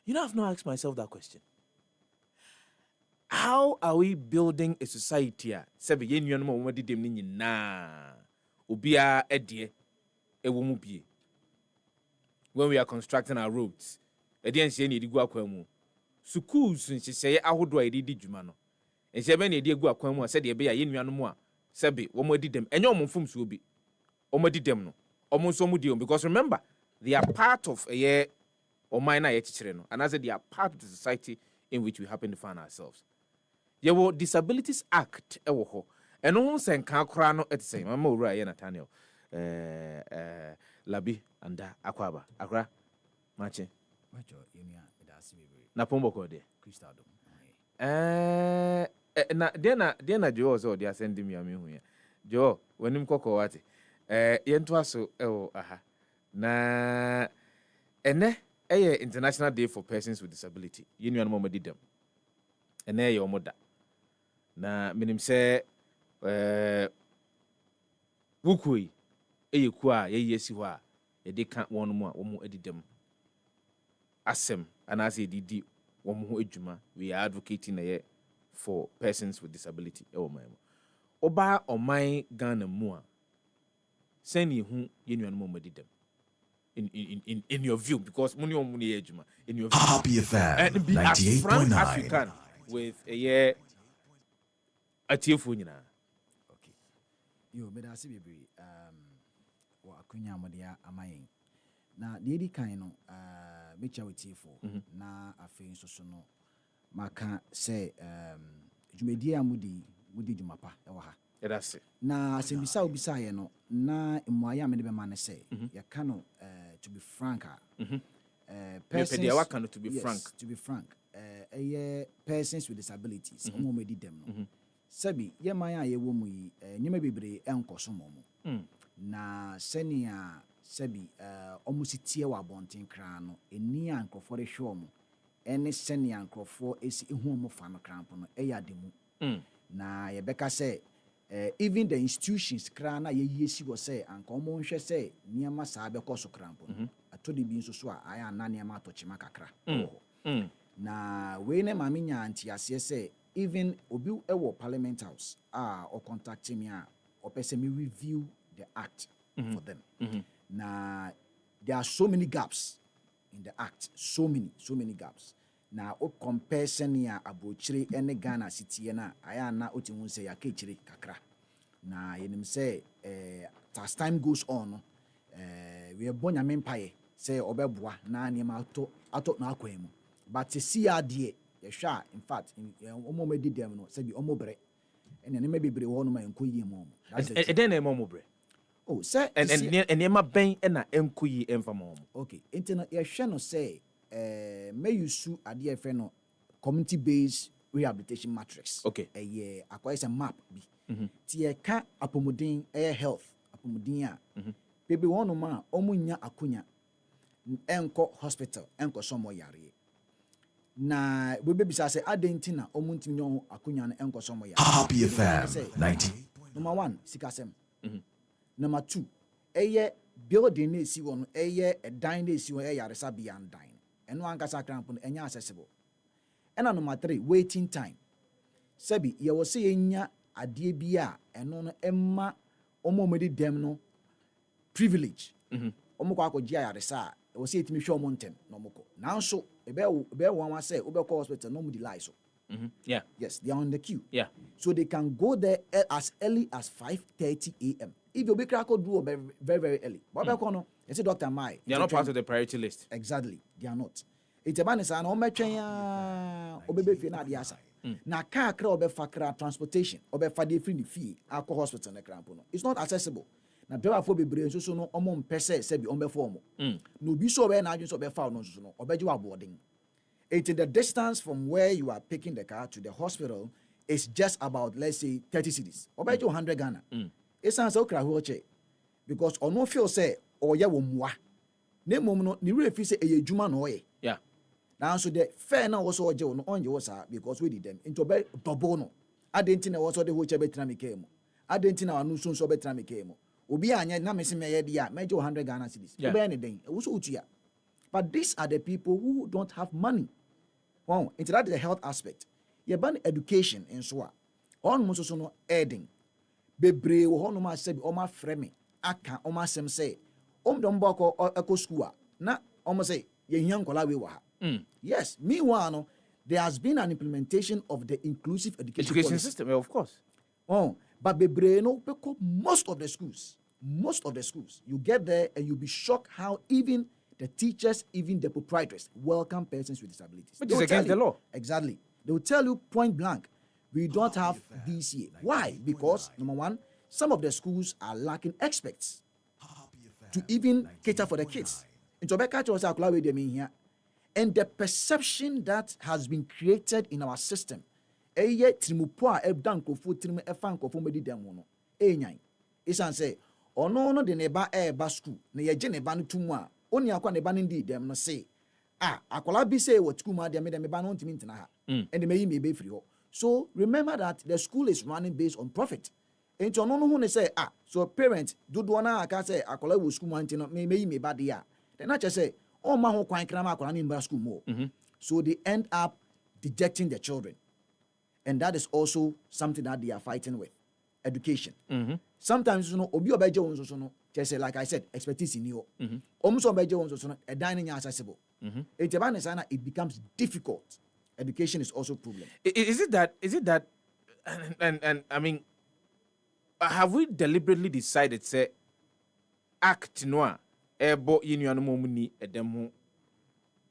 You know, I've not asked myself that question. How are we building a society? Ubia edie ewomubie when we are constructing our roads edie nsie ne digu akwan mu schools nhyehyɛ ahodo a edidi dwuma no nhyɛ be ne edie gu akwan mu a sɛ de be ya yenuanom a sɛbe wo modi dem enye omfom so obi omodi dem no omo nso mu di because remember they are part of a oman na ye kikire no and as they are part of the society in which we happen to find ourselves. Yewo Disabilities Act ewo ho eno ho senka kora no etse mama owura ye Nathaniel Labi Anda Akwaba akra mache Na Pomboko de. Na Joe also they are sending me a me. Joe, when him koko wati. Yentu aso aha. Na International Day for Persons with Disability. Yenu anu mo didem. Ene ye omoda. Na minim se wukui kwa ye yesi ho a ye de ka wonu mu a wo mu adidem. Asem anase didi wo mu ho adwuma. We are advocating for persons with disability. Oba oman Ghana mu a seni hu yenu anu mo didem. In your view, because money on money ejuma. In your view, Happy FM, and be as frank as you can with a TFU. Okay. Yo, but I see baby. Wa akunya modia amayin. Na the kind no mecha with TFU. Na afei so no maka say jumedi amudi jumapa ewa ha. That's it. Na sembisa obisa ye no na imwaya me de be man say ya kano to be frank persons to be frank persons with disabilities omo medi dem no sabi ye man a ye wo mu yi nyema bebre enkoso momo na senia sabi omo sitie wa bonten kran no eni ankofo de hwe omo ene senia ankofo esi ehu omo fa no krampo no eya demu na ye beka say even the institutions krana ye yesi go say anka omo nhwe say niema saa be koso krampo atodi bi nso so a aya na niema atochima kakra na we ne mama nya antiase say even obi ewo parliament house or contact me or person me review the act for them na there are so many gaps in the act, so many gaps. Na o compare senia abochire ene Ghana city na aya na otimu say yakechire kakra. Na yenim say as time goes on we bonya mempaye say obeboa na niam ato na akwemu. But see ade ye hwa in fact omo medi dem no say bi omo bre ene ne mebebre wo no ma enkoyi mo. Eden na omo bre. Oh, say and niam ben na enkoyi emfa mo. Okay, internet ye hwe no say may you sue at the FNO community-based rehabilitation matrix. Okay. Acquires a map. Tia ka apomodin health apomodin baby one ma omunya akunya enko hospital enko somo yare. Na we baby say adentina omunti nyo akunya enko somo yare. Happy FM 90. Number 1 sikasem. Number 2 building na esi won dan na esi won yare sabi and dan. Eno ankasa cramp no enya accessible. Ena number 3 waiting time. Sabi ye wo se enya ade bia eno no emma omo medi dem no privilege. Omo kwa akogye ayaresa wo se etimi hwe omo ntem no moko. Nanso ebe wan say obeko hospital no mu di lie so. Yeah. Yes, they are on the queue. Yeah. So they can go there as early as 5:30 a.m. If you be crack do very very early. But no, it's a Dr. Mai. They are not part of the priority list. Exactly. They are not. It's a man is an ometwen obebe fi na dia asa. Na car kra obefa kra transportation obefa de free the fee alcohol hospital na krampo no. It's not accessible. Na driver for bebre so no omo mpese se bi ombefo omo. No bi so be na adwun so obefa no so no obeje wa boarding. It's the distance from where you are picking the car to the hospital is just about, let's say, 30 cities. Obeje 100 Ghana. It sounds okay wheelchair because ono feel say oye wo mwa. Ne mom no ni refi say eye djuma no oye. Yeah. Now so the fair na also oje no onje wo sa because we did them into be double no. Adenti na also the wheelchair betra mekemo. Adenti na anu so betra mekemo. Obi anya na mesi me ye dia meje 100 Ghana cedis. Obi anything. E wo so utua. But these are the people who don't have money. Well, into that the health aspect. You ban education in so on so no adding. Bebre wo hono ma se bi o ma frame aka o ma sem say don boko eco school na o ma say ye hian kola we wa. Yes, meanwhile there has been an implementation of the inclusive education system, of course. Oh, but bebre no because most of the schools you get there and you'll be shocked how even the teachers, even the proprietors, welcome persons with disabilities. Which is against the law. Exactly. They will tell you point blank, we don't have these here. Why? Because, number 1, some of the schools are lacking experts to even cater for the kids. In Tobacco, And the perception that has been created in our system, trimupo a ebda nkofo trimu efa nkofo medi dem no enyan. Isan say ono de ne ba school na ye je ne ba no tumu a oni akwa ne ba no ndi dem no say akola bi say what school ma de me ba no ntimi ntina ha. And me yi me be free ho. So remember that the school is running based on profit. Enti ono no hu ne say so parents dodo na aka say akola wo school ma ntino me yi me ba de ya. Then I just say ma ho kwan kra ma akola ni mba school mo. So they end up dejecting the children. And that is also something that they are fighting with. Education. Sometimes, obi obeje won so no, just say like I said, expertise in you. So obeje won so no, a dining accessible. It becomes difficult. Education is also a problem. Is it that and I mean, have we deliberately decided say act noa ebo yinu anu ni edem ho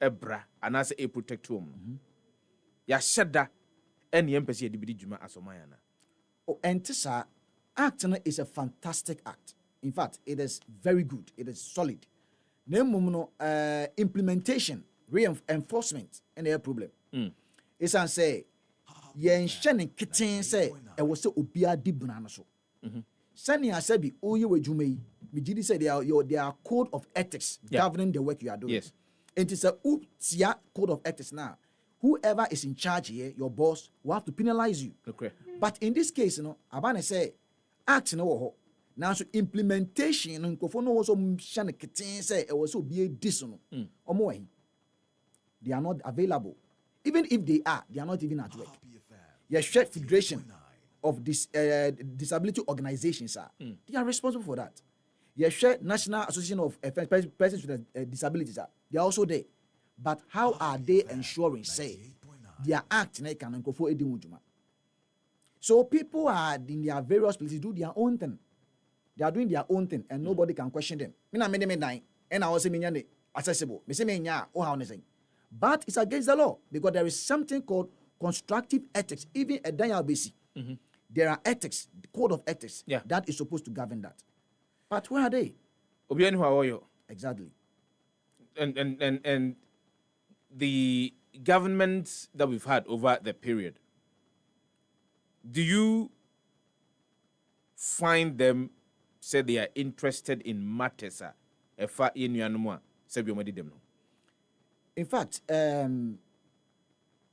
ebra anase e protect home. Ya shada and empathy de bidi juma asomaya na. And this act is a fantastic act. In fact, it is very good. It is solid. Implementation, reinforcement, and a problem. It's an say, yen shanning kitten say, I was so obia di banana so. Sani asebi, you were jume. Mijidi said there are code of ethics governing the work you are doing. Yes. It is a code of ethics now. Whoever is in charge here, your boss, will have to penalize you. Okay. But in this case, Abane say, act no. Now, so implementation, no also say it was so be disono. They are not available. Even if they are not even at work. Your shared federation of this disability organizations they are responsible for that. Your shared National Association of Persons with Disabilities they are also there. But how are they ensuring, say, their act can go for edimujuma? So people are in their various places do their own thing. They are doing their own thing, and nobody can question them. And I also mean accessible. But it's against the law because there is something called constructive ethics. Even at Daniel BC, there are ethics, code of ethics that is supposed to govern that. But where are they? Exactly. And the governments that we've had over the period, do you find them say they are interested in matters? In fact,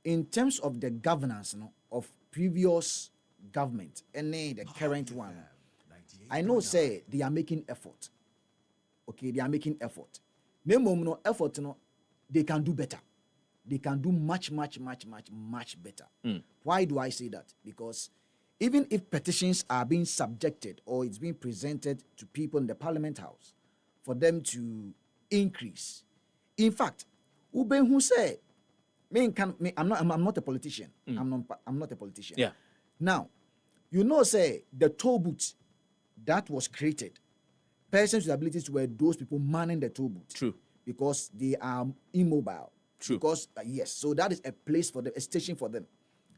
in terms of the governance of previous government and the current one, I know say they are making effort. Okay, they are making effort. No effort, they can do better. They can do much better. Why do I say that? Because even if petitions are being subjected or it's being presented to people in the Parliament House for them to increase, in fact, Ube who say, I'm not a politician. I'm not a politician. Yeah. Now, say the toll booth that was created, persons with abilities were those people manning the toll booth. True. Because they are immobile. True. Because, yes, so that is a place for them, a station for them.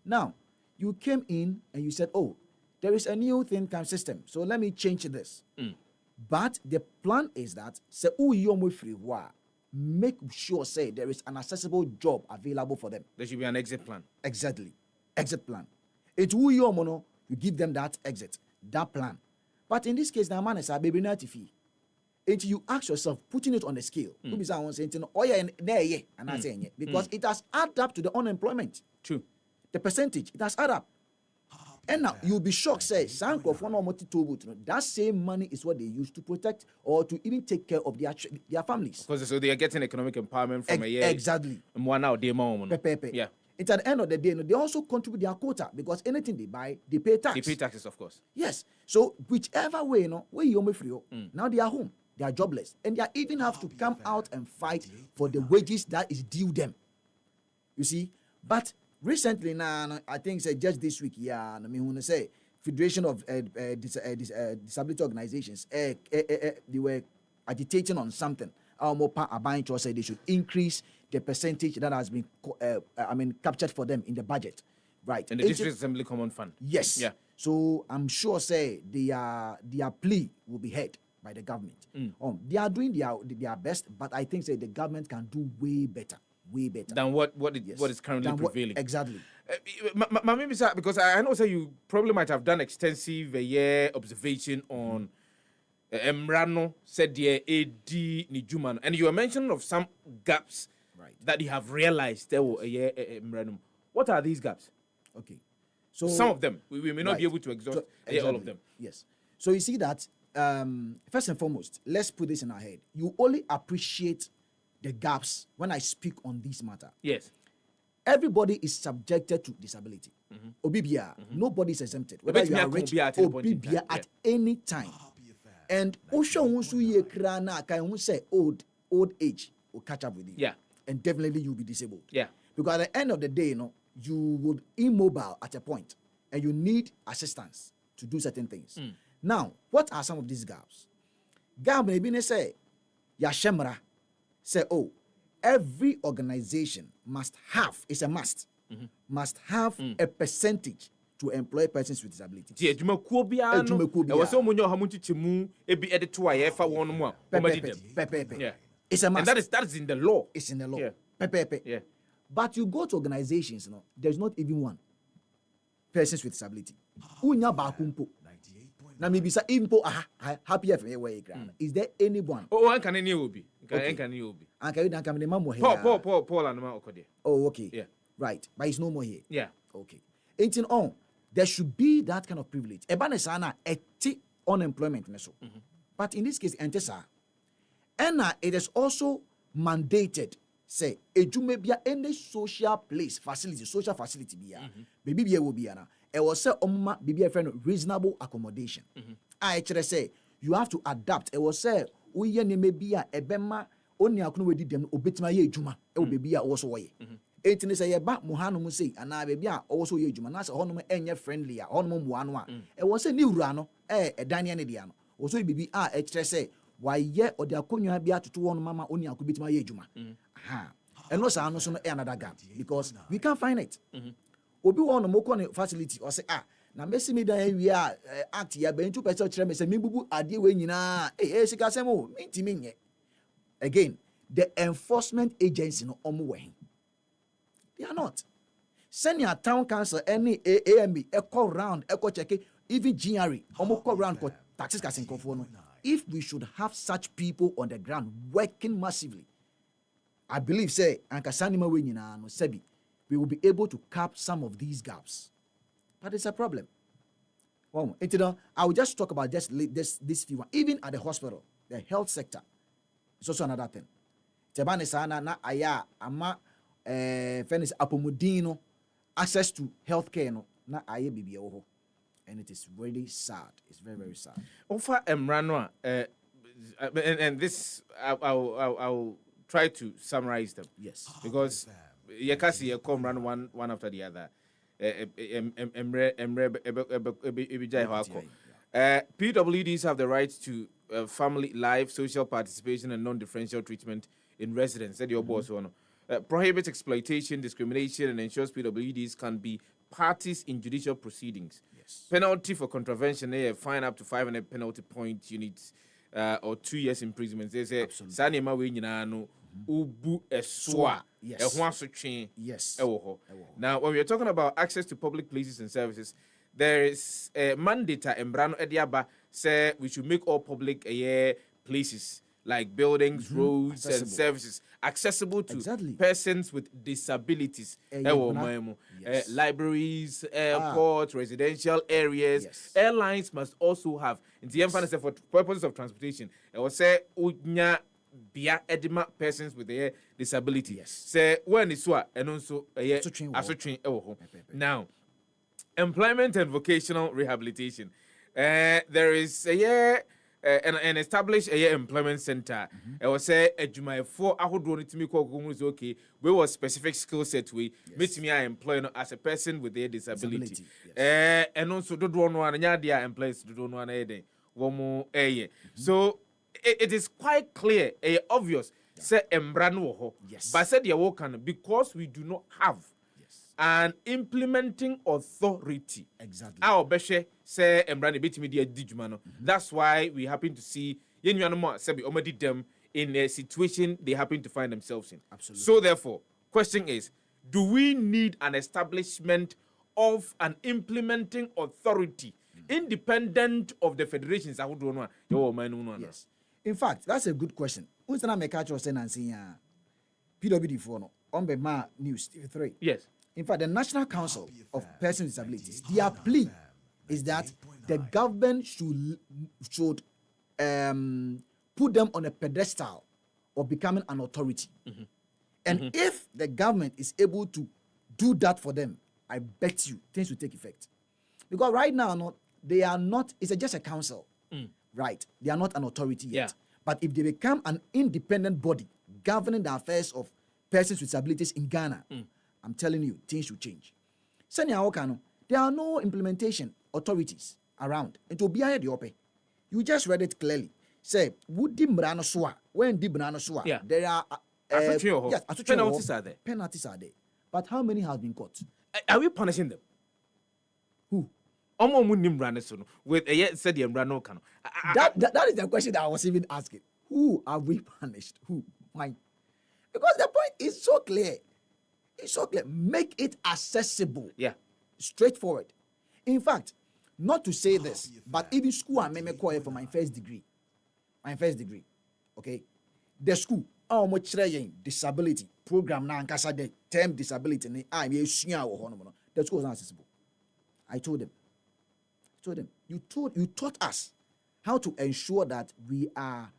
Now, you came in and you said, oh, there is a new think tank system, so let me change this. But the plan is that, make sure, say, there is an accessible job available for them. There should be an exit plan. Exactly. Exit plan. It's you give them that exit, that plan. But in this case, the man is a baby fee. Until you ask yourself, putting it on the scale, because it has added up to the unemployment. True. The percentage, it has added up. And now you'll be shocked, say, that same money is what they use to protect or to even take care of their families. Because so they are getting economic empowerment from a year. Exactly. Yeah. It's at the end of the day, they also contribute their quota because anything they buy, they pay tax. They pay taxes, of course. Yes. So whichever way, where you free, now they are home. They are jobless. And they even have to come out and fight for the wages that is due them. You see? But recently, now, I think just this week, Federation of Disability Organizations, they were agitating on something. Our said they should increase the percentage that has been captured for them in the budget. Right. And the District Assembly Common Fund. Yes. Yeah. So I'm sure their plea will be heard by the government. They are doing their best, but I think the government can do way better. way better than what is currently prevailing. Exactly. Maybe because I know you probably might have done extensive observation on Emrano said the AD Nijuman, and you were mentioning of some gaps that you have realized there were Emrano. What are these gaps? Okay, so some of them we may not be able to exhaust all of them. Yes. So you see that first and foremost, let's put this in our head. You only appreciate the gaps when I speak on this matter. Yes. Everybody is subjected to disability. Obibia, nobody is exempted. Whether you are rich, Obibia at any time. And Osho Unsu ye krana can say old age will catch up with you. Yeah. And definitely you'll be disabled. Yeah. Because at the end of the day, you would immobile at a point and you need assistance to do certain things. Now, what are some of these gaps? Gap maybe say Yashemra say, every organization must have, it's a must, must have a percentage to employ persons with disabilities. Yeah. It's a must. And that is in the law. It's in the law. Yeah. Yeah. But you go to organizations, there's not even one persons with disability. Unya bakumpo. Now maybe say impo happy is there anyone? Oh, can any will be. Can you be? Paul and Okode. Oh, okay. Yeah. Right. But it's no more here. Yeah. Okay. 18 on. There should be that kind of privilege. Ebanesana eti unemployment neso. But in this case, entesa. And it is also mandated. Say, ejumebia any social place, social facility biya. Baby biya will be ana. It was say bibi a friend reasonable accommodation. I actually say you have to adapt. It was say uye ne mebia ebema oni akuno wedi dem obetima ye ejuma. E wo baby a also woye. Etini say yeba muhanu mu say ana baby a also ye ejuma na say hono enye friendly a hono mu ano a. E was say ni wura no edan ne dia no. Also bibi a actually say why ye or the akonwa bia toto one mama oni akubetima ye ejuma. And no say no so another gap because we can't find it. Obi won mo ko facility or say na mesi me dan wi act ya ben 2% kire me say me bubu ade we nyina sika sem o ntimi nye. Again, the enforcement agency no omo we. They are not. Send your town council any AMB echo round echo check even GRE omo call round for taxes kasin konfo no. If we should have such people on the ground working massively, I believe say ankasanima we nyina no sebi we will be able to cap some of these gaps. But it's a problem. Well, I will just talk about this few. Even at the hospital, the health sector, it's also another thing. Tebane sana na aya ama fairness apomodino access to healthcare no na aye bibi ho. And it is really sad. It's very, very sad. Ofa Emrano, and this I'll try to summarize them. Yes. Because Yakasi come run one after the other. PWDs have the right to family life, social participation, and non-differential treatment in residence. Said your boss one. Prohibits exploitation, discrimination, and ensures PWDs can be parties in judicial proceedings. Yes. Penalty for contravention, a fine up to 500 penalty point units or 2 years imprisonment. They say Sanima we no ubu eswa. Yes. Now, when we are talking about access to public places and services, there is a mandate Embrano Ediaba say we should make all public places like buildings, roads, and services accessible to persons with disabilities. Libraries, airports, residential areas. Yes. Airlines must also have, in the emphasis for purposes of transportation, it will say unya bia edema persons with a disability. Yes. Say when it's what and also now employment and vocational rehabilitation. There is an established employment center. I was say a Jumai for okay, we were specific skill set we meet me I employ as a person with a disability. Yes. And also do one employees do one so it is quite clear, obvious, say Embrano, yes. But said your work because we do not have an implementing authority. Exactly. Our Beshe say Embrani bit media digimano. That's why we happen to see Yenuanoma Sebi Omadi them in a situation they happen to find themselves in. Absolutely. So therefore, question is, do we need an establishment of an implementing authority independent of the federations? Yes. In fact, that's a good question. Who's the name catch saying and saying PWD for on the News TV3? Yes. In fact, the National Council of Persons with Disabilities, their plea is that the government should put them on a pedestal of becoming an authority. And if the government is able to do that for them, I bet you things will take effect. Because right now, they are not, it's just a council, right? They are not an authority yet. But if they become an independent body governing the affairs of persons with disabilities in Ghana, I'm telling you, things will change. There are no implementation authorities around. It will be ahead the open. You just read it clearly. Say, would the Mrano Swa, when the Mrano Swa, there are penalties are there. Penalties are there. But how many have been caught? Are we punishing them? Who? With a said Mrano Kano. That is the question that I was even asking. Who are we punished? Who? Why? Because the point is so clear. It's so clear. Make it accessible. Yeah. Straightforward. In fact, not to say this, but even school I made me call for my first degree. Okay? The school, how much disability program now the term disability the school was not accessible. I told them. You taught us how to ensure that we are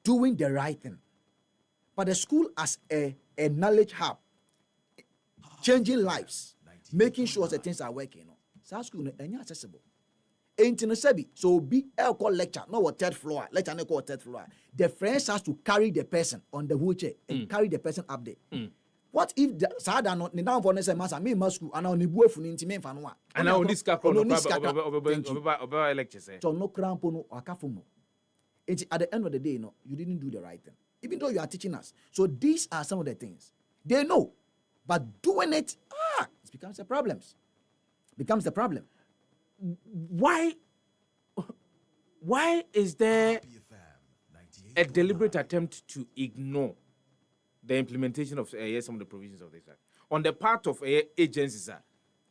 doing the right thing. But the school as a knowledge hub, changing lives, making sure that things are working. So school is accessible. So be call lecture, not what third floor, lecture not call third floor. The friends has to carry the person on the wheelchair and carry the person up there. What if the Sada not down for next master me must school and only boy for intimate fanwa. And now this car lecture say. So no crampono or kafumo. At the end of the day, you didn't do the right thing. Even though you are teaching us. So these are some of the things. They know. But doing it, it becomes a problem. Becomes the problem. Why is there a deliberate attempt to ignore the implementation of some of the provisions of this act on the part of agencies,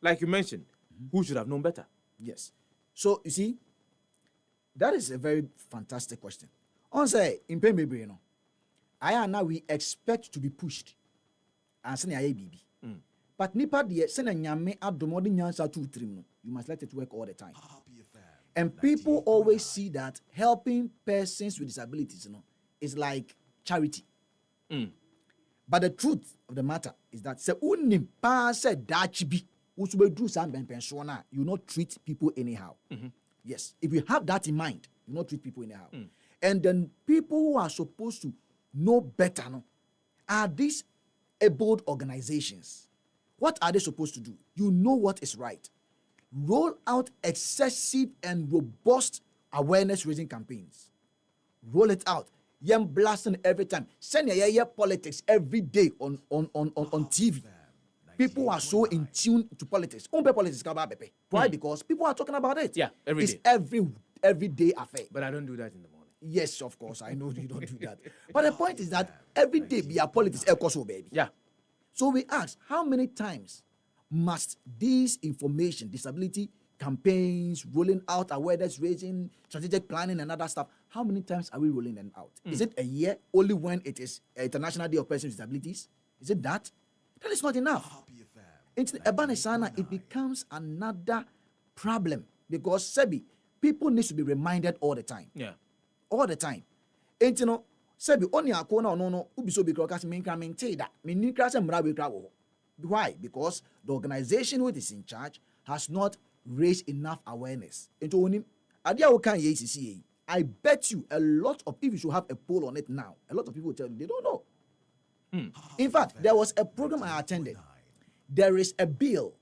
like you mentioned, who should have known better? Yes. So you see, that is a very fantastic question. On say in Pembe, now we expect to be pushed and send a baby. But nipa de send a nyame adomodi nyansa 2-3 you must let it work all the time. And people always see that helping persons with disabilities is like charity. But the truth of the matter is that se unim pa se dachibi usube some pensiona, you not treat people anyhow. Yes, if you have that in mind, you not treat people anyhow. And then people who are supposed to know better are these able organizations. What are they supposed to do? You know what is right. Roll out excessive and robust awareness-raising campaigns. Roll it out. Yam blasting every time. Send your politics every day on TV. People are so in tune to politics. Why? Because people are talking about it. Yeah, every day. It's every day affair. But I don't do that in the morning. Yes, of course. I know you don't do that. But the point is that every day be a politics, baby. Yeah. So we ask, how many times must these information, disability campaigns, rolling out awareness raising, strategic planning and other stuff, how many times are we rolling them out? Is it a year only when it is International Day of Persons with Disabilities? Is it that? That is not enough. It becomes another problem because Sebi, people need to be reminded all the time. Yeah. All the time. And Sebi, only a corner no ubiso because why? Because the organization which is in charge has not raised enough awareness. I bet you a lot of people should have a poll on it now. A lot of people tell you they don't know. In fact, there was a program I attended. There is a bill,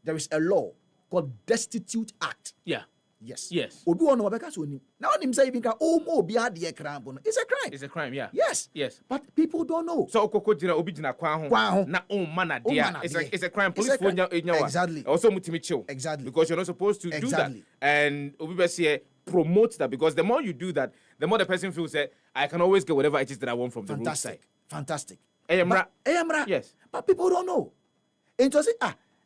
there is a law called Destitute Act. Yeah. Yes. Yes. Now him say even it's a crime. It's a crime, yeah. Yes. Yes. But people don't know. So it's a crime. Police exactly. Also mutimicho. Exactly. Because you're not supposed to do that. And Obibesi promotes that because the more you do that, the more the person feels that I can always get whatever it is that I want from the roadside. Fantastic. Yes. But people don't know. And to say,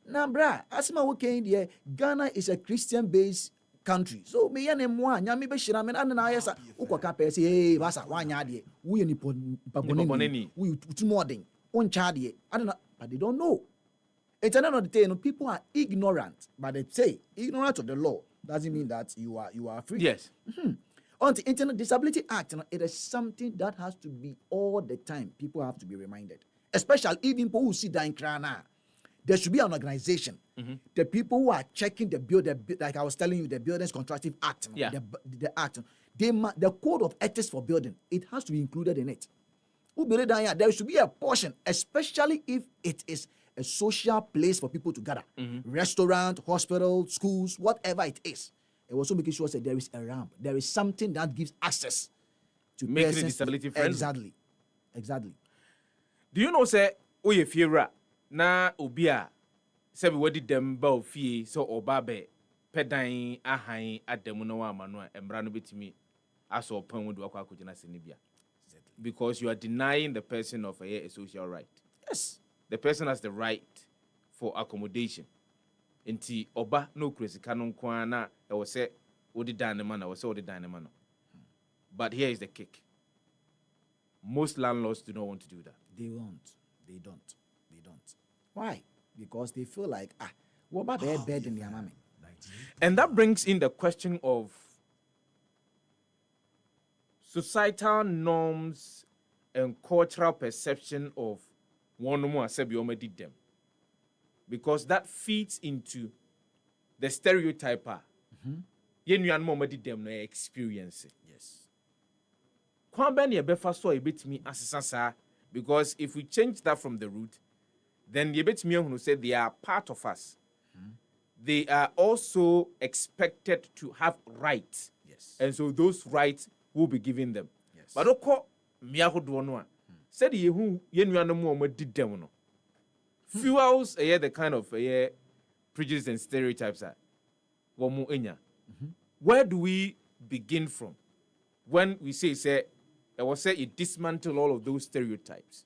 bra, asima working there, Ghana is a Christian-based country. So me and moi, nyami be shira me na yesa. Uko ka pe say, hey, basa wanya de. We ni paboneni. We too modern. On chade. I don't know, but they don't know. It's another thing. People are ignorant, but they say ignorant of the law doesn't mean that you are free. Yes. On the Internet Disability Act, it is something that has to be all the time. People have to be reminded, especially even people who see that in Krana. There should be an organization. The people who are checking the like I was telling you, the Buildings Contractive Act, the act, the code of ethics for building, it has to be included in it. There should be a portion, especially if it is a social place for people to gather. Restaurant, hospital, schools, whatever it is. It was also making sure that there is a ramp. There is something that gives access to making it disability friendly. Exactly. Do you know, say, oye fiera na obia sebi wadi dem ba ofie so obabe pedan ahan ademu no wa mano emra no betimi aso opan wudu akwa akogina senibia. Because you are denying the person of a social right. Yes. The person has the right for accommodation. Inti oba no crazy canon kwana e was say odi dan man was odi dan man. But here is the kick. Most landlords do not want to do that. They won't. They don't. Why? Because they feel like what about their bed in the amami? And that brings in the question of societal norms and cultural perception of one more sebi did them. Because that feeds into the stereotype. Yen mama did them no experience. Yes. Kwambeni ebefa so ebetimi asesasa, because if we change that from the root, then ebetimi who said they are part of us. They are also expected to have rights. Yes. And so those rights will be given them. Yes. But oko miyahodo no a said yehu yenuano mo did them no. Fuels the kind of prejudice and stereotypes are. Where do we begin from when we say it dismantle all of those stereotypes?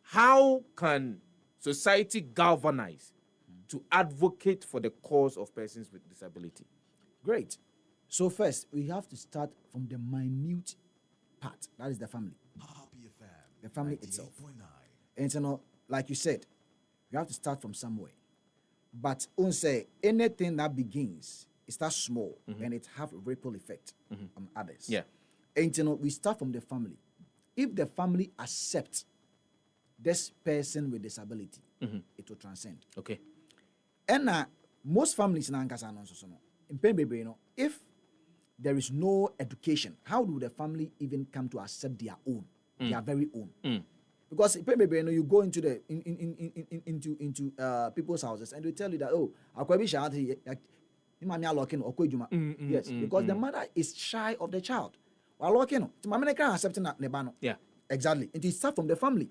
How can society galvanize to advocate for the cause of persons with disability? Great. So first, we have to start from the minute part. That is the family. The family itself. And like you said, you have to start from somewhere. But say anything that begins, it starts small and it have a ripple effect on others. Yeah. And we start from the family. If the family accepts this person with disability, it will transcend. Okay. And most families in if there is no education, how do the family even come to accept their own, their very own? Because you go into the into people's houses and they tell you that yes, because the mother is shy of the child. Yeah, exactly. It is start from the family.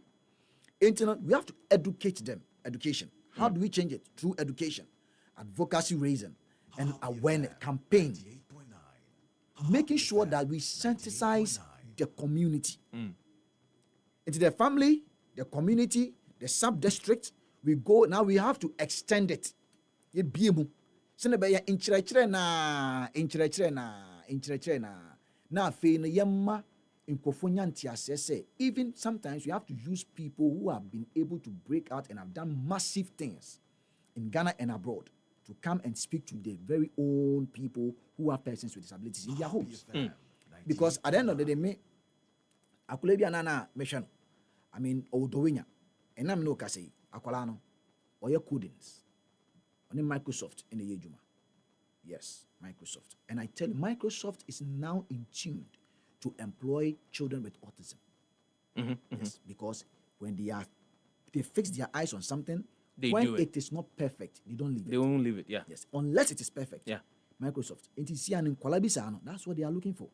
We have to educate them. Education. How do we change it? Through education, advocacy raising, and awareness campaign. Making sure that we sensitize the community. Into the family, the community, the sub-district, we go, now we have to extend it. Even sometimes we have to use people who have been able to break out and have done massive things in Ghana and abroad to come and speak to the very own people who have persons with disabilities in their homes. Because at the end of the day, I mean, Odowinya, and I'm no Kasi, Akolano, or your codings, only Microsoft in the Yejuma. Yes, Microsoft. And I tell you, Microsoft is now in tune to employ children with autism. Yes, because when they fix their eyes on something, when it is not perfect, they don't leave it. They won't leave it, yeah. Yes, unless it is perfect. Yeah. Microsoft. That's what they are looking for.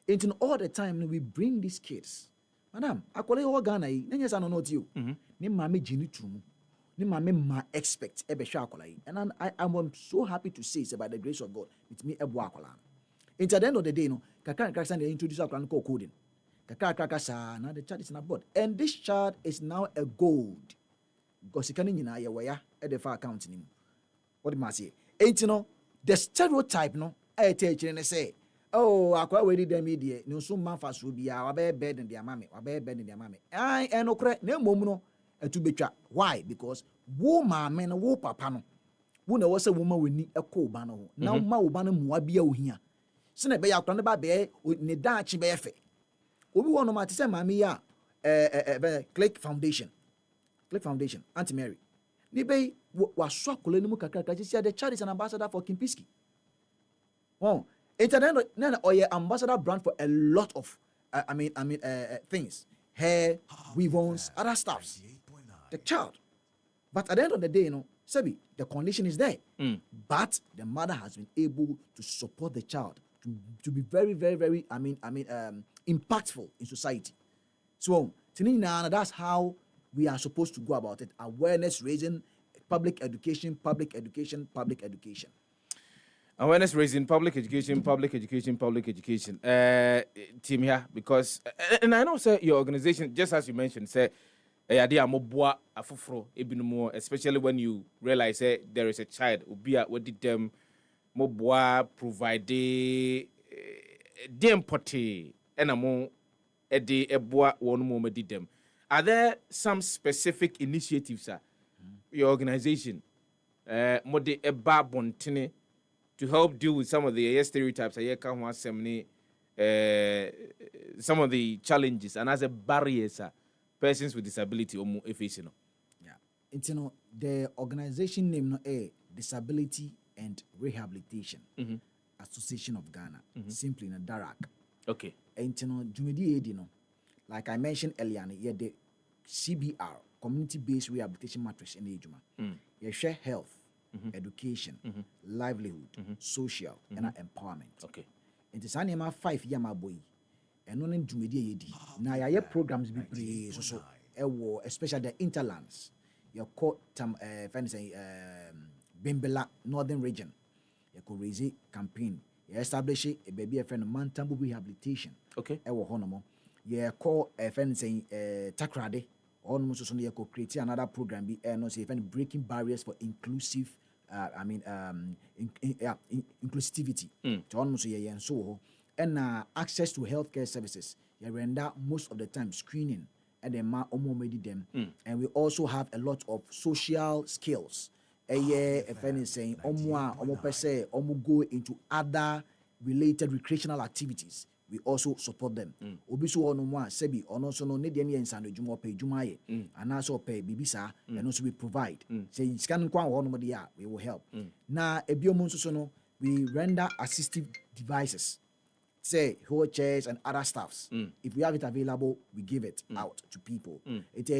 And all the time, we bring these kids. Madam, I call it Ghana. Then I not you. Ni mame jini trumu. Ni mame ma expect ebe shakolai. And I'm so happy to say, by the grace of God, it's me ebu akola. At the end of the day, kakran they introduce akola called coding. Now the child is in abroad. And this child is now a gold. Because he can't at the far account. What do you say? Ain't you know, the stereotype, no, I tell you, and say, oh, I quite waited them idiot. No, some man fast will be our bed in their mammy, our bed in their mammy. I ain't no correct, no mono, to be trapped. Why? Because woman, man, wo papa no. Who was a woman will need a cold banner. Now, my banner muabia here. Send a bay out on the baby with Nedachi befe. We want to matter, mammy, Click Foundation. Click Foundation, Auntie Mary. Nibe was shocked. The child is an ambassador for Kimpiski. Oh, internet or your ambassador brand for a lot of things, hair, weave-ons, other stuffs. The child, but at the end of the day, Sebi, the condition is there. But the mother has been able to support the child to be very, very, very, impactful in society. So, that's how we are supposed to go about it. Awareness raising, public education. Awareness raising, public education. Team here, because, and I know, sir, your organization, just as you mentioned, say, especially when you realize there is a child who be at what did them provide them potty and among a day a bois one moment did them. Are there some specific initiatives, sir, your organization, mode a bontine to help deal with some of the stereotypes, some of the challenges and as a barrier, sir, persons with disability or more facing? Yeah, it's the organization name Disability and Rehabilitation Association of Ghana, simply in a DARAC. Okay. And Jumedi like I mentioned earlier, the CBR, community-based rehabilitation matrix in the Ejuma. You share health, education, livelihood, social, and empowerment. Okay. And it's an 5 year boy. And on Jumedi yedi. Now your programs be pretty so especially the interlands. Your court Bimbela Northern Region. You could raise a campaign. You establish a baby a friend Mantambu rehabilitation. Okay. Honomo. You call a friend saying Takrade. Almost so you could create another program be breaking barriers for inclusive inclusivity. To almost and so and access to healthcare services. You render most of the time screening and then them. And we also have a lot of social skills. If anything, go into other related recreational activities. We also support them. Obiso ono mwa sebi ono so no ne de ne nsano dwuma pay dwuma ye. And also pay bibisa and also we provide. Say scan kwa ono de ya we will help. Na ebiomo so no we render assistive devices. Say wheelchairs and other stuffs. If we have it available, we give it out to people. It's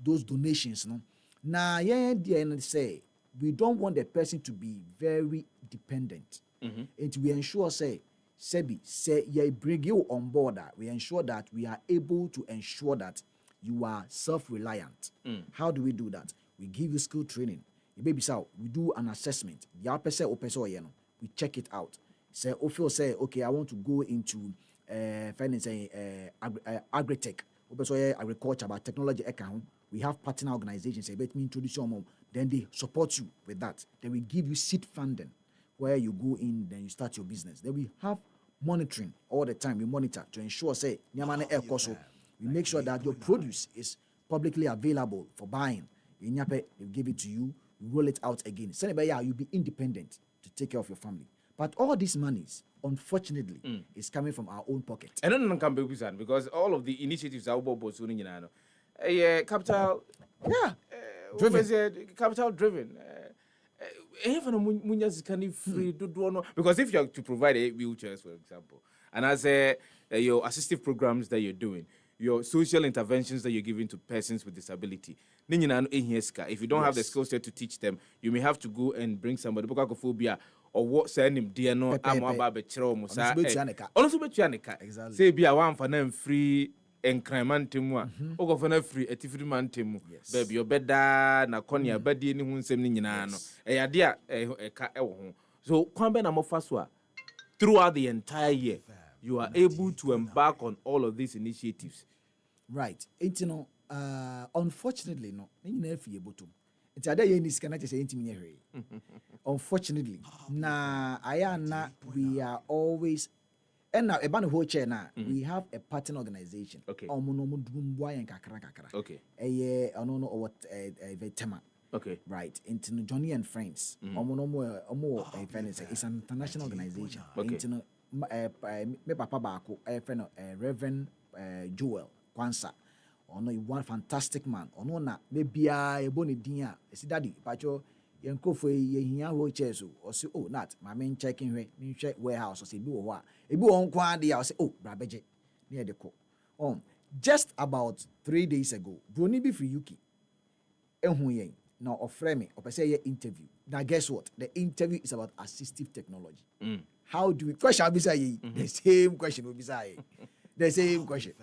those donations no. Na the say we don't want the person to be very dependent. And we ensure say Sebi, say you bring you on board. We ensure that we are able to ensure that you are self-reliant. How do we do that? We give you skill training. We do an assessment. We check it out. Say, okay, I want to go into agri-tech. Agriculture, about technology account. We have partner organizations. Say, let me introduce you. Then they support you with that. Then we give you seed funding, where you go in, then you start your business. Then we have monitoring all the time. We monitor to ensure, say, we make sure that your produce is publicly available for buying. They give it to you, you roll it out again. You'll be independent to take care of your family. But all these monies, unfortunately, is coming from our own pocket. And then can be because all of the initiatives are capital, capital driven. Because if you have to provide wheelchairs, for example, and as your assistive programs that you're doing, your social interventions that you're giving to persons with disability, if you don't have the skill set to teach them, you may have to go and bring somebody or what send him dear no say be a one for them free incrementum or for free a free mantim baby your bed na konya bedi ni hunsem ni nyina no e dia so kwambe na mofaswa throughout the entire year you are able to embark on all of these initiatives. Right. You know, unfortunately, no. If you able to, it's other years cannot say anything. Unfortunately, we are always. And now, about the whole chair now, we have a partner organization. Okay. Okay. I don't know what tema. Okay. Right. Into Johnny and Friends. It's an international organization. Okay. Me papa bako, friend Reverend Joel Kwansa. One fantastic man. Na maybe a boni dia. See daddy, pacho. Yanko for ye wheelchair so or say, oh, not my main checking me check warehouse or say, do what? If you on quantity, I'll say, oh, Brabeje near the co. Just about 3 days ago, Bruni be free Yuki. And now offer me or say interview. Now guess what? The interview is about assistive technology. How do we question be say the same question will be say the same question.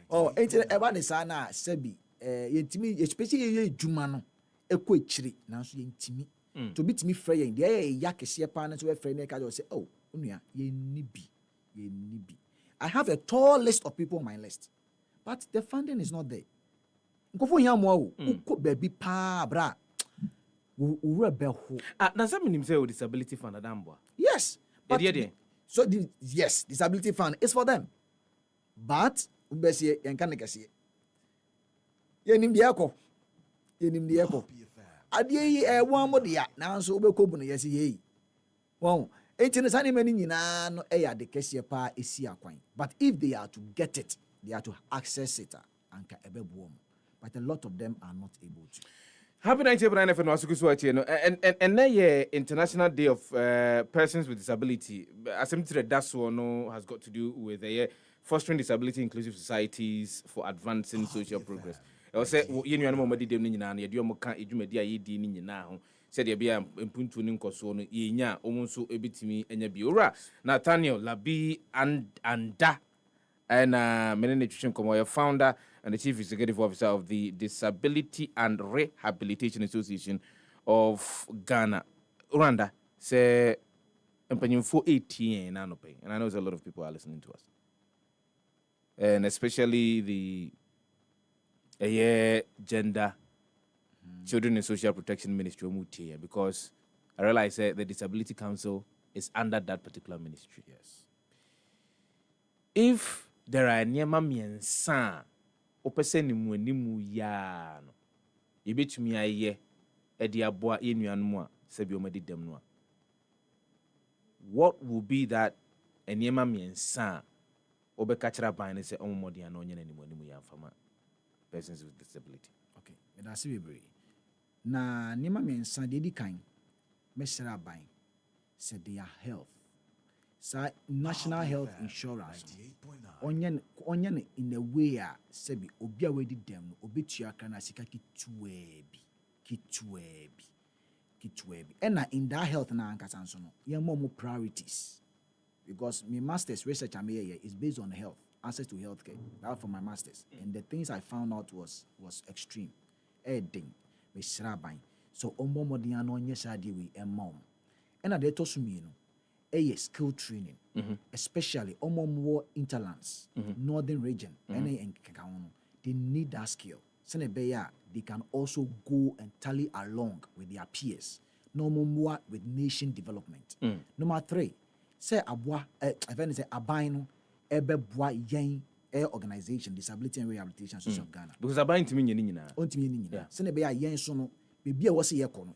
About the sana sebi yentimi especially ye jumano. Ekwe chiri na so yentimi to bit me frey yen dey yakese pa na so we frey na ka say oh onua ye nibi I have a tall list of people on my list but the funding is not there nkofo hia mo o uko baby pa bra wo be ho na some nim say disability fund adambo yes but so yes disability fund is for them but ubese yen kan kese ye nim dia ko Adi one more dia now so be kobu no yesi ye won enti sani mani nyina no de kese pa esi akwan but if they are to get it they are to access it anka ebebuom but a lot of them are not able to. Happy 99 FM wasukusu no and na International Day of Persons with Disability asemtire daso no has got to do with fostering disability inclusive societies for advancing social progress. I say you know no madi dem ni nyina na ye mo ka edwumadi aye di ni nyina ho said there be mpuntu ni nkoso no ye nya omunso ebitimi enya bi ora Nathaniel Labi Anda and Menene Nutrition Komo, founder and the chief executive officer of the Disability and Rehabilitation Association of Ghana. Rwanda say empanyimfo 18 na no pay, and I know there's a lot of people are listening to us, and especially the gender, children and social protection ministry because I realize the Disability Council is under that particular ministry. Yes. If there are nyama miensa opese ni mu animu ya no yebetumi aye edi aboa enuanmu a sebi omadi dem no what will be that nyama miensa obeka kira ban se omomodi an onye nanimu animu ya mfama persons with disability. Okay, and I see we na nyama miensa de di kan mesra ban said their health. So national health insurance onye in a way sebi obi a wedi dem no obetua kana sika kitwebi and in that health na ankasa nso no ye more priorities because my master's research I'm here is based on health, access to healthcare. That for my master's and the things I found out was extreme ding me sraban so ombo modian onye sade we mom and na dey to so me no skill training, especially more interlands, northern region, they need that skill. They can also go and tally along with their peers. No more with nation development. Number 3, say abwa, abino, yen organization, Disability and Rehabilitation Association of Ghana. Because abine to me nina. Senebeya yen sono, maybe was a yekono,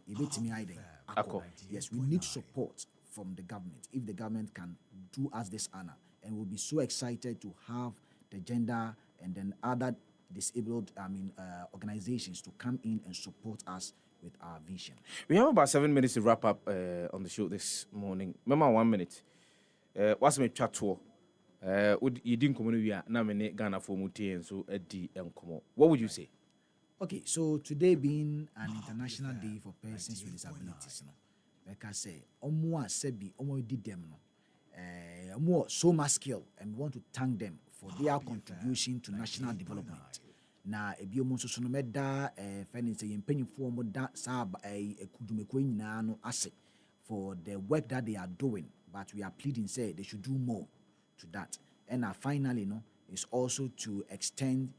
yes, we need support from the government. If the government can do us this honor, and we'll be so excited to have the gender and then other disabled organizations to come in and support us with our vision. We have about 7 minutes to wrap up on the show this morning. Remember 1 minute. What's my chat tour? You didn't come in na mene Ghana for muti and so edi enkomo. What would you say? Okay, so today being an International Day for Persons with Disabilities, like I say, sebi did them more so much skill, and we want to thank them for their contribution to national development. Na ebi omo so no meda fani say empanyfo mo da sab ekudumekwe nyina no ase for the work that they are doing, but we are pleading say they should do more to that. And finally, is also to extend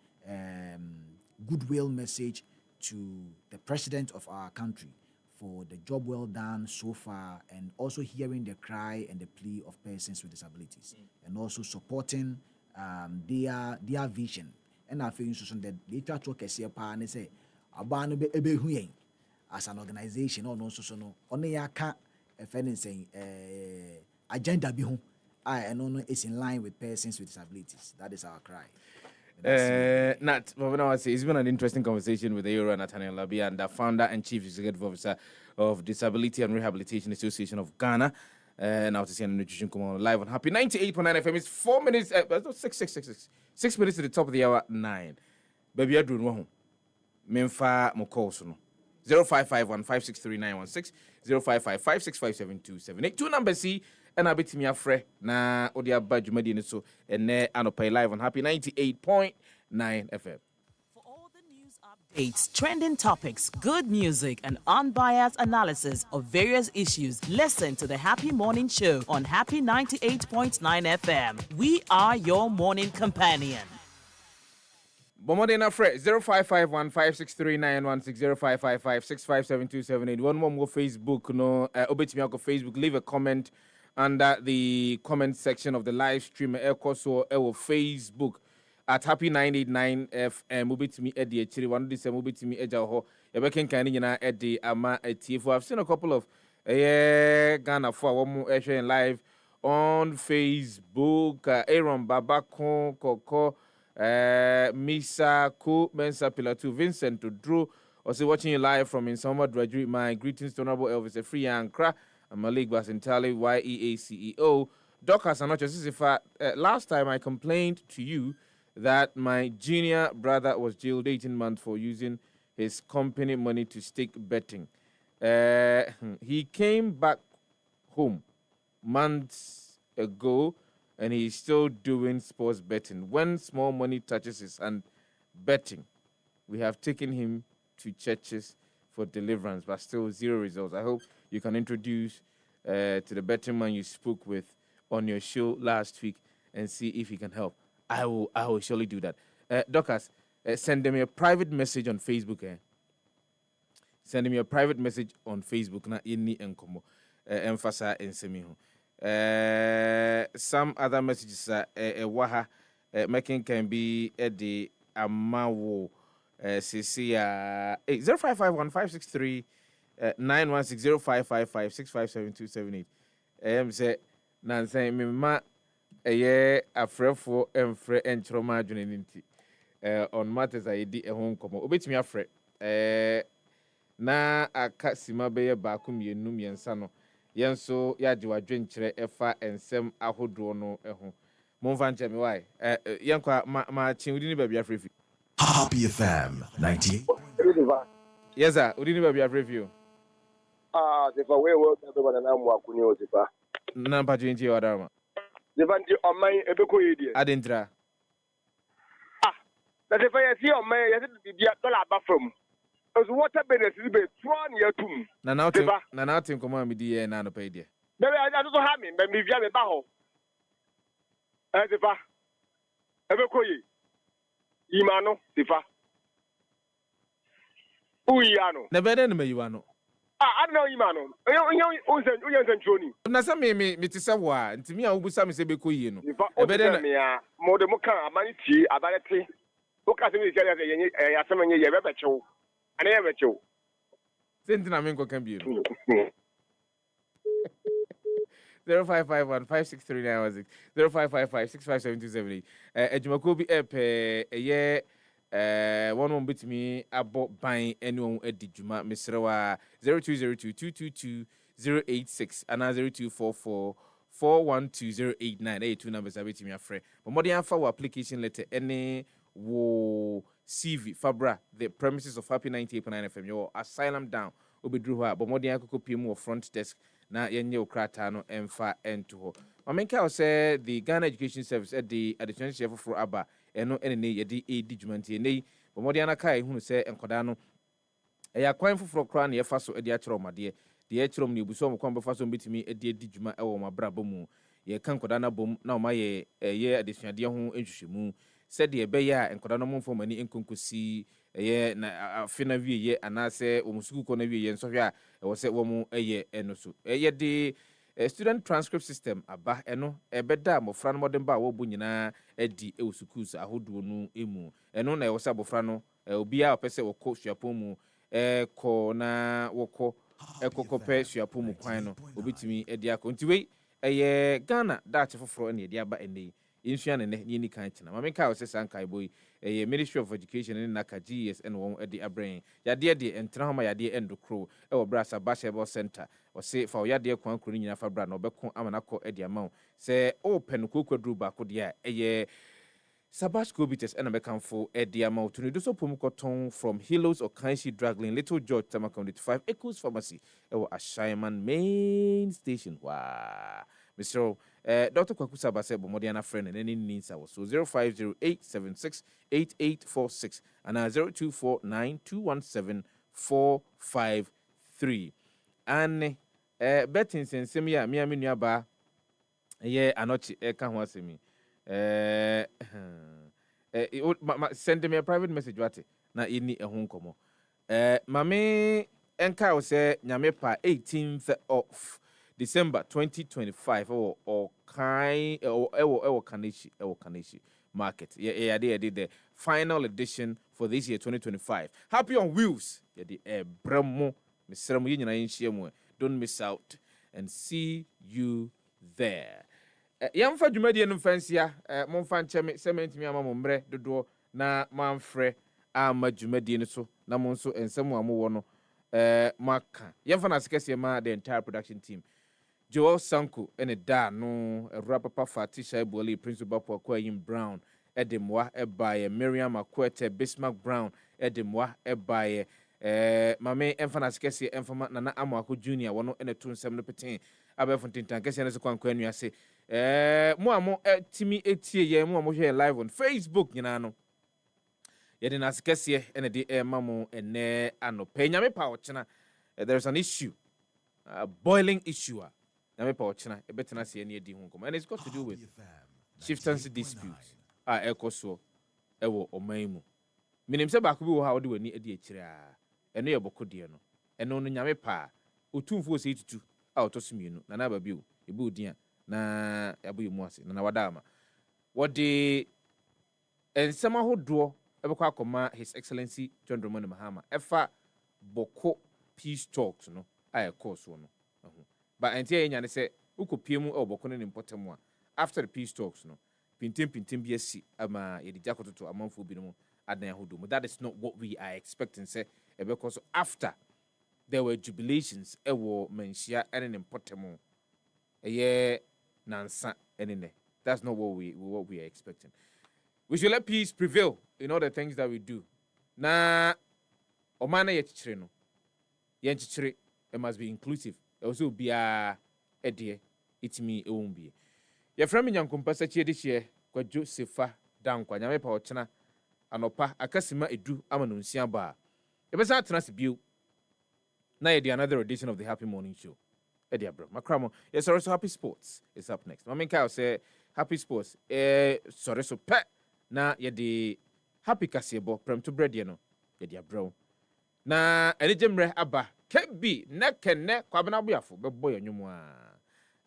goodwill message to the president of our country for the job well done so far, and also hearing the cry and the plea of persons with disabilities, and also supporting their vision. And I feel so that they try to say as an organization, or also so no only aka if anything agenda be home. And it's in line with persons with disabilities. That is our cry. Nat, it's been an interesting conversation with Aura Nathaniel Labia, and the founder and chief executive officer of Disability and Rehabilitation Association of Ghana. Now to see an nutrition come on live on Happy 98.9 FM. It's 4 minutes, 6 minutes to the top of the hour, 9. Baby, I do know. Memfa Mokosono. 0551563916, 0555657278. 2 numbers C. And I bet me a fre na odia badge medini so and ne anopai live on Happy 98.9 FM. For all the news updates, trending topics, good music, and unbiased analysis of various issues, listen to the Happy Morning Show on Happy 98.9 FM. We are your morning companion. Bomodena fre 0551563916, 0555657278. One more Facebook no obet me on Facebook. Leave a comment under the comment section of the live stream so Facebook at Happy 989 FM. Move to me at the actually one this move to me ejaho yebeken kan nyina at the ama atiefo. I've seen a couple of Ghana for one more sharing live on Facebook. Aaron Babakon Koko Misa Ko Mensa Pilatu Vincent Drew also watching you live from Insoma Dradri. My greetings to Honorable Elvis Free Ankra. I'm Malik Basintali, YEACEO. Doc Hasanocho Sefah, last time I complained to you that my junior brother was jailed 18 months for using his company money to stake betting. He came back home months ago and he's still doing sports betting. When small money touches his hand, betting. We have taken him to churches for deliverance, but still 0 results. I hope you can introduce to the betting man you spoke with on your show last week and see if he can help. I will surely do that. Doctors, send them a private message on Facebook. Send me a private message on Facebook. Na inni enkomo emphasize ensemi ho. Some other messages waha making can be the amawo CC 0551563916, 0555657278. Say Nancy Mima afrefo emfre entroma adwuneninti on matters I did a home come obetimi afre na aka sima beye baakum yenum yensa no yenso yaje wadwenkyere efa ensem ahodo no ho momfa nche me why yenkwa ma chinwudi ni babia afrefi Happy FM 98. Yes sir, udini babia afrefi Sefah we be na mu akuni o Sefah na mpa jinti odarma Sefah oman ebeko yedie adentra na Sefah yesi oman yesi bibia dollar ba from as water business be tron yatum na na tin komo amidi ye na no pay dia bebe I do ha me me via me ba ho Sefah ebeko yi imano Sefah uyano na bede no mayiwano I don't know imano onye ntroni na sa me tise wo a ntimi a wobusa me se beko yi no bede na me a mo de mo kan amani ti abalete o ka se me kere ye asem ye bebe chew ana ye be chew sentina me nko kan bi no 0551563916, 0555657278. Ejumako bi eye one one bit me abo ban anyone edi juma misrewa 0202222086 and 0244412089. 2 numbers abeti me afre. But more than for application letter any wo CV Fabra the premises of Happy 98.9 FM your asylum down obedru ha but more than akoko PM front desk na yenye okrata no emfa ento ho. Mamenka say the Ghana Education Service at the additional chef for aba eno ene yedi edi dwumantie nei bomodi anaka ehunu se enkoda no eya kwan foforo kra na yefa so edi akere omade de akyerem ne ebuso omkwan befa so betimi edi dwuma ewo mabrabo mu ye kan koda na bom na oma ye adesuade ho nhwehwemu said ye be ya enkoda no momfo mani enkonkosi ye na afina wie ye anase omusuku ko na wie ye nsohwe a wo se wo mu eye eno so ye de student transcript system aba eno ebeda mofra no modern ba wo bu nyina adi e schools ahodo no emu eno na ye wo se abofra no obi a opese wo ko suapon mu ko na wo ko ekokope suapon mu kwan no obitimi edi akonti wei eye Ghana dache foforo na edi aba ene insua ne ni kan china ma menka o se sankai boy Ministry of Education in Naka GS and one at the Abrain. Yadia de Entrama Yadia Endocro, our Brassa Bashable Center, or say for Yadia Quan Kurina Fabra, no Becon Amanako at the amount. Say, oh, Penuko Druba could ya, Sabasco Bites and American for at the amount to do so Pumukoton from Hilos or Kanshi Draggling, Little George Tamakon 5 Echoes Pharmacy, or a Shyman main station. Wow. Mr. Dr. Kwakusa Basebo Modiana friend and any needs our so 0508768846 and 0249217453 and betting since semia mi aminu ba ye anochi kan ho asemi send me a private message wate na ini ehun komo mame enka o se nyame pa 18th of December 2025 or Kaneshi market. Yeah, they did the final edition for this year 2025. Happy on Wheels. Yeah, the Bremo Mr. Muyina. Don't miss out and see you there. Yamfa Jumedi and Fancia, Monfan Cement me amambre, the door na Manfre, Ama Jumedi so, Namonso, and someone more. Maka. Yamfa Naskesi, the entire production team. Joel Sanko ene da no Rapapa Fatisha Eboli Principal Pokoyim Brown Edemwa ebaye Miriam Akwete Bismarck Brown Edemwa ebaye mame emfana skesi emfama nana Amwako Junior wono ene tunsem no peten abefontintan kesi ene so kwankwa anu ase mo amo timi etie ye mo amo hwe live on Facebook nyina no ye de na skesi ene de mamo ene anope nyame pa ochena there's an issue a boiling issue and it's got to do with chieftaincy disputes. Ekoso, ewo omaimu. Minim se ba kubi wo ha odi wani edi ekira. Eno ye boko de no. Eno no nyame pa. Otumfo se tutu a otosimienu na na ba bi o. Ebi odin na yabo yemu ase na wada ama. Wode ensema hodo ebekwa akoma His Excellency John Dramani Mahama. Efa boko peace talks no. Ekoso no. But until you say, Ukopiemu or Bokon in Potemwa, after the peace talks, no, Pintim BSC, Ama, Edijakoto to Amon Fubino, Adnahudu. That is not what we are expecting, say, because after there were jubilations, Ewo, Menshia, and in Potemo, a year, Nansa, and in there. That's not what we are expecting. We should let peace prevail in all the things that we do. Na, Omana Yetichino, Yanchichiri, it must be inclusive. Also be a idea, it's me, it won't be. Your friend in young compassa this year, Kwadwo Sefah-Danquah, Nyame pa ochena, anopa, akasima edu amanunsia ba. Ebesa transibute. Now another edition of the Happy Morning Show. Edia bro, Macramo. Yes, also Happy Sports is up next. Mamenka say Happy Sports. Sorry so pet. Na the Happy Kasiebo, prem to bread no. Edia bro. Na enijemre aba. Kebi nekene kwabena buafo beboy onwumwa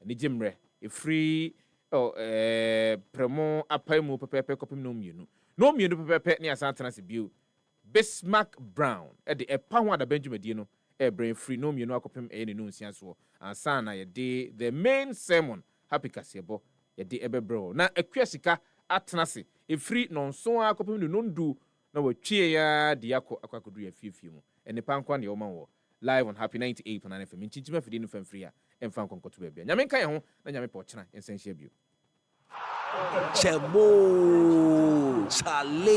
ni jimre e free premo apaimu pepepe kopim no mienu pepepe ni asantana se bio Bismarck Brown e de epa ho ada Benjamin die no e brain free no mienu akopim e ne no nsia so ansana ye de the main sermon Happy Kasiebo ye de ebebro na akuasika atenase e free no nso akopim no ndu na watwie ya de akwakodu ya fiefie mu ene pankwa ne o manwo live on Happy 98.9 FM. Chinchima fidi no fam free a emfa nkonkoto bia. Nyame kan ye ho na nyame pa ochena ensan hia bio. Chemo chale